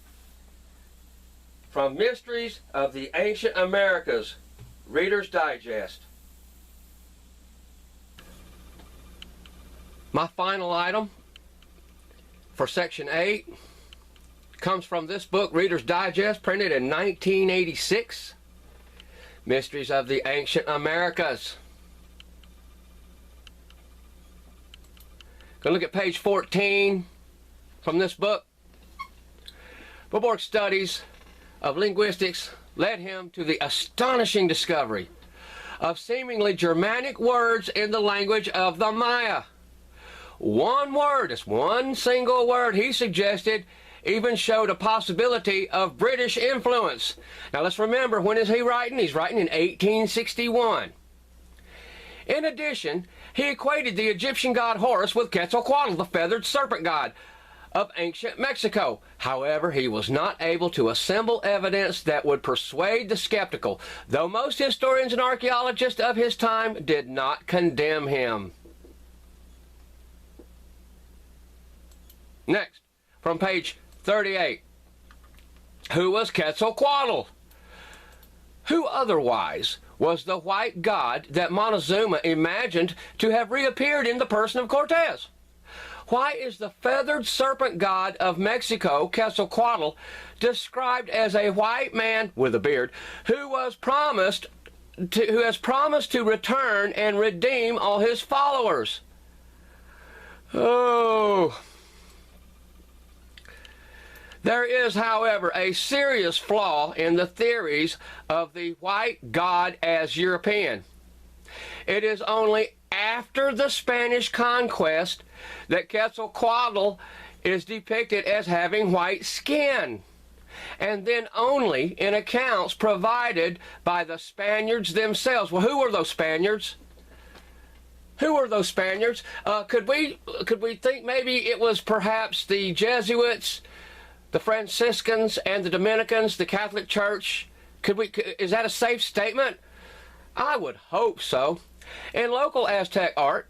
[SPEAKER 1] from Mysteries of the Ancient Americas, Reader's Digest. My final item for section 8 comes from this book, Reader's Digest, printed in 1986, Mysteries of the Ancient Americas. Going to look at page 14 from this book. Boborg's studies of linguistics led him to the astonishing discovery of seemingly Germanic words in the language of the Maya. one word, it's one single word he suggested, even showed a possibility of British influence. Now let's remember, when is he writing? He's writing in 1861. In addition, he equated the Egyptian god Horus with Quetzalcoatl, the feathered serpent god of ancient Mexico. However, he was not able to assemble evidence that would persuade the skeptical, though most historians and archaeologists of his time did not condemn him. Next, from page 38. Who was Quetzalcoatl? Who otherwise was the white god that Montezuma imagined to have reappeared in the person of Cortez? Why is the feathered serpent god of Mexico, Quetzalcoatl, described as a white man with a beard who has promised to return and redeem all his followers? Oh. There is, however, a serious flaw in the theories of the white god as European. It is only after the Spanish conquest that Quetzalcoatl is depicted as having white skin, and then only in accounts provided by the Spaniards themselves. Well, who were those Spaniards? Who were those Spaniards? Could we think maybe it was perhaps the Jesuits, the Franciscans, and the Dominicans, the Catholic Church? Is that a safe statement? I would hope so. In local Aztec art,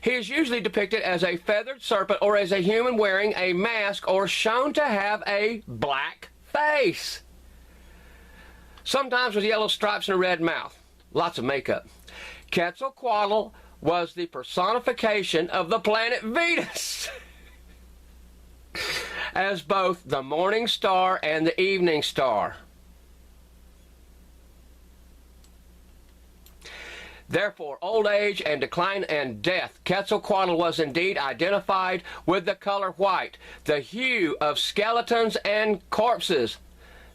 [SPEAKER 1] he is usually depicted as a feathered serpent or as a human wearing a mask or shown to have a black face, sometimes with yellow stripes and a red mouth. Lots of makeup. Quetzalcoatl was the personification of the planet Venus as both the morning star and the evening star. Therefore, old age and decline and death, Quetzalcoatl was indeed identified with the color white, the hue of skeletons and corpses.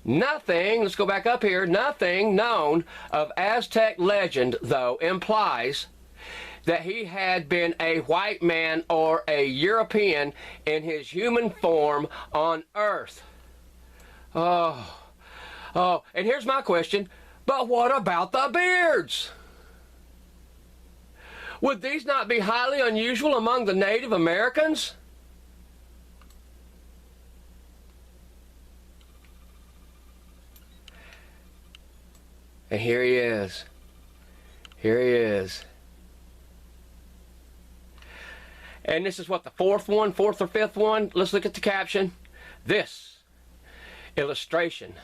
[SPEAKER 1] Nothing, let's go back up here, nothing known of Aztec legend, though, implies that he had been a white man or a European in his human form on Earth. And here's my question, but what about the beards? Would these not be highly unusual among the Native Americans? And here he is. Here he is. And this is what, the fourth or fifth one? Let's look at the caption. This illustration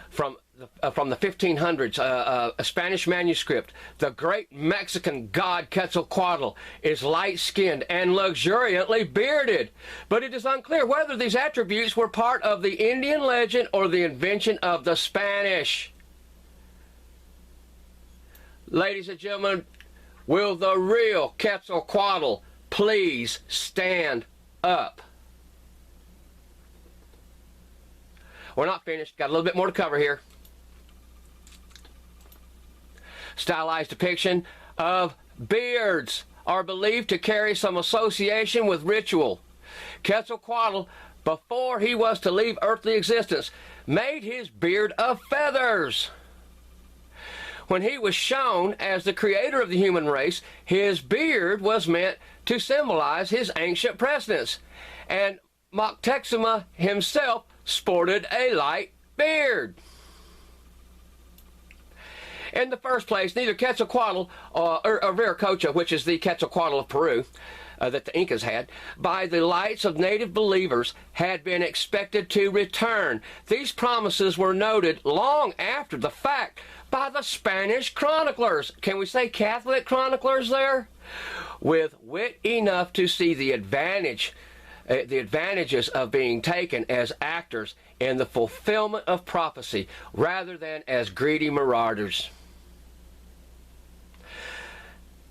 [SPEAKER 1] from the 1500s, a Spanish manuscript. The great Mexican god Quetzalcoatl is light-skinned and luxuriantly bearded, but it is unclear whether these attributes were part of the Indian legend or the invention of the Spanish. Ladies and gentlemen, will the real Quetzalcoatl please stand up? We're not finished. Got a little bit more to cover here. Stylized depiction of beards are believed to carry some association with ritual. Quetzalcoatl, before he was to leave earthly existence, made his beard of feathers. When he was shown as the creator of the human race, his beard was meant to symbolize his ancient precedence, and Moctezuma himself sported a light beard. In the first place, neither Quetzalcoatl or Viracocha, which is the Quetzalcoatl of Peru that the Incas had, by the lights of native believers, had been expected to return. These promises were noted long after the fact by the Spanish chroniclers. Can we say Catholic chroniclers there? With wit enough to see the advantages of being taken as actors in the fulfillment of prophecy rather than as greedy marauders.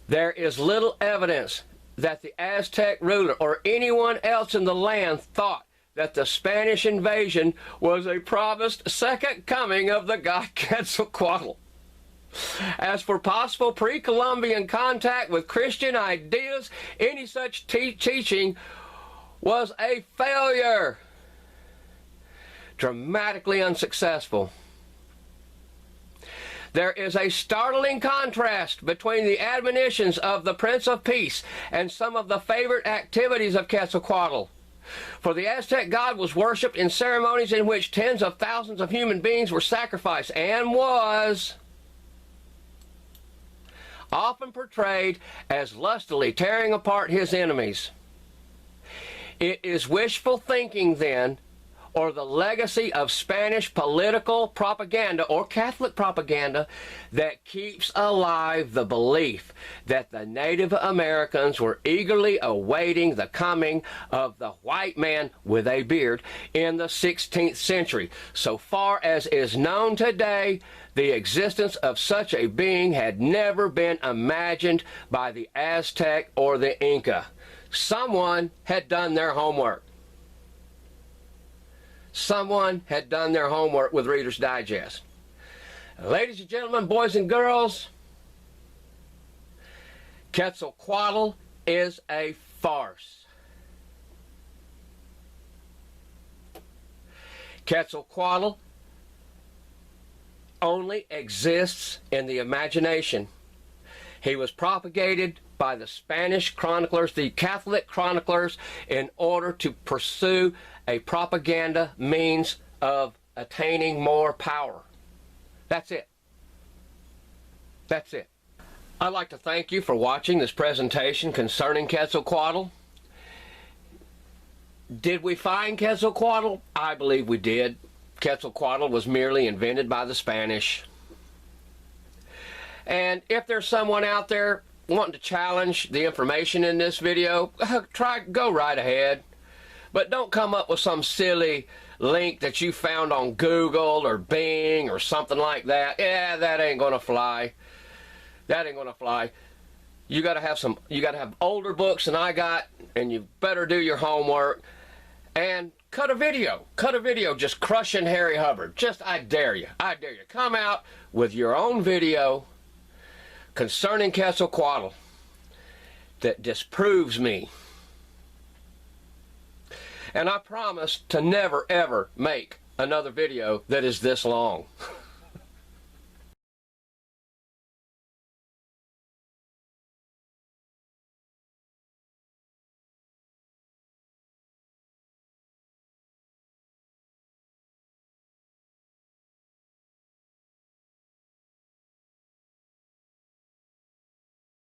[SPEAKER 1] There is little evidence that the Aztec ruler or anyone else in the land thought that the Spanish invasion was a promised second coming of the god Quetzalcoatl. As for possible pre-Columbian contact with Christian ideas, any such teaching was a failure. Dramatically unsuccessful. There is a startling contrast between the admonitions of the Prince of Peace and some of the favorite activities of Quetzalcoatl. For the Aztec god was worshipped in ceremonies in which tens of thousands of human beings were sacrificed, and was often portrayed as lustily tearing apart his enemies. It is wishful thinking, then, or the legacy of Spanish political propaganda or Catholic propaganda that keeps alive the belief that the Native Americans were eagerly awaiting the coming of the white man with a beard in the 16th century. So far as is known today, the existence of such a being had never been imagined by the Aztec or the Inca. Someone had done their homework. Someone had done their homework with Reader's Digest. Ladies and gentlemen, boys and girls, Quetzalcoatl is a farce. Quetzalcoatl only exists in the imagination. He was propagated by the Spanish chroniclers, the Catholic chroniclers, in order to pursue a propaganda means of attaining more power. That's it. That's it. I'd like to thank you for watching this presentation concerning Quetzalcoatl. Did we find Quetzalcoatl? I believe we did. Quetzalcoatl was merely invented by the Spanish. And if there's someone out there wanting to challenge the information in this video, go right ahead. But don't come up with some silly link that you found on Google or Bing or something like that. Yeah, that ain't gonna fly. That ain't gonna fly. You gotta have older books than I got, and you better do your homework and cut a video just crushing Harry Hubbard. I dare you. Come out with your own video concerning Quetzalcoatl that disproves me. And I promise to never ever make another video that is this long.